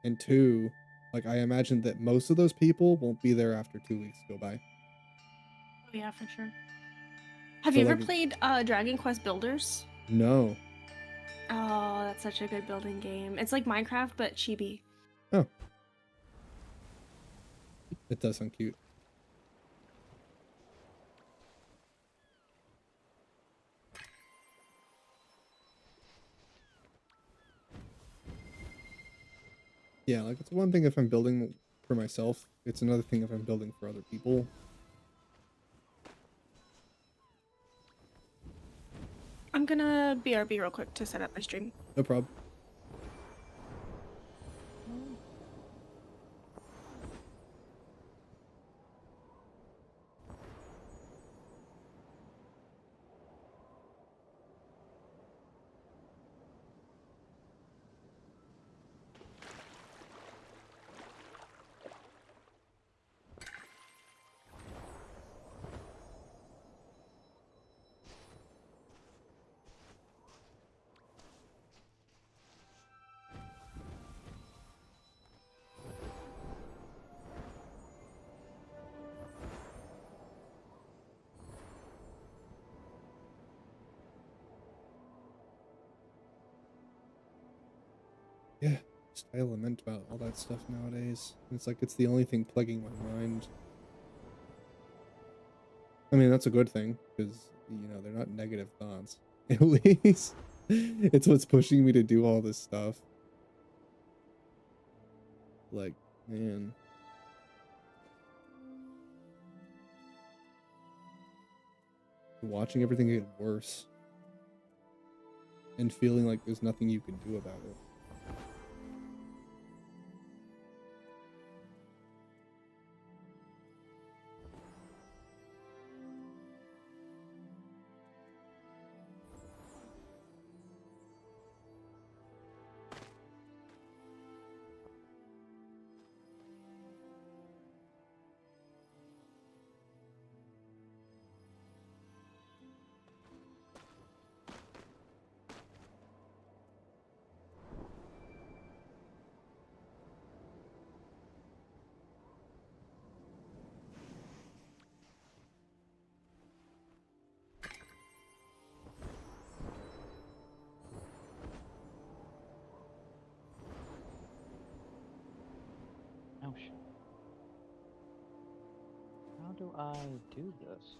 and two, like I imagine that most of those people won't be there after 2 weeks go by. Oh yeah, for sure. Have So you ever like, played Dragon Quest Builders? no. Oh, that's such a good building game. It's like Minecraft but chibi. Oh, it does sound cute. Yeah, like it's one thing if I'm building for myself. It's another thing if I'm building for other people. I'm gonna BRB real quick to set up my stream. No problem. Yeah, just I lament about all that stuff nowadays. It's like it's the only thing plaguing my mind. I mean, that's a good thing because, you know, they're not negative thoughts. At least it's what's pushing me to do all this stuff. Like, man. Watching everything get worse and feeling like there's nothing you can do about it. do I do this?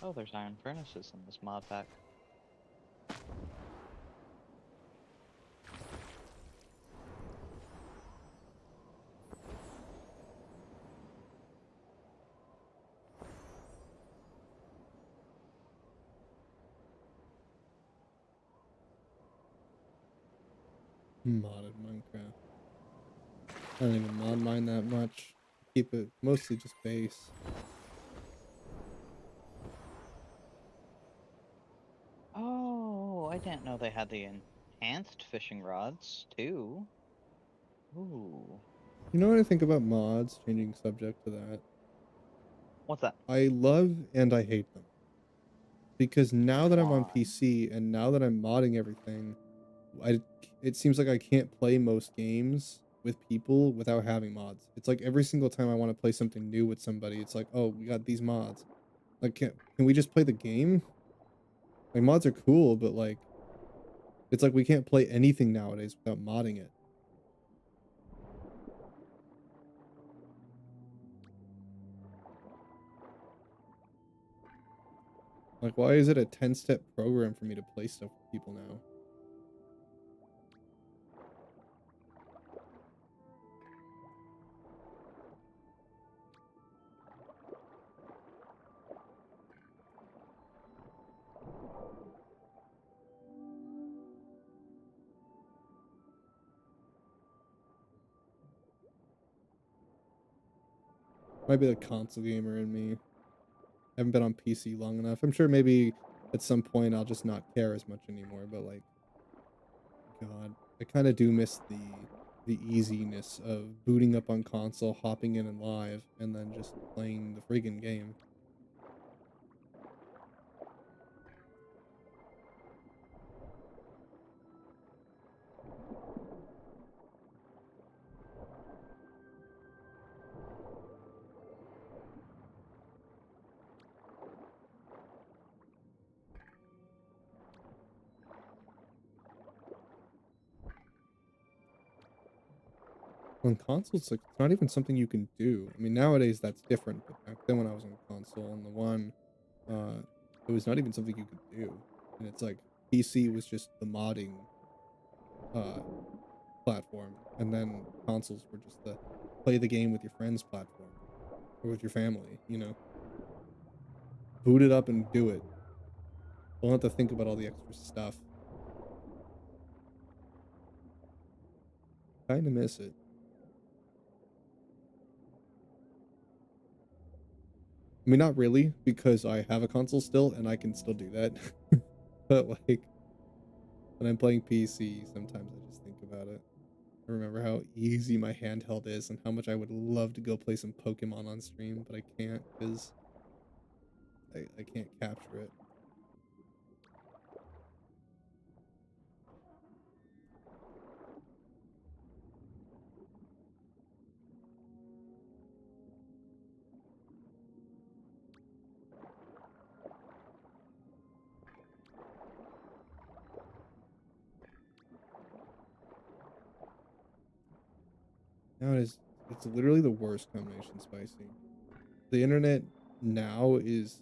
Oh, there's iron furnaces in this mod pack. Modded Minecraft. I don't even mod mine that much. Keep it mostly just base. Oh, I didn't know they had the enhanced fishing rods too. Ooh. You know what I think about mods? Changing subject to that. What's that? I love and I hate them. Because now that I'm on Why? PC and now that I'm modding everything, it seems like I can't play most games with people without having mods. It's like every single time I want to play something new with somebody, it's like, oh, we got these mods. Like, can we just play the game? Like, mods are cool, but like, it's like we can't play anything nowadays without modding it. Like, why is it a 10-step program for me to play stuff with people now? Might be the console gamer in me. Haven't been on PC long enough. I'm sure maybe at some point I'll just not care as much anymore, but like, God, I kind of do miss the easiness of booting up on console, hopping in and live, and then just playing the friggin' game. On consoles, like, it's not even something you can do. I mean, nowadays that's different, but back then when I was on console on the one, uh, it was not even something you could do. And it's like PC was just the modding uh platform, and then consoles were just the play the game with your friends platform or with your family, you know. Boot it up and do it. Don't have to think about all the extra stuff. Kind of miss it. I mean, not really, because I have a console still and I can still do that. But like when I'm playing PC, sometimes I just think about it. I remember how easy my handheld is and how much I would love to go play some Pokemon on stream, but I can't because I can't capture it. Now it's literally the worst combination, spicy. The internet now is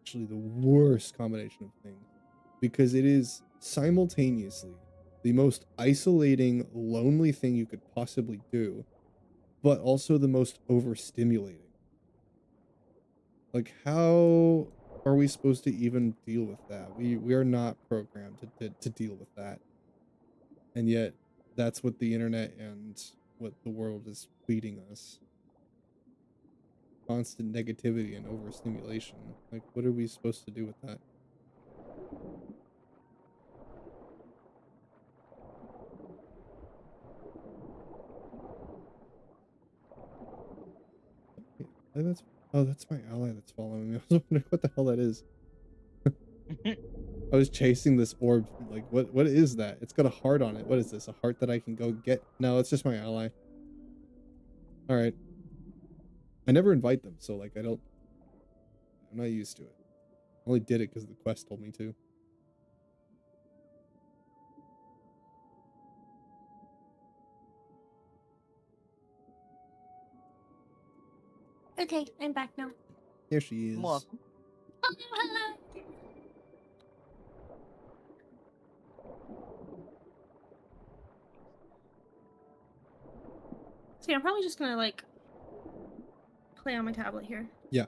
actually the worst combination of things because it is simultaneously the most isolating, lonely thing you could possibly do, but also the most overstimulating. Like, how are we supposed to even deal with that? We are not programmed to deal with that. And yet that's what the internet and what the world is feeding us. Constant negativity and overstimulation. Like, what are we supposed to do with that? Yeah, that's oh, that's my ally that's following me. I was wondering what the hell that is. I was chasing this orb. Like, what is that? It's got a heart on it. What is this? A heart that I can go get? No, it's just my ally. All right. I never invite them, so like I'm not used to it. I only did it because the quest told me to. Okay, I'm back now. Here she is. Well, Oh, hello. See, I'm probably just gonna like play on my tablet here. Yeah.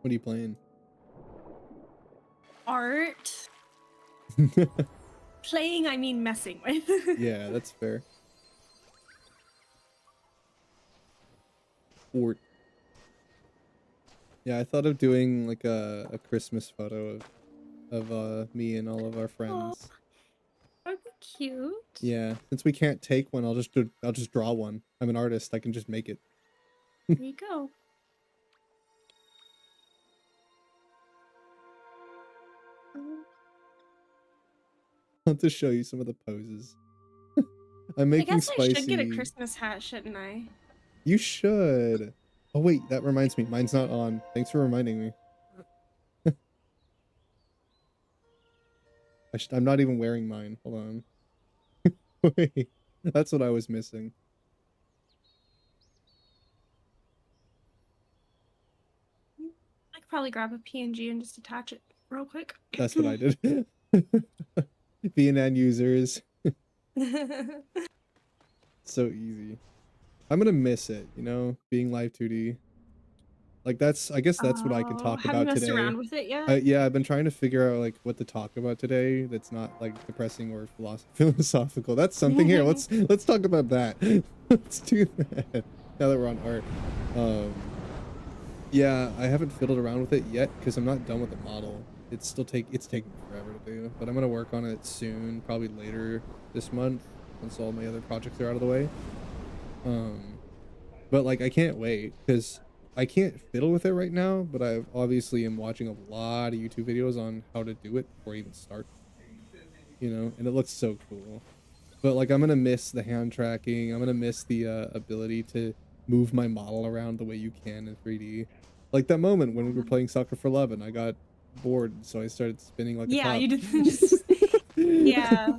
What are you playing? Art. Playing, I mean messing with. Yeah, that's fair. Fort. Yeah, I thought of doing like a Christmas photo of me and all of our friends. That'd be cute. Yeah, since we can't take one, I'll just draw one. I'm an artist. I can just make it. There you go. I'll just show you some of the poses. I'm I making guess spicy. I should get a Christmas hat, shouldn't I? You should. Oh wait, that reminds me. Mine's not on. Thanks for reminding me. I'm not even wearing mine. Hold on. Wait, that's what I was missing. I could probably grab a PNG and just attach it real quick. That's what I did. VNN users. So easy. I'm gonna miss it, you know, being live 2D. Like I guess that's what I can talk have you about messed today. around with it yet? Yeah, I've been trying to figure out like what to talk about today that's not like depressing or philosophical. That's something here. Let's talk about that. Let's do that. Now that we're on art. Yeah, I haven't fiddled around with it yet because I'm not done with the model. It's taking forever to do, but I'm gonna work on it soon, probably later this month once all my other projects are out of the way. But like I can't wait because I can't fiddle with it right now, but I obviously am watching a lot of YouTube videos on how to do it before I even start, you know, and it looks so cool. But like I'm gonna miss the hand tracking. I'm gonna miss the ability to move my model around the way you can in 3D. Like that moment when we were playing Soccer for Love and I got bored, so I started spinning like a top. You did just yeah.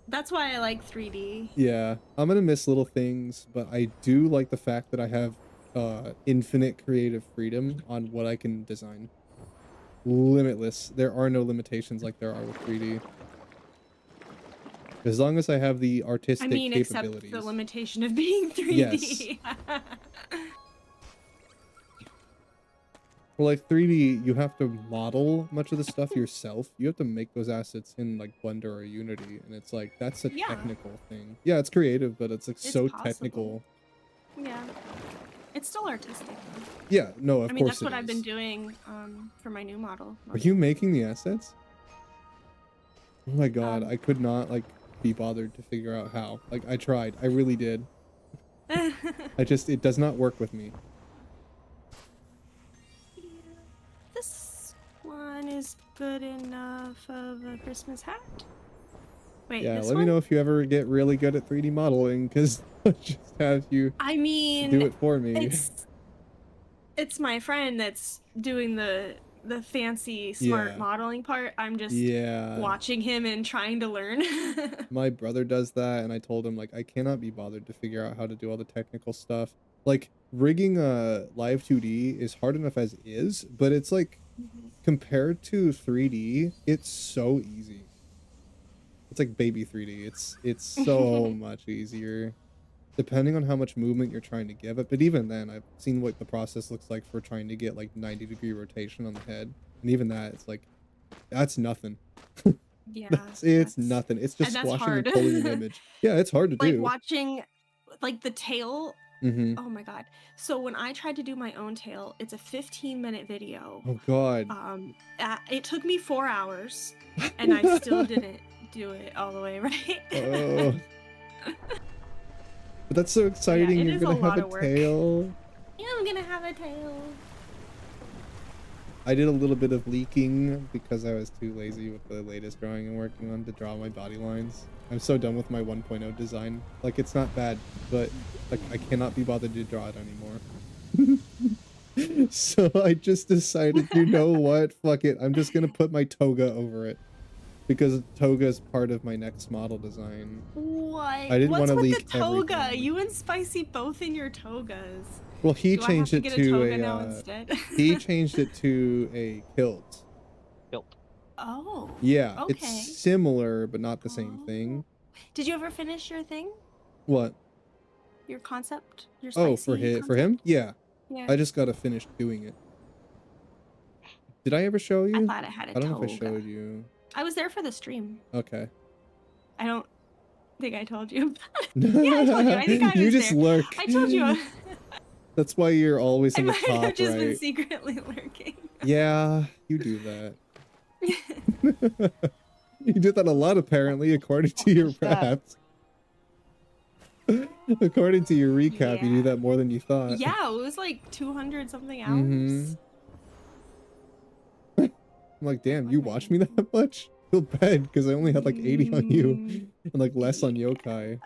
That's why I like 3D. Yeah, I'm gonna miss little things, but I do like the fact that I have infinite creative freedom on what I can design. Limitless. There are no limitations like there are with 3D. As long as I have the artistic capabilities. Except the limitation of being 3D. Yes. For like 3D, you have to model much of the stuff yourself. You have to make those assets in like Blender or Unity, and it's like that's a technical thing. Yeah, it's creative, but it's like so technical. Yeah, it's still artistic though. Yeah, no, of course that's what I've been doing for my new model. Are you making the assets? Oh my god, I could not like be bothered to figure out how. Like I tried, I really did. It does not work with me. This one is good enough of a Christmas hat. Wait, yeah, let me know if you ever get really good at 3D modeling, because I'll just have you do it for me. It's my friend that's doing the fancy smart modeling part. I'm just watching him and trying to learn. My brother does that, and I told him like I cannot be bothered to figure out how to do all the technical stuff. Like rigging a live 2D is hard enough as is, but it's like compared to 3D, it's so easy. It's like baby 3D. It's so much easier, depending on how much movement you're trying to give it. But even then, I've seen what the process looks like for trying to get like 90-degree rotation on the head, and even that, it's like that's nothing. Yeah, it's nothing. It's just squashing and pulling an image. Yeah, it's hard to do. Like watching, like the tail. Oh my god. So when I tried to do my own tail, it's a 15-minute video. Oh god. It took me 4 hours, and I still didn't do it all the way right. Oh. But that's so exciting. You're gonna have a tail. Yeah, I'm gonna have a tail. I did a little bit of leaking because I was too lazy with the latest drawing I'm working on to draw my body lines. I'm so done with my 1.0 design. Like, it's not bad, but like I cannot be bothered to draw it anymore. So I just decided, you know what? Fuck it. I'm just gonna put my toga over it. because toga is part of my next model design. What? I didn't What's want to with leak the toga? everything. You and Spicy both in your togas. Well, he Do I have changed to it get a to toga a now instead? he changed it to a kilt. Built. Oh. Yeah, it's Okay. similar but not the same Oh. thing. Did you ever finish your thing? What? Your concept? Your Oh, spicy for him? concept? Yeah. Yeah. I just gotta finish doing it. Did I ever show I you? thought it had a I don't know if I toga. showed you. I was there for the stream. Okay. I don't think I told you. Yeah, I told you. I think I You was just there. lurk. I told you. That's why you're always I in the might have top just been right. secretly lurking. Yeah, you do that. You did that a lot, apparently, according to your What's that? raps. According to your recap, you do Yeah. that more than you thought. Yeah, it was like 200 something hours. Mm-hmm. I'm like, damn, What you am I watched me that much? Feel bad because I only had like 80 on you Mm, and like less on yeah. yokai.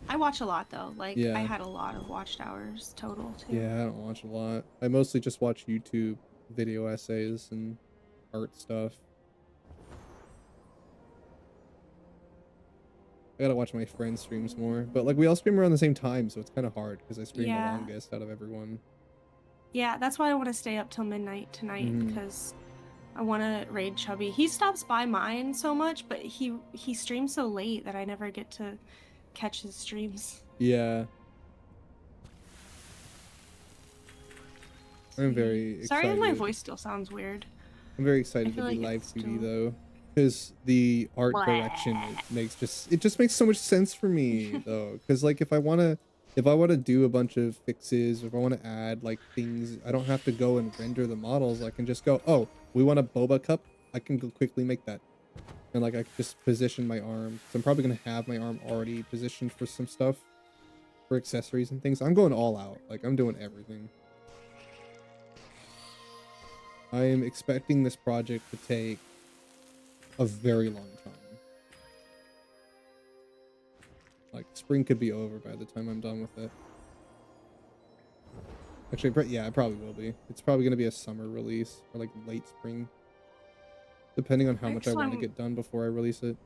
I watch a lot though. Like I Yeah. had a lot of watched hours total too. Yeah, I don't watch a lot. I mostly just watch YouTube video essays and art stuff. I gotta watch my friends' streams more. But like we all stream around the same time, so it's kind of hard because I stream the Yeah. longest out of everyone. Yeah, that's why I want to stay up till midnight tonight because I want to raid Chubby. He stops by mine so much, but he streams so late that I never get to catch his streams. Yeah. I'm very excited. Sorry if my voice still sounds weird. I'm very excited to feel be like live it's 2D still- though, because the art Blah. direction it just makes so much sense for me though. Because like if I wanna do a bunch of fixes, or if I wanna add like things, I don't have to go and render the models. I can just go, oh, we want a boba cup. I can go quickly make that, and like I can just position my arm. So I'm probably gonna have my arm already positioned for some stuff, for accessories and things. I'm going all out. Like I'm doing everything. I am expecting this project to take a very long time. Like spring could be over by the time I'm done with it. Actually, yeah, it probably will be. It's probably going to be a summer release or like late spring, depending on how much I want to get done before I release it.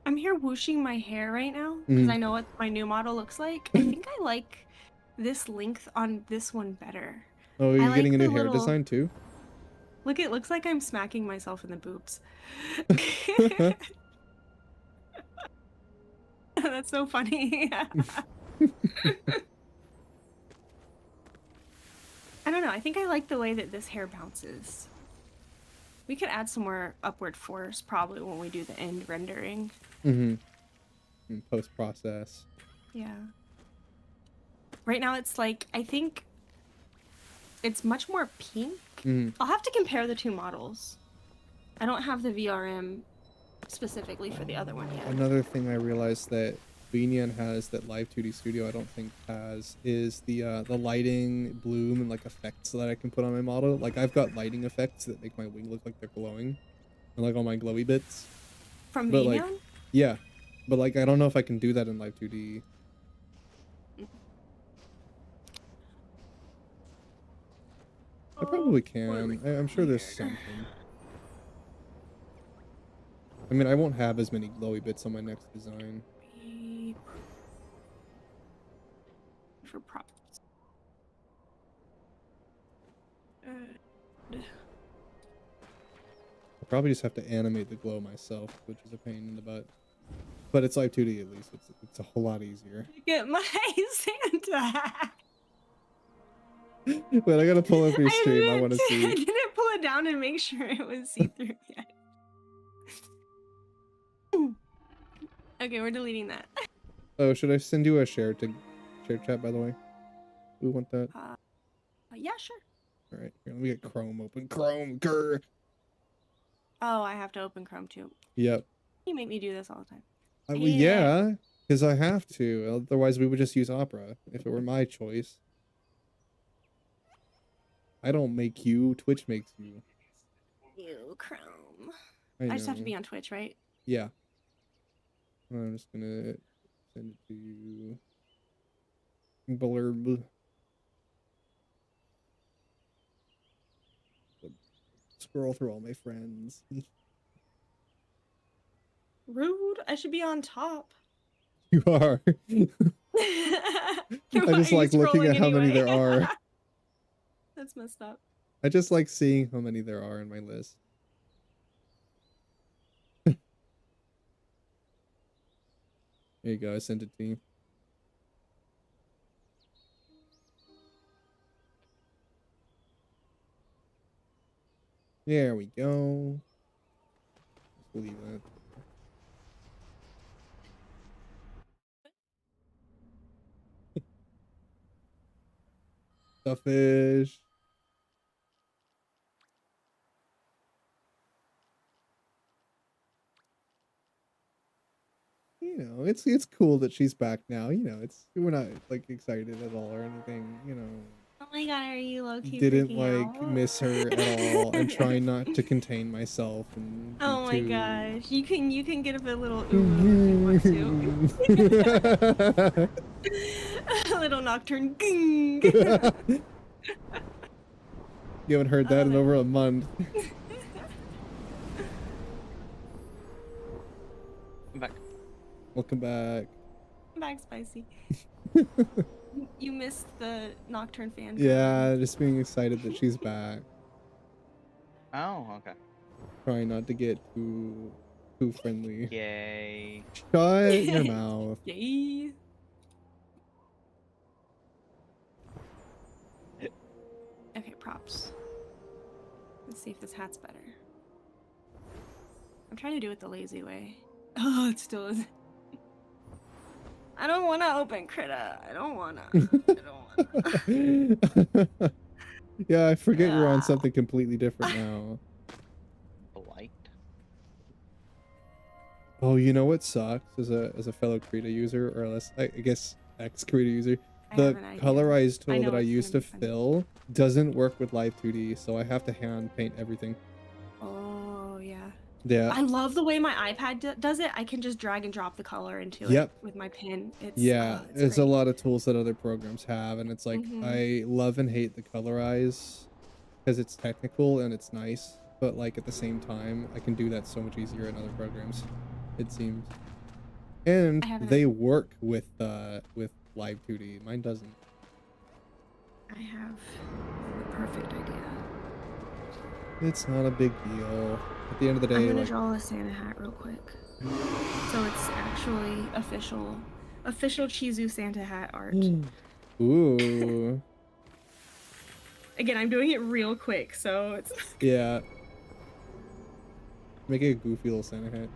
I'm here whooshing my hair right now because I know what my new model looks like. I think I like this length on this one better. Oh, you're like getting a new the hair little- design too? Look, it looks like I'm smacking myself in the boobs. That's so funny. I don't know. I think I like the way that this hair bounces. We could add some more upward force probably when we do the end rendering. Mm-hmm. In post-process. Yeah. Right now it's like, I think it's much more pink. I'll have to compare the two models. I don't have the VRM specifically for the other one yet. Another thing I realized that Vinian has that Live 2D Studio I don't think has is the lighting, bloom, and like effects that I can put on my model. Like I've got lighting effects that make my wing look like they're glowing, and like all my glowy bits. From But Vinian? like, yeah, but like I don't know if I can do that in Live 2D. I probably can. I'm sure there's something. I mean, I won't have as many glowy bits on my next design. For props. I'll probably just have to animate the glow myself, which is a pain in the butt. But it's Live 2D at least. It's a whole lot easier. Get my Santa hat. Wait, I gotta pull up your stream. I want to see. I didn't pull it down and make sure it was see-through yet. Okay, we're deleting that. Oh, should I send you a share chat, by the way? We want that? Yeah, sure. All right, here, let me get Chrome open. Chrome, grr. Oh, I have to open Chrome too. Yep. You make me do this all the time. Well, yeah, because I have to. Otherwise, we would just use Opera if it were my choice. I don't make you. Twitch makes you. Ew, Chrome. I just have to know. be on Twitch, right? Yeah. I'm just gonna send it to you. Blurb. scroll through all my friends. Rude. I should be on top. You are. I I just like looking at how many there are. That's messed up. I just like seeing how many there are in my list. There you go, I sent it to you. There we go. Just leave that. The fish. You know, it's cool that she's back now. You know, we're not like excited at all or anything. You know. Oh my god, are you low-key Didn't freaking like out? miss her at all. I'm trying not to contain myself and be Oh my too... gosh, you can get up a little ooh if you want to. A little nocturne. You haven't heard that in over a month. I'm back. Welcome back. Back spicy. You missed the nocturne fan. Yeah, just being excited that she's back. Oh, okay. Trying not to get too friendly. Yay. Shut your mouth. Yay. Okay, props. Let's see if this hat's better. I'm trying to do it the lazy way. Oh, it still is. I don't want to open Critta. I don't want to. Yeah, I forget you're on something completely different now. Blight. Oh, you know what sucks as a fellow Krita user, or less, I guess ex-Krita user? The colorized tool that I use to fill doesn't work with Live 2D, so I have to hand paint everything. Oh, yeah. Yeah. I love the way my iPad does it. I can just drag and drop the color into it with my pen. It's there's a lot of tools that other programs have, and it's like I love and hate the colorize because it's technical and it's nice, but like at the same time, I can do that so much easier in other programs, it seems. And they work with Live 2D. Mine doesn't. I have the perfect idea. It's not a big deal. At the end of the day, I'm gonna draw a Santa hat real quick. So it's actually official Chizu Santa hat art. Ooh. Again, I'm doing it real quick, so it's... Yeah. Make it a goofy little Santa hat.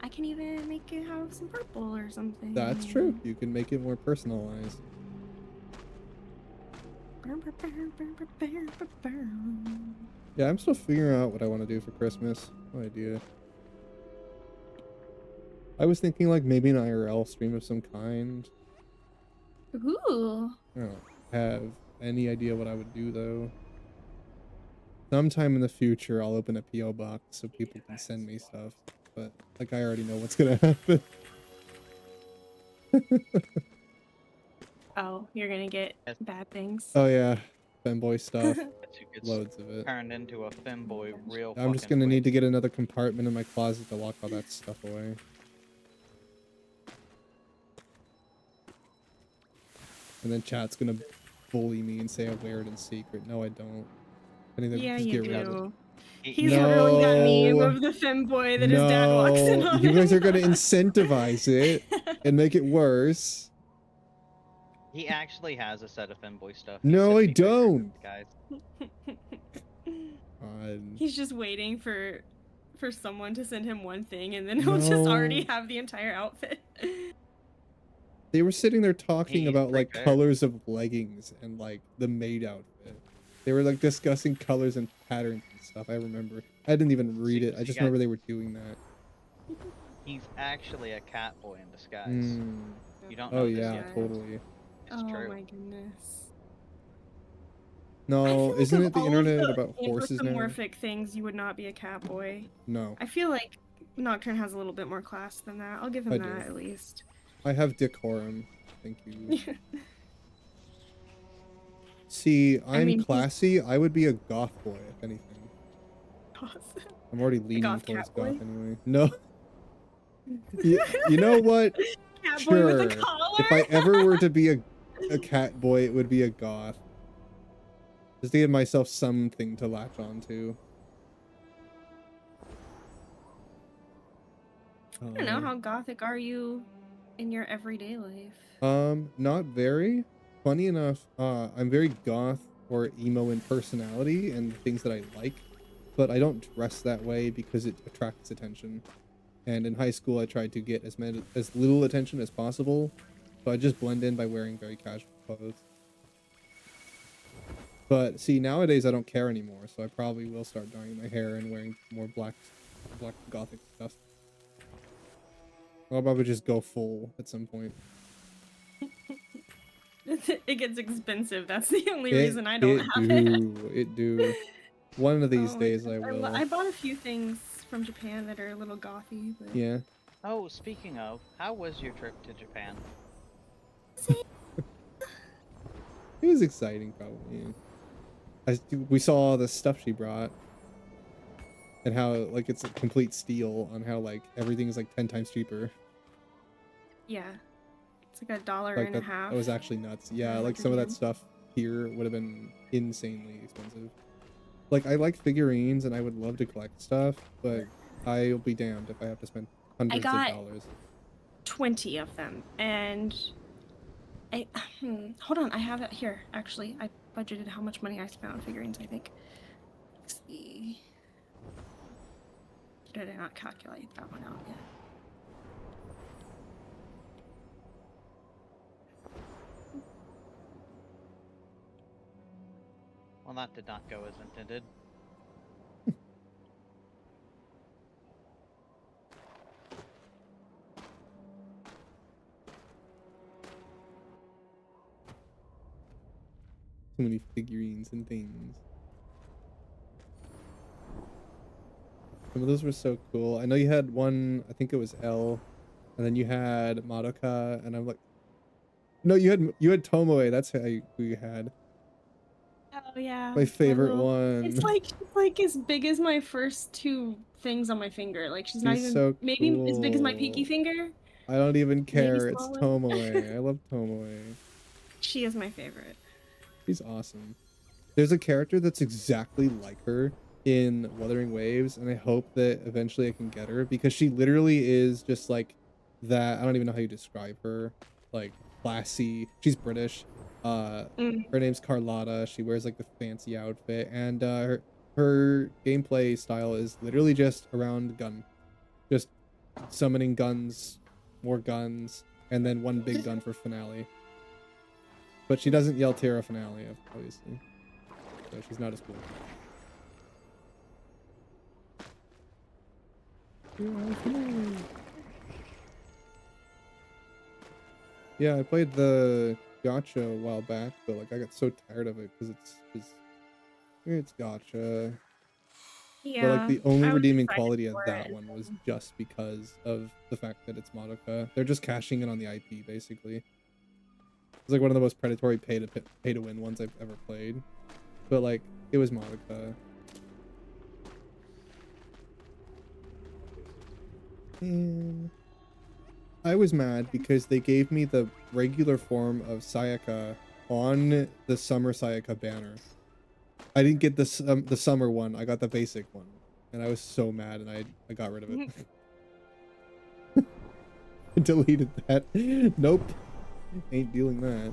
I can even make it have some purple or something. That's true. You can make it more personalized. Yeah, I'm still figuring out what I want to do for Christmas. No idea. I was thinking like maybe an IRL stream of some kind. Ooh. I don't have any idea what I would do though. Sometime in the future, I'll open a PO box so people can send me stuff. But like I already know what's gonna happen. Oh, you're gonna get bad things. Oh yeah, femboy stuff. Loads of it. Turned into a femboy real. I'm just gonna need to get another compartment in my closet to lock all that stuff away. And then chat's gonna bully me and say I wear it in secret. No, I don't. I need to just get rid of it. He's really that meme of the femboy that his dad walks in on. You guys are gonna incentivize it and make it worse. He actually has a set of femboy stuff. No, I don't. Guys. He's just waiting for someone to send him one thing, and then he'll just already have the entire outfit. They were sitting there talking about like colors of leggings and like the maid outfit. They were like discussing colors and patterns and stuff. I remember. I didn't even read it. I just remember they were doing that. He's actually a cat boy in disguise. You don't know. Oh yeah, totally. It's true. Oh my goodness. No, like isn't it the internet the about horses now? Anthropomorphic things, you would not be a cat boy. No. I feel like Nocturne has a little bit more class than that. I'll give him that at least. I have decorum. Thank you. See, I'm mean, he's classy. I would be a goth boy, if anything. goth. I'm already A leaning goth towards cat goth boy. anyway. No, you know what? Cat boy with a Sure. If I collar. ever were to be a cat boy, it would be a goth. Just to give myself something to latch onto. I don't know, how gothic are you in your everyday life? Not very. Funny enough, I'm very goth or emo in personality and the things that I like, but I don't dress that way because it attracts attention. And in high school, I tried to get as little attention as possible, so I just blend in by wearing very casual clothes. But see, nowadays I don't care anymore, so I probably will start dyeing my hair and wearing more black gothic stuff. I'll probably just go full at some point. It gets expensive. That's the only It reason I don't have it. it do. One of these Oh my days I gosh. will. I bought a few things from Japan that are a little gothy, but Yeah. Oh, speaking of, how was your trip to Japan? It was exciting, probably. We saw all the stuff she brought. And how, like, it's a complete steal on how, like, everything is, like, 10 times cheaper. yeah, it's like $1 Like, and a half. that was actually nuts. Yeah, like, some of that stuff here would have been insanely expensive. Like, I like figurines and I would love to collect stuff, but I'll be damned if I have to spend hundreds of dollars. 20 of them, and hold on, I have it here. Actually, I budgeted how much money I spent on figurines, I think. Let's see. Did I not calculate that one out yet? Well, that did not go as intended. Too many figurines and things. Some of those were so cool. I know you had one, I think it was L, and then you had Madoka, and I'm like, no, you had Tomoe. That's who you had. Oh yeah, My favorite little, one. it's like as big as my first two things on my finger. Like she's not even so maybe cool. as big as my pinky finger. I don't even care. It's smaller. Tomoe. I love Tomoe. She is my favorite. She's awesome. There's a character that's exactly like her in Wuthering Waves, and I hope that eventually I can get her because she literally is just like that. I don't even know how you describe her. Like classy. She's British. Her name's Carlotta. She wears like the fancy outfit, and her gameplay style is literally just around gun, just summoning guns, more guns, and then one big gun for finale. But she doesn't yell Terra finale, obviously. So she's not as cool. Yeah, I played the gacha a while back, but like I got so tired of it because it's gacha. Yeah. But like the only I was redeeming excited quality of for that it. one was just because of the fact that it's Madoka. They're just cashing in on the IP basically. It's like one of the most predatory pay to win ones I've ever played. But like it was Madoka. And I was mad because they gave me the regular form of Sayaka on the summer Sayaka banner. I didn't get the summer one. I got the basic one, and I was so mad, and I got rid of it. I deleted that. Nope, ain't dealing that.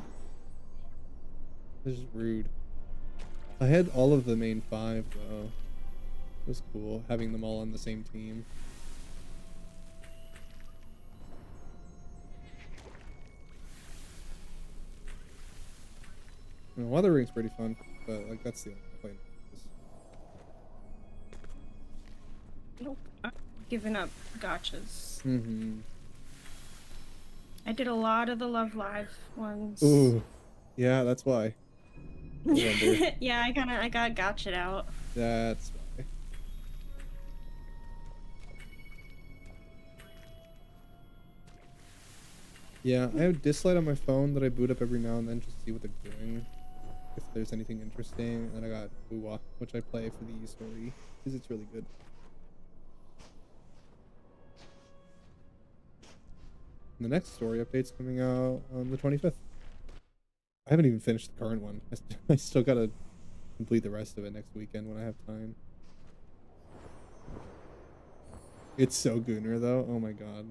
This is rude. I had all of the main 5 though. It was cool having them all on the same team. Wuthering's pretty fun, but like that's the only point. Nope. I'm giving up gotchas. Mm-hmm. I did a lot of the Love Live ones. Ooh, yeah, that's why. Yeah, I got gotcha'd out. That's why. Yeah, I have Dislight on my phone that I boot up every now and then just to see what they're doing. if there's anything interesting. And then I got Uwa, which I play for the story because it's really good. And the next story update's coming out on the 25th. I haven't even finished the current one. I still gotta complete the rest of it next weekend when I have time. It's so gooner though. Oh my god.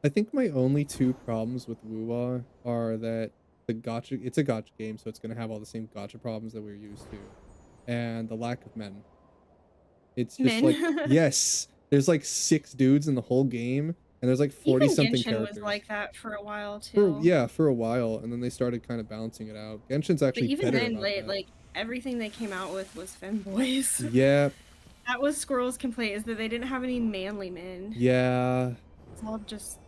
I think my only two problems with Wuwa are that it's a gacha game, so it's gonna have all the same gacha problems that we're used to. And the lack of men. It's just like, Men. yes, there's like 6 dudes in the whole game, and there's like 40 Even something Genshin characters. was like that for a while For, too. yeah, for a while, and then they started kind of balancing it out. Genshin's actually But even better then, about that. like everything they came out with was femboys. Yeah. That was Squirrel's complaint, is that they didn't have any manly men. Yeah. It's all just.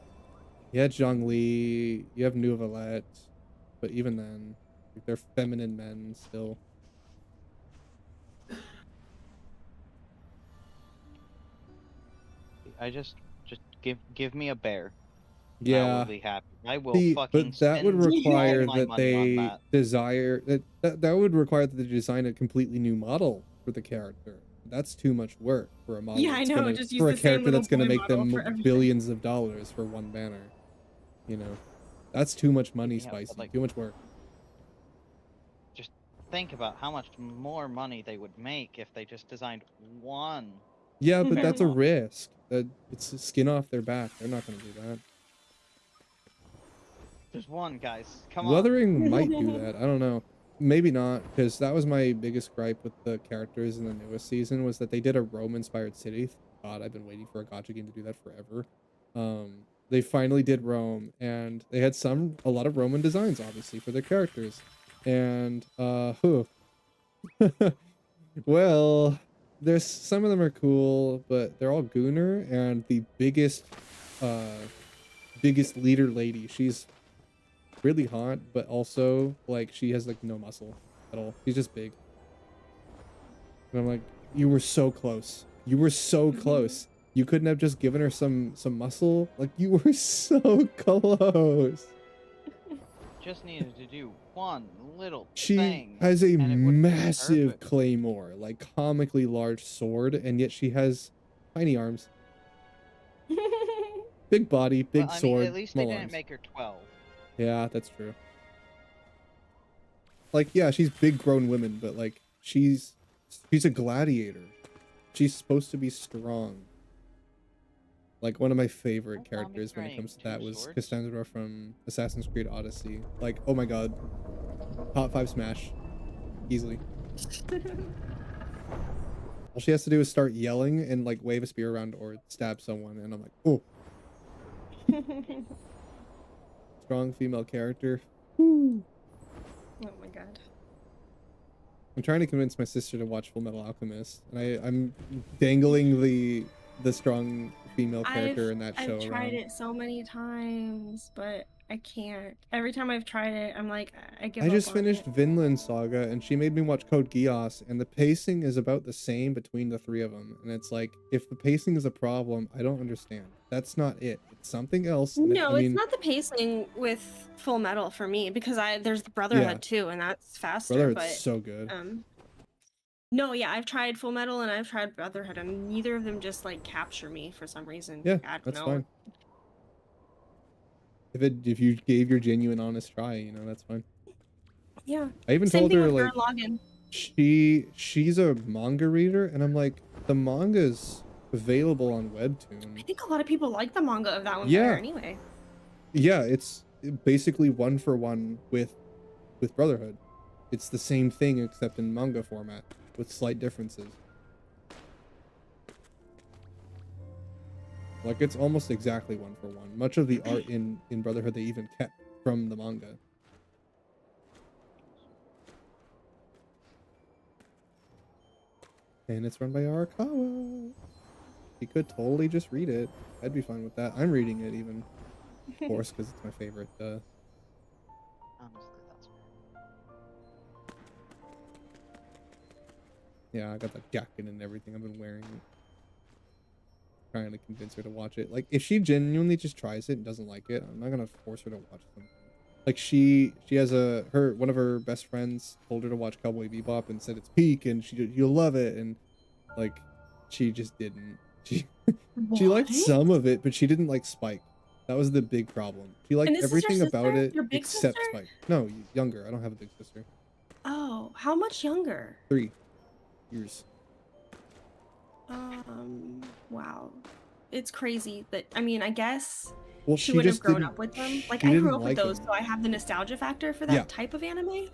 You had Zhongli, you have Nuvalet, but even then, like, they're feminine men still. I just give me a bear. And I Yeah. will be happy. I will See, fucking but that would spend require all my that money on they that. desire that would require that they design a completely new model for the character. That's too much work for a model. Yeah, I that's know. gonna Just use for a the same character little that's gonna boy make model them for everything. billions of dollars for one banner. You know, that's too much money, Yeah, but, Spicy. like, Too much work. just think about how much more money they would make if they just designed one. Yeah, but Fair that's a model. risk. That it's skin off their back. They're not gonna do that. Just one, guys. Come Wuthering might do that. I don't know. Maybe not, because that was my biggest gripe with the characters in the newest season, was that they did a Rome-inspired city. God, I've been waiting for a gacha game to do that forever. They finally did Rome, and they had a lot of Roman designs, obviously, for their characters. And, well, there's some of them are cool, but they're all Gooner, and the biggest leader lady, she's really hot, but also like she has like no muscle at all. She's just big. And I'm like, you were so close. You were so close. You couldn't have just given her some muscle. Like, you were so close. Just needed to do one little She thing. has a and it would be massive perfect. claymore, like comically large sword, and yet she has tiny arms, big body, big Well, I sword, mean, at least they small didn't arms. make her 12. Yeah, that's true. Like, yeah, she's big grown women, but like she's a gladiator. She's supposed to be strong. Like, one of my favorite Don't tell me characters when it carrying comes to 2 that was swords. Cassandra from Assassin's Creed Odyssey. Like, oh my god. Top 5 smash. Easily. All she has to do is start yelling and like wave a spear around or stab someone, and I'm like, oh. Strong female character. Woo. Oh my god. I'm trying to convince my sister to watch Full Metal Alchemist, and I'm dangling the strong female character in that show I've tried around. it so many times, but I can't. Every time I've tried it, I'm like, I give I up just on finished it. Vinland Saga, and she made me watch Code Geass, and the pacing is about the same between the 3 of them. And it's like, if the pacing is a problem, I don't understand. That's not it. It's something else. And No, I it's mean, not the pacing with Full Metal for me, because there's the Brotherhood too, and that's faster. Brotherhood's But so good. no, yeah, I've tried Full Metal and I've tried Brotherhood, and neither of them just like capture me for some reason. Yeah, I don't that's know. fine. If you gave your genuine honest try, you know, that's fine. Yeah. I even Same told thing her, with like, Gurren Lagann. she's a manga reader, and I'm like, the manga's available on Webtoon. I think a lot of people like the manga of that one Yeah. better anyway. Yeah, it's basically 1-for-1 with Brotherhood. It's the same thing except in manga format with slight differences. Like, it's almost exactly 1-for-1. Much of the art in Brotherhood they even kept from the manga. And it's run by Arakawa. You could totally just read it. I'd be fine with that. I'm reading it even. Of course, because it's my favorite. Honestly, that's Yeah, I got that jacket and everything. I've been wearing it. trying to convince her to watch it. Like, if she genuinely just tries it and doesn't like it, I'm not gonna force her to watch something. Like, she has one of her best friends told her to watch Cowboy Bebop and said it's peak and you'll love it, and like, she just didn't. She liked What? some of it, but she didn't like Spike. That was the big problem. She liked And this is your everything about sister? it Your big except sister? Spike. No, younger. I don't have a big sister. Oh, how much younger? 3 years. Wow. It's crazy that, I mean, I guess Well, she she wouldn't just have grown didn't. up with them. Like, She I grew didn't up with like those, them. so I have the nostalgia factor for that Yeah. type of anime.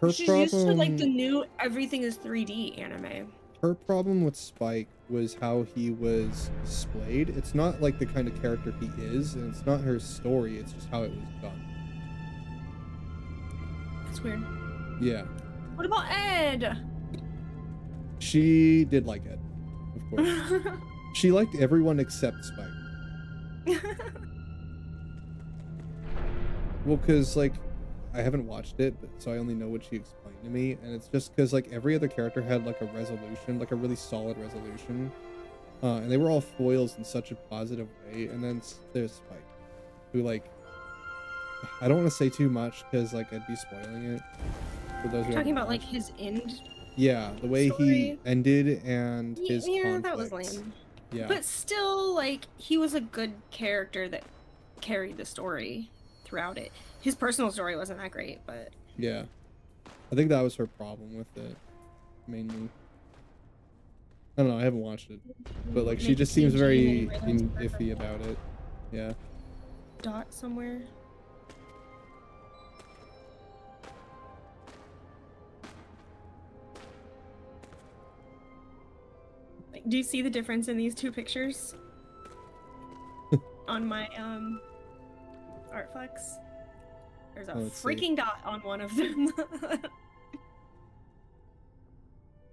Her She's used to like the problem. new everything is 3D anime. Her problem with Spike was how he was displayed. It's not like the kind of character he is, and it's not her story. It's just how it was done. That's weird. Yeah. What about Ed? She did like it, of course. She liked everyone except Spike. Well, because, like, I haven't watched it, but so I only know what she explained to me, and it's just because, like, every other character had, like, a resolution, like, a really solid resolution, and they were all foils in such a positive way, and then there's Spike, who, like, I don't want to say too much, because, like, I'd be spoiling it for those who Talking haven't about like watched. his end. Yeah, the way he story. ended and his Yeah, that was conflicts. lame. Yeah. But still, like, he was a good character that carried the story throughout it. His personal story wasn't that great, but Yeah. I think that was her problem with it, mainly. I don't know, I haven't watched it. But, like, she make just a seems PG very and he runs iffy about it. Yeah. dot somewhere. Like, do you see the difference in these two pictures? On my Artflex? There's a Let's see. freaking dot on one of them. Let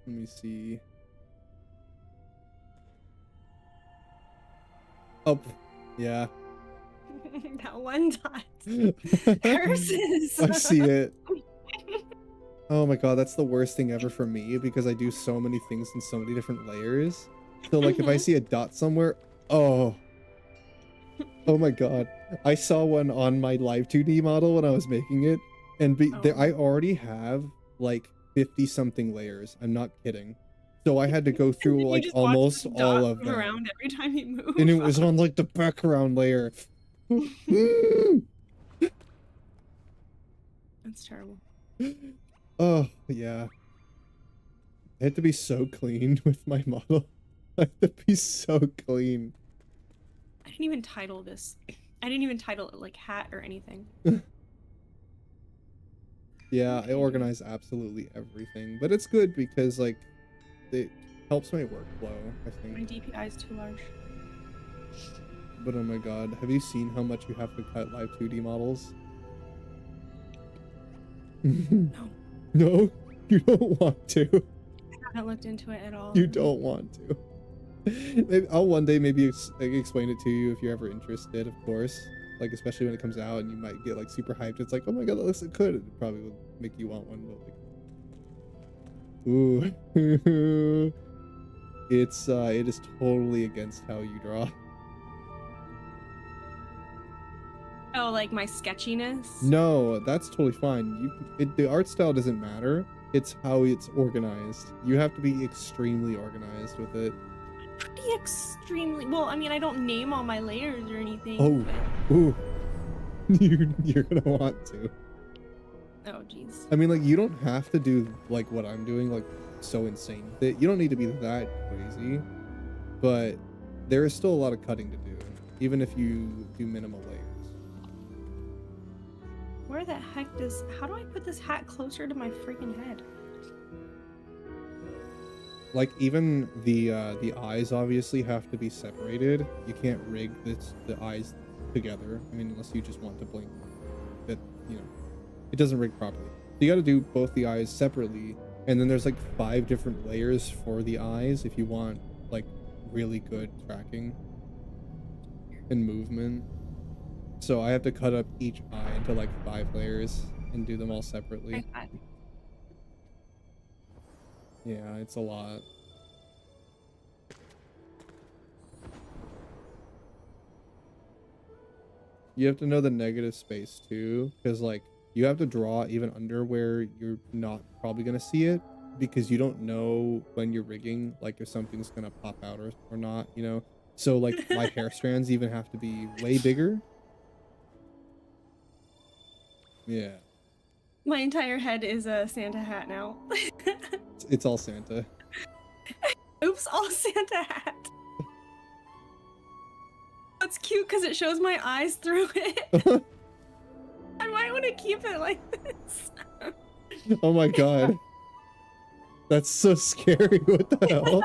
me see. Oh, yeah. That one dot. Curses. I see it. Oh my god, that's the worst thing ever for me because I do so many things in so many different layers. So, like, if I see a dot somewhere, oh my god. I saw one on my live 2D model when I was making it, and I already have like 50 something layers. I'm not kidding. So I had to go through like almost all of them. Around every time you move. And it was on like the background layer. That's terrible. Oh, yeah. I had to be so clean with my model. I had to be so clean. I didn't even title this. I didn't even title it like hat or anything. Yeah, I organize absolutely everything. But it's good because, like, it helps my workflow, I think. My DPI is too large. But oh my god, have you seen how much you have to cut live 2D models? No. No? You don't want to. I haven't looked into it at all. You don't want to. I'll one day maybe explain it to you if you're ever interested, of course. Like, especially when it comes out and you might get, like, super hyped. It's like, oh my god, that looks good. It probably would make you want one, but, like... Ooh. It is totally against how you draw. Oh, like my sketchiness? No, that's totally fine. The art style doesn't matter. It's how it's organized. You have to be extremely organized with it. Pretty extremely. Well, I mean, I don't name all my layers or anything. Oh, but... ooh. You're gonna want to. Oh, jeez. I mean, like, you don't have to do, like, what I'm doing, like, so insane. You don't need to be that crazy. But there is still a lot of cutting to do, even if you do minimal layers. Where the heck how do I put this hat closer to my freaking head? Like, even the eyes obviously have to be separated. You can't rig the eyes together. I mean, unless you just want to blink. That, you know, it doesn't rig properly. So you gotta do both the eyes separately, and then there's like 5 different layers for the eyes if you want, like, really good tracking and movement. So I have to cut up each eye into like 5 layers and do them all separately. Yeah, it's a lot. You have to know the negative space too, because like you have to draw even under where you're not probably gonna see it, because you don't know when you're rigging, like if something's gonna pop out or not, you know. So like my hair strands even have to be way bigger. Yeah, My entire head is a Santa hat now. it's all Santa. Oops, all Santa hat. That's cute because it shows my eyes through it. I might want to keep it like this. Oh my god. That's so scary. What the hell?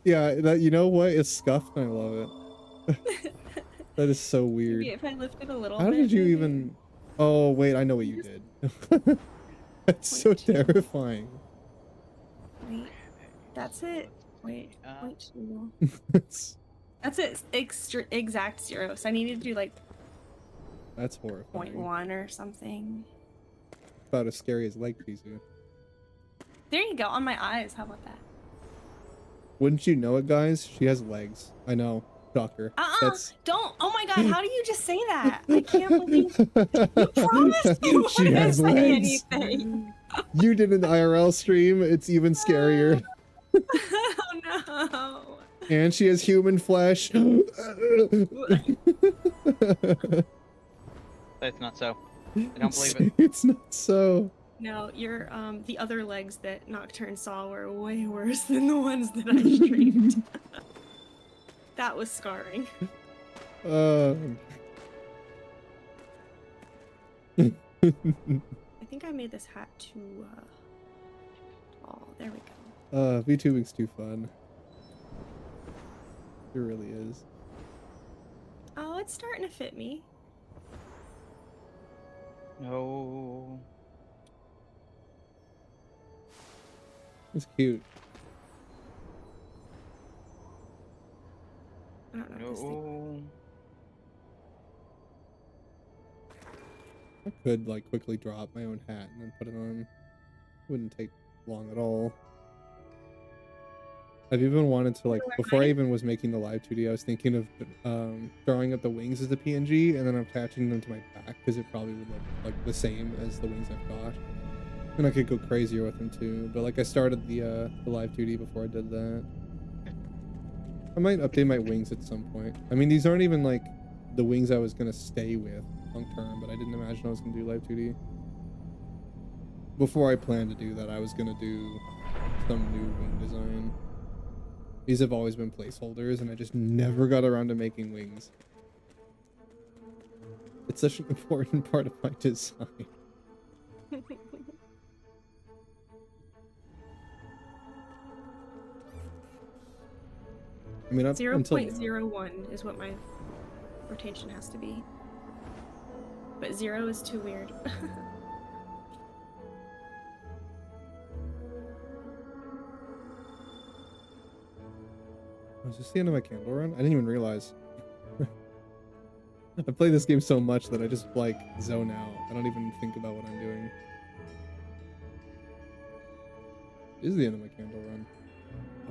Yeah, that, you know what? It's scuffed and I love it. That is so weird. Maybe if I lift it a little How bit. did you maybe. even... Oh, wait, I know what you did. That's so terrifying. Wait, that's it. Wait, point 2. That's That's it. Exact 0. So I needed to do like horrifying. 0.1 or something. About as scary as leg teaser. There you go, on my eyes. How about that? Wouldn't you know it, guys? She has legs. I know. Shocker. Don't. Oh my god, how do you just say that? I can't believe you promised you She wouldn't has say legs. anything. You did an IRL stream. It's even scarier. Oh no. And she has human flesh. That's not so. I don't believe it. It's not so. No, your the other legs that Nocturne saw were way worse than the ones that I streamed. That was scarring. I think I made this hat too tall. There we go. VTubing's too fun. It really is. Oh, it's starting to fit me. No. It's cute. I don't know. No. I could like quickly drop my own hat and then put it on. Wouldn't take long at all. I've even wanted to, like, before I even was making the live 2D, I was thinking of drawing up the wings as a PNG and then attaching them to my back, because it probably would look like the same as the wings I've got. And I could go crazier with them too, but like I started the live 2D before I did that. I might update my wings at some point. I mean, these aren't even like the wings I was gonna stay with long term, but I didn't imagine I was gonna do live 2D. Before I planned to do that, I was gonna do some new wing design. These have always been placeholders, and I just never got around to making wings. It's such an important part of my design. I mean, 0.01 is what my rotation has to be. But 0 is too weird. Was this the end of my candle run? I didn't even realize. I play this game so much that I just, like, zone out. I don't even think about what I'm doing. This is the end of my candle run.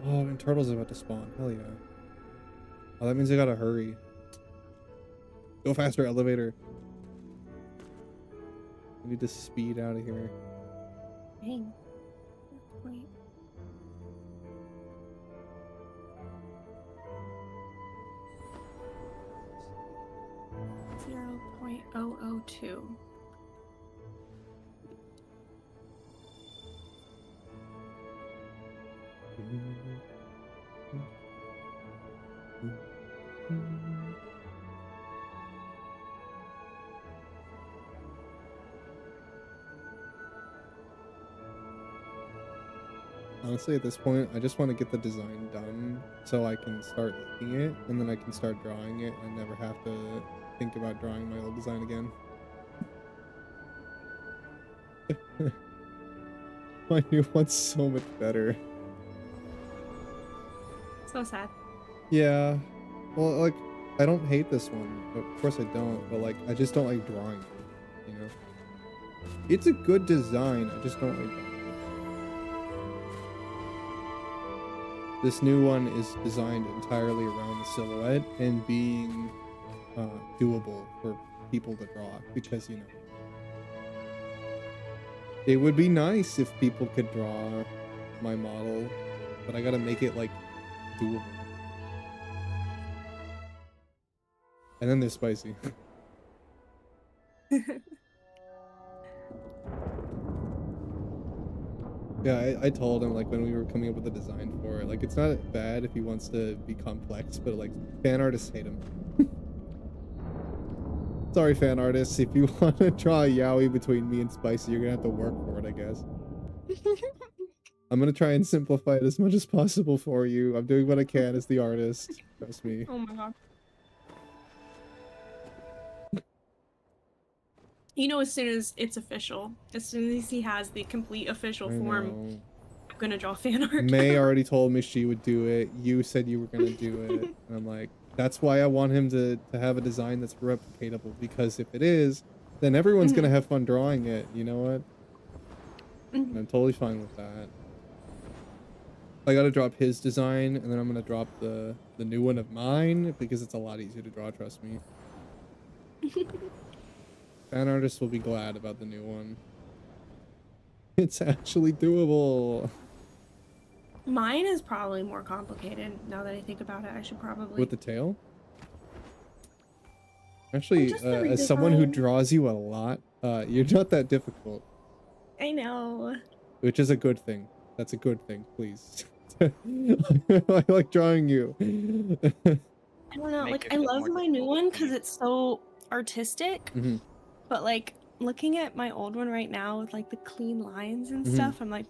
Oh, and turtles are about to spawn. Hell yeah. Oh, that means I gotta hurry. Go faster, elevator. I need to speed out of here. Dang. Wait. .002. Honestly, at this point, I just want to get the design done so I can start making it, and then I can start drawing it and never have to think about drawing my old design again. My new one's so much better. So sad. Yeah. Well, like, I don't hate this one. Of course I don't, but like, I just don't like drawing it, you know? It's a good design, I just don't like drawing it. This new one is designed entirely around the silhouette and being doable for people to draw, because you know, it would be nice if people could draw my model, but I gotta make it like doable. And then they're spicy. Yeah, I told him, like, when we were coming up with the design for it, like, it's not bad if he wants to be complex, but like fan artists hate him. Sorry, fan artists, if you want to draw a yaoi between me and Spicy, you're gonna have to work for it, I guess. I'm gonna try and simplify it as much as possible for you. I'm doing what I can as the artist. Trust me. Oh my god. You know, as soon as it's official, as soon as he has the complete official form, I'm gonna draw fan art. May already told me she would do it. You said you were gonna do it. And I'm like, that's why I want him to have a design that's replicatable, because if it is, then everyone's gonna have fun drawing it. You know what? And I'm totally fine with that. I gotta drop his design, and then I'm gonna drop the new one of mine, because it's a lot easier to draw, trust me. Fan artists will be glad about the new one. It's actually doable. Mine is probably more complicated, now that I think about it. I should probably... With the tail? Actually, as someone who draws you a lot, you're not that difficult. I know. Which is a good thing. That's a good thing, please. I like drawing you. I don't know, like, I love my new one because it's so artistic, but like, looking at my old one right now with like the clean lines and stuff, I'm like,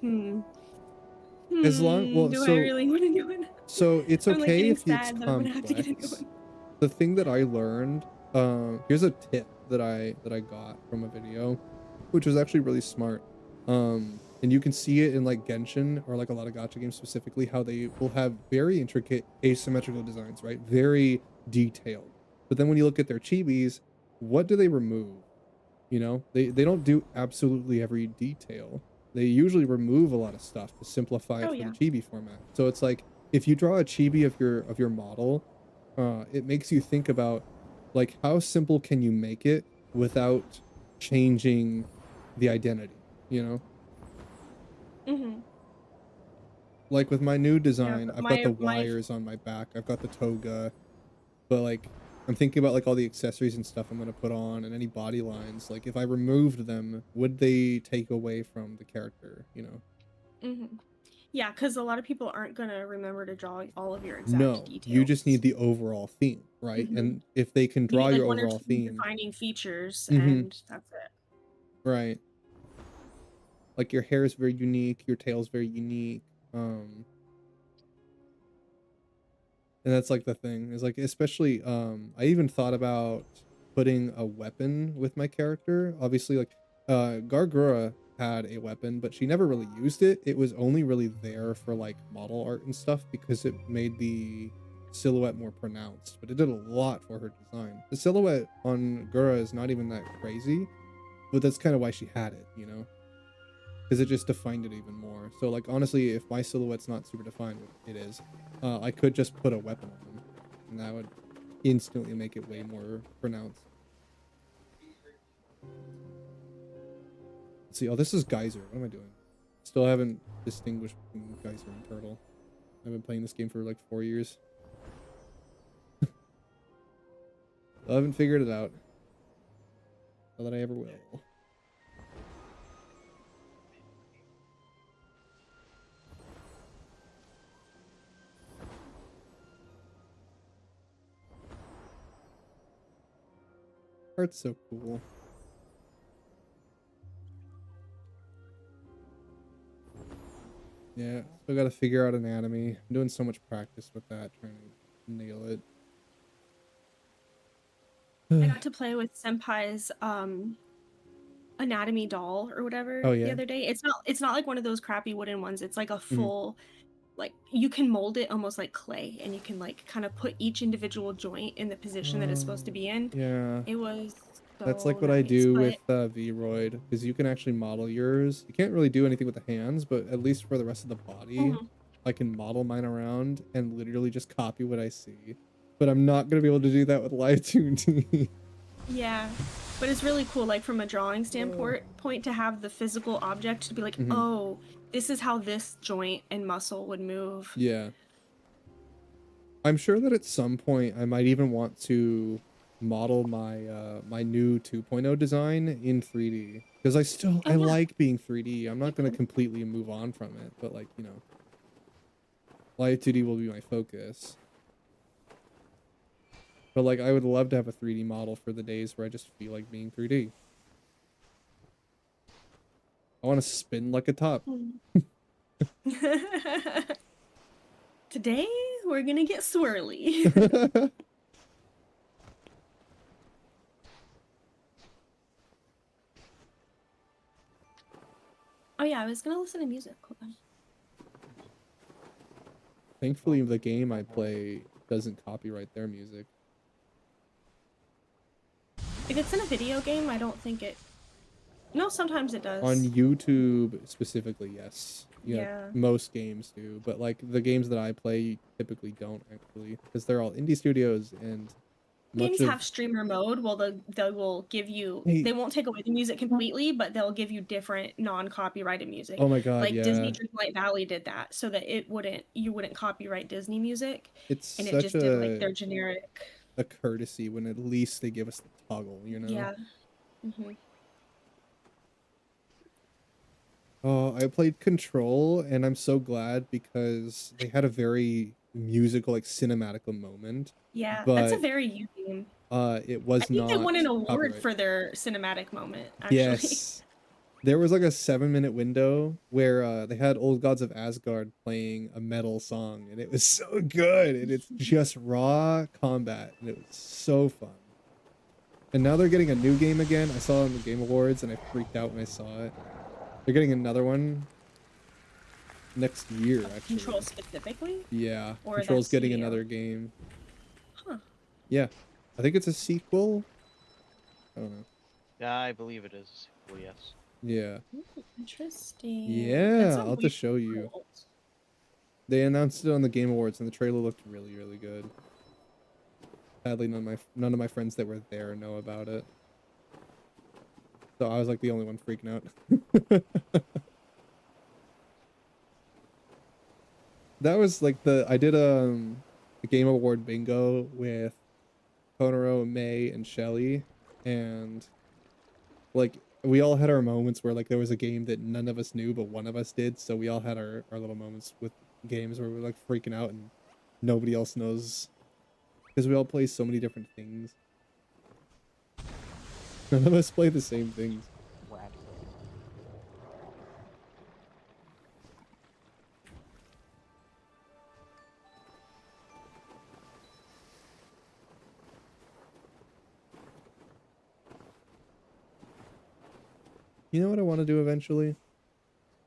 As long, well, do so, I really want to do it? So it's I'm, like, okay getting if it's sad that I'm gonna have to get a new complex. one. The thing that I learned, here's a tip that I got from a video, which was actually really smart. And you can see it in like Genshin or like a lot of gacha games specifically, how they will have very intricate asymmetrical designs, right? Very detailed. But then when you look at their chibis, what do they remove? You know, they don't do absolutely every detail. They usually remove a lot of stuff to simplify it for the chibi format. So it's like, if you draw a chibi of your model, it makes you think about, like, how simple can you make it without changing the identity, you know? Like with my new design, I've got the wires on my back, I've got the toga, but like, I'm thinking about like all the accessories and stuff I'm gonna put on, and any body lines. Like, if I removed them, would they take away from the character, you know? Yeah, because a lot of people aren't gonna remember to draw all of your exact details. You just need the overall theme, right? And if they can draw your overall theme, defining features, and that's it. Right. Like, your hair is very unique, your tail's very unique. And that's like the thing, is like, especially I even thought about putting a weapon with my character. Obviously, like, Gargura had a weapon, but she never really used it. It was only really there for like model art and stuff, because it made the silhouette more pronounced, but it did a lot for her design. The silhouette on Gura is not even that crazy, but that's kind of why she had it, you know, because it just defined it even more. So like, honestly, if my silhouette's not super defined, it is, I could just put a weapon on them, and that would instantly make it way more pronounced. Let's see. Oh, this is Geyser. What am I doing? Still haven't distinguished between Geyser and Turtle. I've been playing this game for like 4 years. I haven't figured it out. Not that I ever will. Art's so cool. Yeah, still gotta figure out anatomy. I'm doing so much practice with that, trying to nail it. I got to play with Senpai's anatomy doll or whatever the other day. It's not like one of those crappy wooden ones. It's like a full, like, you can mold it almost like clay, and you can like kind of put each individual joint in the position that it's supposed to be in. Yeah. It was so That's like what I do with Vroid, because you can actually model yours. You can't really do anything with the hands, but at least for the rest of the body, I can model mine around and literally just copy what I see. but I'm not gonna be able to do that with live 2D. Yeah, but it's really cool, like from a drawing standpoint, to have the physical object to be like, oh, this is how this joint and muscle would move. Yeah. I'm sure that at some point I might even want to model my my new 2.0 design in 3D, because I like being 3D. I'm not going to completely move on from it, but like, you know, live 2D will be my focus. But like, I would love to have a 3D model for the days where I just feel like being 3D. I want to spin like a top. Today we're gonna get swirly. Oh yeah, I was gonna listen to music. Hold on. Thankfully, the game I play doesn't copyright their music. If it's in a video game, I don't think it... No, sometimes it does. On YouTube specifically, yes. Yeah. Most games do, but like the games that I play typically don't actually, because they're all indie studios, and games have streamer mode. Well, they will give you... They won't take away the music completely, but they'll give you different non-copyrighted music. Oh my god, like yeah. Disney Dreamlight Valley did that, so that you wouldn't copyright Disney music. It's and such it just did like their generic... a courtesy when at least they give us the toggle, you know? Yeah. Oh, I played Control, and I'm so glad because they had a very musical, like cinematical moment. Yeah, but, that's a very you game. It was not. I think they won an award copyright. for their cinematic moment, actually. Yes. There was like a 7-minute window where they had Old Gods of Asgard playing a metal song, and it was so good, and it's just raw combat, and it was so fun. And now they're getting a new game again. I saw it on the Game Awards, and I freaked out when I saw it. They're getting another one next year, actually. Control specifically? Yeah, or Control's getting another game. Huh. Yeah, I think it's a sequel. I don't know. Yeah, I believe it is a sequel, yes. Yeah. Ooh, interesting. Yeah, I'll have to show you. They announced it on the Game Awards, and the trailer looked really, really good. Sadly, none of my friends that were there know about it. So I was like the only one freaking out. That was like I did a Game Award bingo with Konoro, May, and Shelly, and like we all had our moments where like there was a game that none of us knew but one of us did, so we all had our little moments with games where we were like freaking out and nobody else knows, because we all play so many different things. None of us play the same things. You know what I want to do eventually?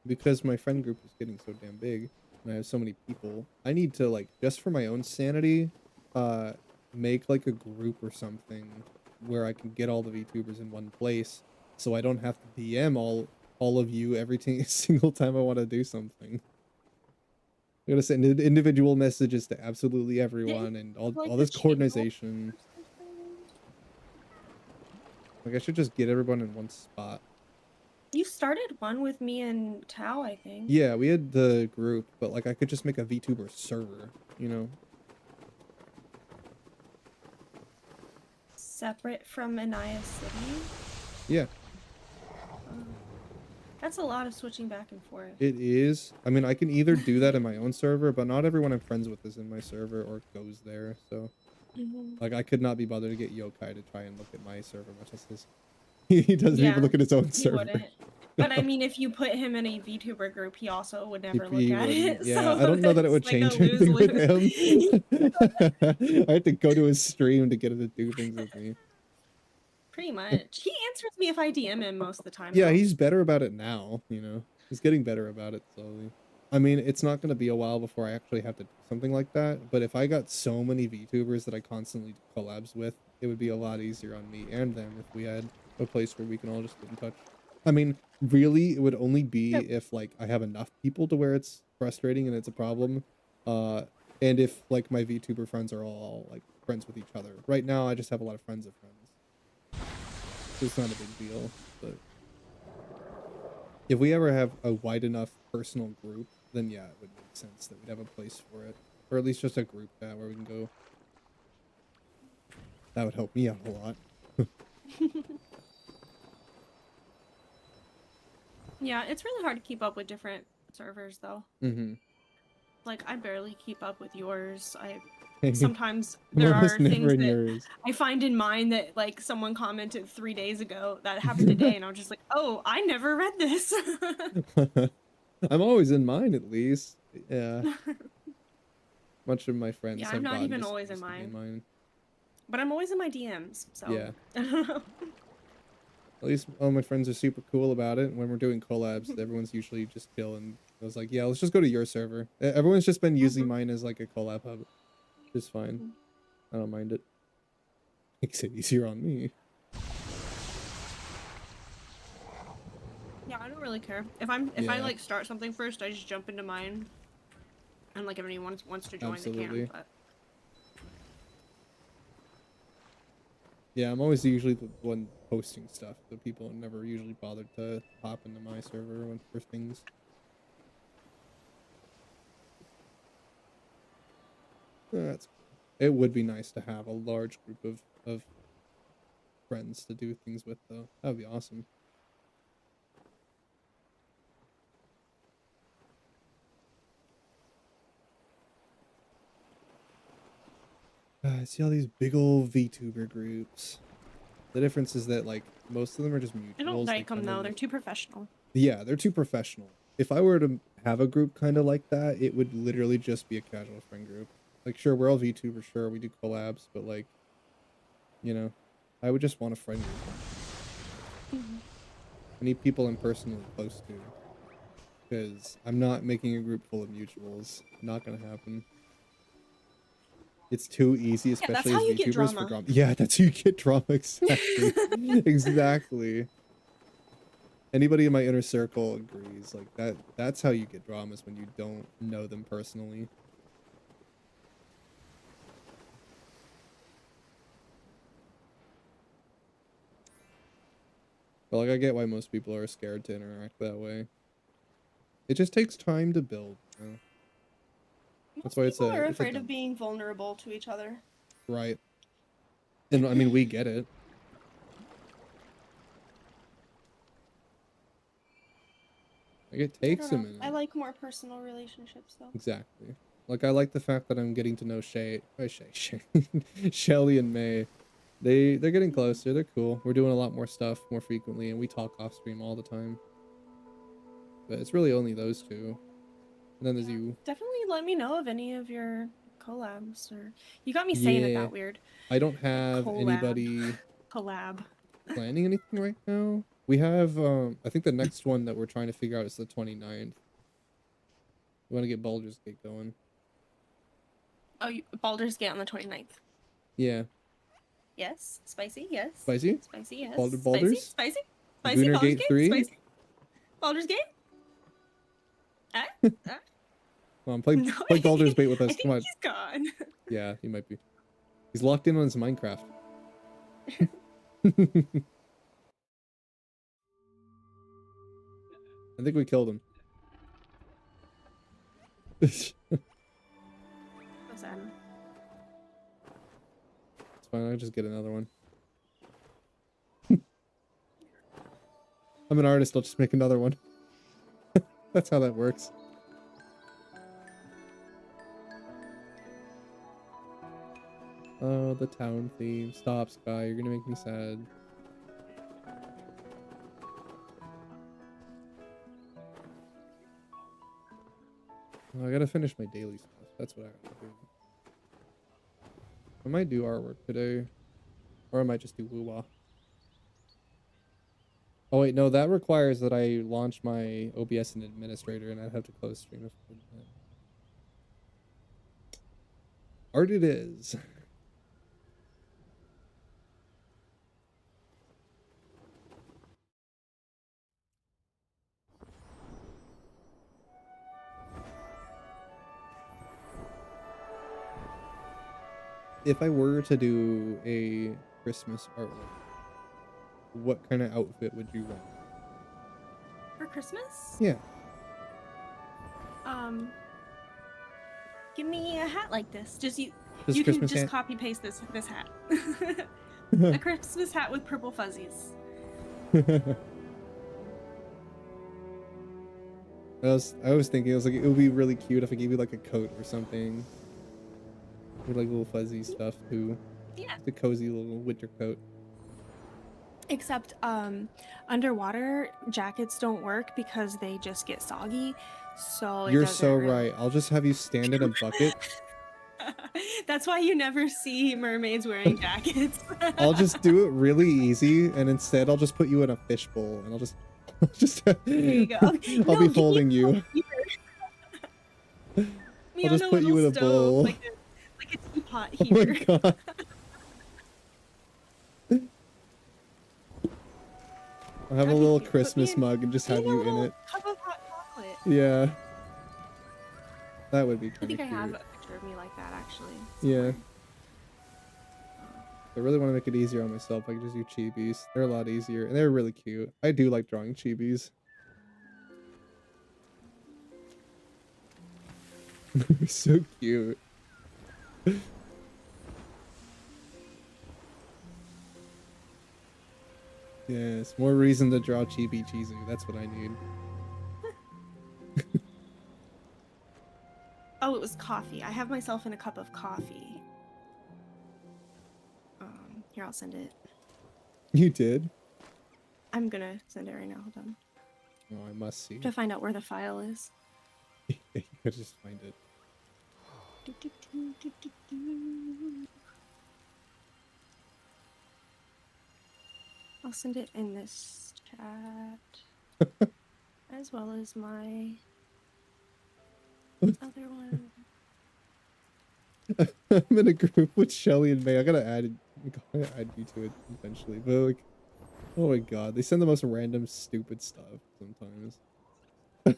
Because my friend group is getting so damn big, and I have so many people, I need to, like, just for my own sanity, make, like, a group or something where I can get all the VTubers in one place, so I don't have to DM all of you every single time I want to do something. I gotta send individual messages to absolutely everyone, and all this coordination. Like, I should just get everyone in one spot. You started one with me and Tao, I think. Yeah, we had the group, but like I could just make a VTuber server, you know? Separate from Anaya City? Yeah. That's a lot of switching back and forth. It is. I mean, I can either do that in my own server, but not everyone I'm friends with is in my server or goes there, so... Like, I could not be bothered to get Yokai to try and look at my server, much as his... He doesn't even look at his own server. Wouldn't. But I mean, if you put him in a VTuber group, he also would never look at it. Yeah, so I don't know that it would change anything with him. I have to go to his stream to get him to do things with me. Pretty much. He answers me if I DM him most of the time. Yeah, he's better about it now, you know? He's getting better about it slowly. I mean, it's not going to be a while before I actually have to do something like that, but if I got so many VTubers that I constantly do collabs with, it would be a lot easier on me and them if we had a place where we can all just get in touch. I mean, really, it would only be if, like, I have enough people to where it's frustrating and it's a problem. And if like my VTuber friends are all like friends with each other. Right now I just have a lot of friends of friends. So it's not a big deal, but if we ever have a wide enough personal group, then yeah, it would make sense that we'd have a place for it. Or at least just a group chat where we can go. That would help me out a lot. Yeah, it's really hard to keep up with different servers though. Like I barely keep up with yours. Sometimes there are things that yours. I find in mine that like someone commented 3 days ago that happened today, and I'm just like, oh, I never read this. I'm always in mine at least. Yeah. Much of my friends Yeah, have I'm not gotten even just always in used to be in mine. mine. But I'm always in my DMs, so Yeah. At least all my friends are super cool about it. When we're doing collabs, everyone's usually just chill and I was like, yeah, let's just go to your server. Everyone's just been using mine as like a collab hub. Just fine. I don't mind it. Makes it easier on me. yeah, I don't really care. If I like start something first, I just jump into mine. And like if anyone wants to join, they can, but yeah, I'm always usually the one posting stuff, so people never usually bothered to hop into my server when for things. That's cool. It would be nice to have a large group of friends to do things with, though. That would be awesome. I see all these big old VTuber groups. The difference is that like most of them are just mutuals. I don't like them though. They're too professional. Yeah, they're too professional. If I were to have a group kind of like that, it would literally just be a casual friend group. Like, sure, we're all VTubers, sure, we do collabs, but like, you know, I would just want a friend group. I need people I'm personally close to, because I'm not making a group full of mutuals. Not gonna happen. It's too easy, especially as VTubers for drama. Yeah, that's how you get drama. Exactly. Exactly. Anybody in my inner circle agrees. Like that's how you get dramas, when you don't know them personally. But like I get why most people are scared to interact that way. It just takes time to build, you know? That's why people are afraid of being vulnerable to each other. Right. And I mean, we get it. Like, it takes a minute. I like more personal relationships, though. Exactly. Like, I like the fact that I'm getting to know Shelly and May. They're getting closer. They're cool. We're doing a lot more stuff more frequently, and we talk off stream all the time. But it's really only those two. And then there's you. Definitely let me know of any of your collabs, or you got me saying it that weird. I don't have anybody planning anything right now. We have I think the next one that we're trying to figure out is the 29th. We want to get Baldur's Gate going. Oh, Baldur's Gate on the 29th. Yeah. Yes. Spicy, yes. Spicy? Spicy, yes. Baldur's? Spicy? Baldur's Gate 3? Spicy? Baldur's Gate? Come on, play Baldur's Gate with us. I think Come on. He's gone. Yeah, he might be. He's locked in on his Minecraft. I think we killed him. It's fine, I'll just get another one. I'm an artist, I'll just make another one. That's how that works. Oh, the town theme. Stop, Sky, you're gonna make me sad. Oh, I gotta finish my daily stuff. That's what I gotta do. I might do artwork today. Or I might just do woo-wah. Oh wait, no, that requires that I launch my OBS in administrator, and I'd have to close stream if I did that. Art it is. If I were to do a Christmas artwork, what kind of outfit would you want? For Christmas? Yeah. Give me a hat like this. Just you Just you can Christmas just hat? copy paste this hat. A Christmas hat with purple fuzzies. I was thinking, I was like, it would be really cute if I gave you like a coat or something. With like little fuzzy stuff too. Yeah. The cozy little winter coat. Except underwater jackets don't work because they just get soggy. So You're it doesn't so really... right. I'll just have you stand in a bucket. That's why you never see mermaids wearing jackets. I'll just do it really easy, and instead I'll just put you in a fishbowl, and I'll just There you go. I'll be holding you. I'll just put you in a bowl. Like a teapot Oh my heater. god. I'll have a little Christmas mug and just have you in it. Cup of hot chocolate. Yeah. That would be I kind of think cute. I have a picture of me like that actually. Yeah. I really want to make it easier on myself. I can just do chibis. They're a lot easier, and they're really cute. I do like drawing chibis. They're so cute. Yes, more reason to draw chibi chizu. That's what I need. Oh, it was coffee. I have myself in a cup of coffee. Here, I'll send it. You did? I'm gonna send it right now. Hold on. Oh, I must see. To find out where the file is. You could just find it. I'll send it in this chat. As well as my other one. I'm in a group with Shelly and May. I gotta add you to it eventually. But like, oh my god, they send the most random stupid stuff sometimes. I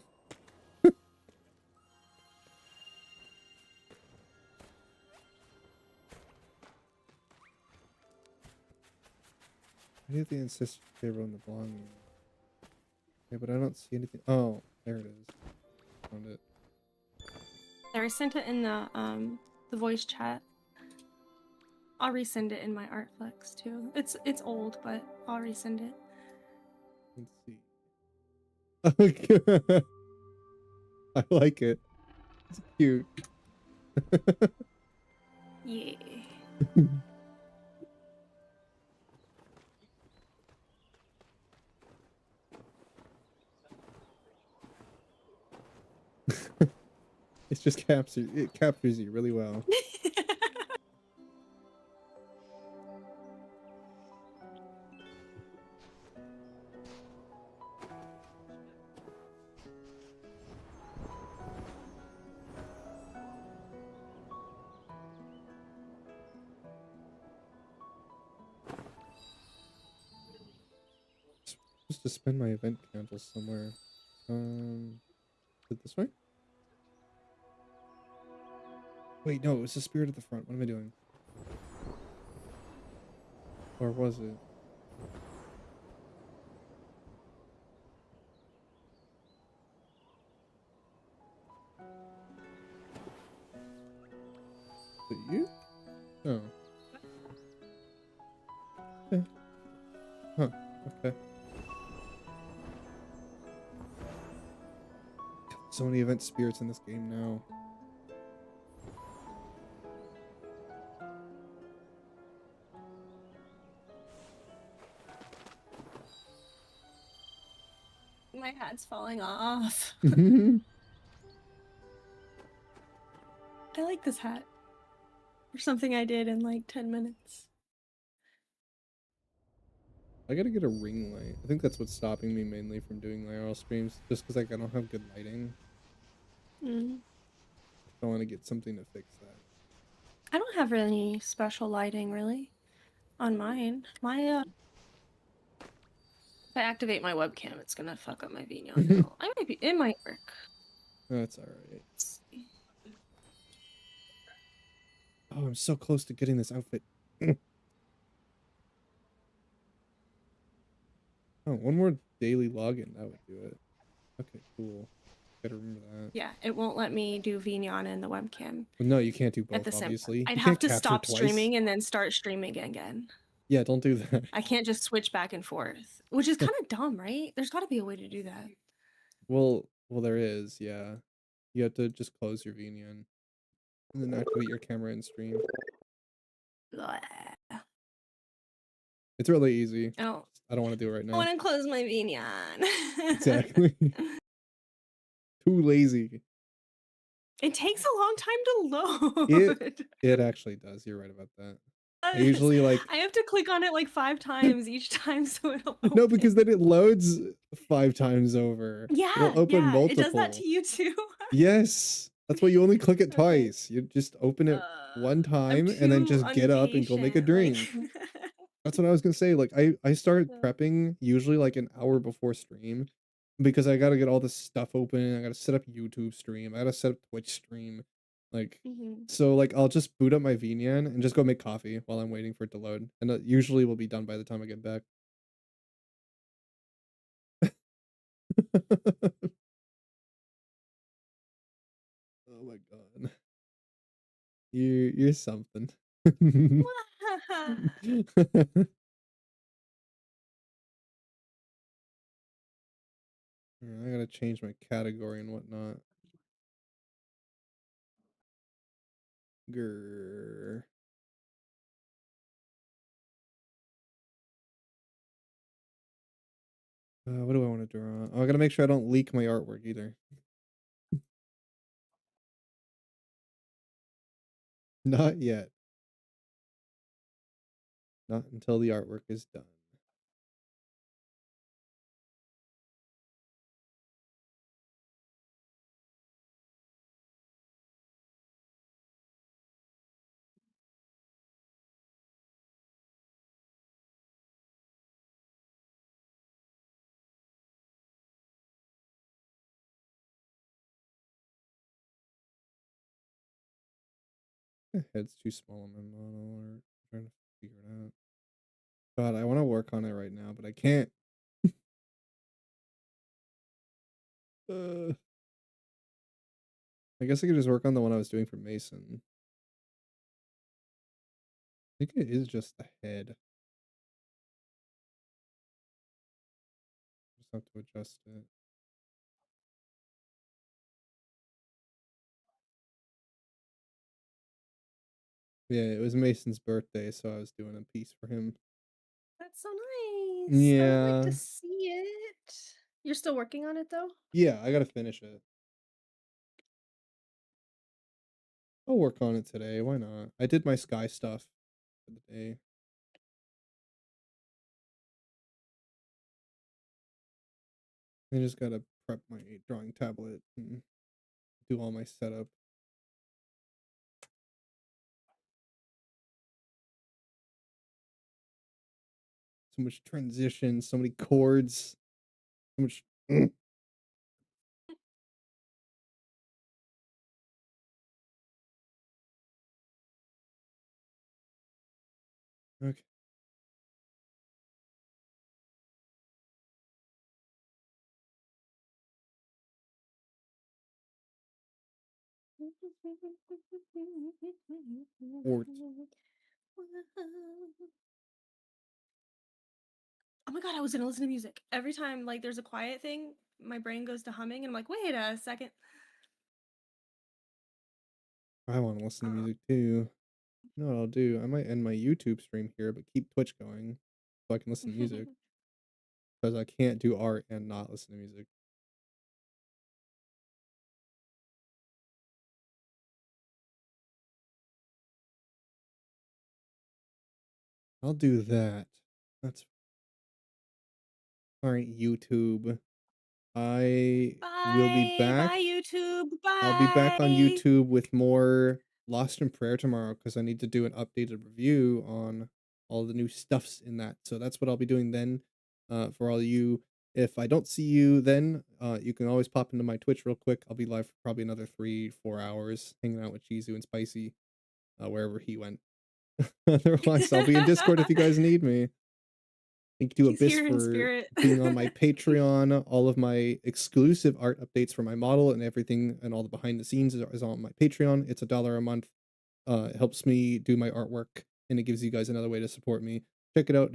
need the ancestor favor on the belonging. Okay, but I don't see anything. Oh, there it is. Found it. There, I sent it in the voice chat. I'll resend it in my Artflex too. It's old, but I'll resend it. Let's see. I like it. It's cute. Yeah. It just captures you really well. Supposed to spend my event candles somewhere. Is it this way? Wait, no, it was the spirit at the front. What am I doing? Or was it? Is it you? Oh. Okay. Huh. Okay. So many event spirits in this game now. My hat's falling off. I I like this hat. Or something I did in like 10 minutes. gotta get a ring light. I think that's what's stopping me mainly from doing IRL streams. Just because like, I don't have good lighting. I want to get something to fix that. I don't have any special lighting really on mine. My if I activate my webcam, it's gonna fuck up my video. No, it might work. That's alright. Let's see. Oh, Oh, I'm so close to getting this outfit. Oh, one more daily login, that would do it. Okay, cool. Gotta remember that. Yeah, it won't let me do VNyan and the webcam But no, you can't do at both, the same time. obviously. I'd You have can't to capture stop twice. streaming and then start streaming again. Yeah, don't do that. I can't just switch back and forth, which is kind of dumb, right? There's got to be a way to do that. Well, there is, yeah. You have to just close your VNN and then activate your camera and stream. Blah. It's really easy. Oh, I don't want to do it right I now. want to close my VNyan. Exactly. Too lazy. It takes a long time to load. It actually does. You're right about that. I Yes. usually like I have to click on it like 5 times each time so it'll open. no, because then it loads 5 times over. Yeah, It'll open yeah, multiple. it does that to you too. Yes. That's why you only click it Okay. twice. You just open it one time and then just get up and go make a drink. Like... That's what I was gonna say. Like I start prepping usually like an hour before stream because I gotta get all this stuff open. I gotta set up YouTube stream. I gotta set up Twitch stream. Like so like I'll just boot up my VNyan and just go make coffee while I'm waiting for it to load. And it usually will be done by the time I get back. Oh my god. You're something. I gotta change my category and whatnot. Grr. What do I want to draw? Oh, I gotta make sure I don't leak my artwork either. Not yet. Not until the artwork is done. My head's too small on my model, or I'm trying to figure it out. God, I want to work on it right now, but I can't. I guess I could just work on the one I was doing for Mason. I think it is just the head. Just have to adjust it. Yeah, it was Mason's birthday, so I was doing a piece for him. That's so nice. I would like Yeah. to see it. You're still working on it though? Yeah, I gotta finish it. I'll work on it today. Why not? I did my Sky stuff for the day. I just gotta prep my drawing tablet and do all my setup. So much transition, so many chords, so much. Okay. Chords. Oh my god, I was gonna listen to music. Every time like there's a quiet thing, my brain goes to humming and I'm like, wait a second. I want to listen to music too. You know what I'll do? I might end my YouTube stream here, but keep Twitch going so I can listen to music because I can't do art and not listen to music. I'll do that. That's all right, YouTube. I will be Bye. back. Bye, YouTube. I'll be back on Bye. YouTube with more Lost in Prayer tomorrow because I need to do an updated review on all the new stuffs in that. So that's what I'll be doing then. For all of you, if I don't see you then, you can always pop into my Twitch real quick. I'll be live for probably another 3-4 hours hanging out with Chizu and Spicy. wherever he went. Otherwise, I'll be in Discord if you guys need me. Thank you to He's Abyss here in for spirit. being on my Patreon. All of my exclusive art updates for my model and everything, and all the behind the scenes is on my Patreon. It's $1 a month. It helps me do my artwork, and it gives you guys another way to support me. Check it out.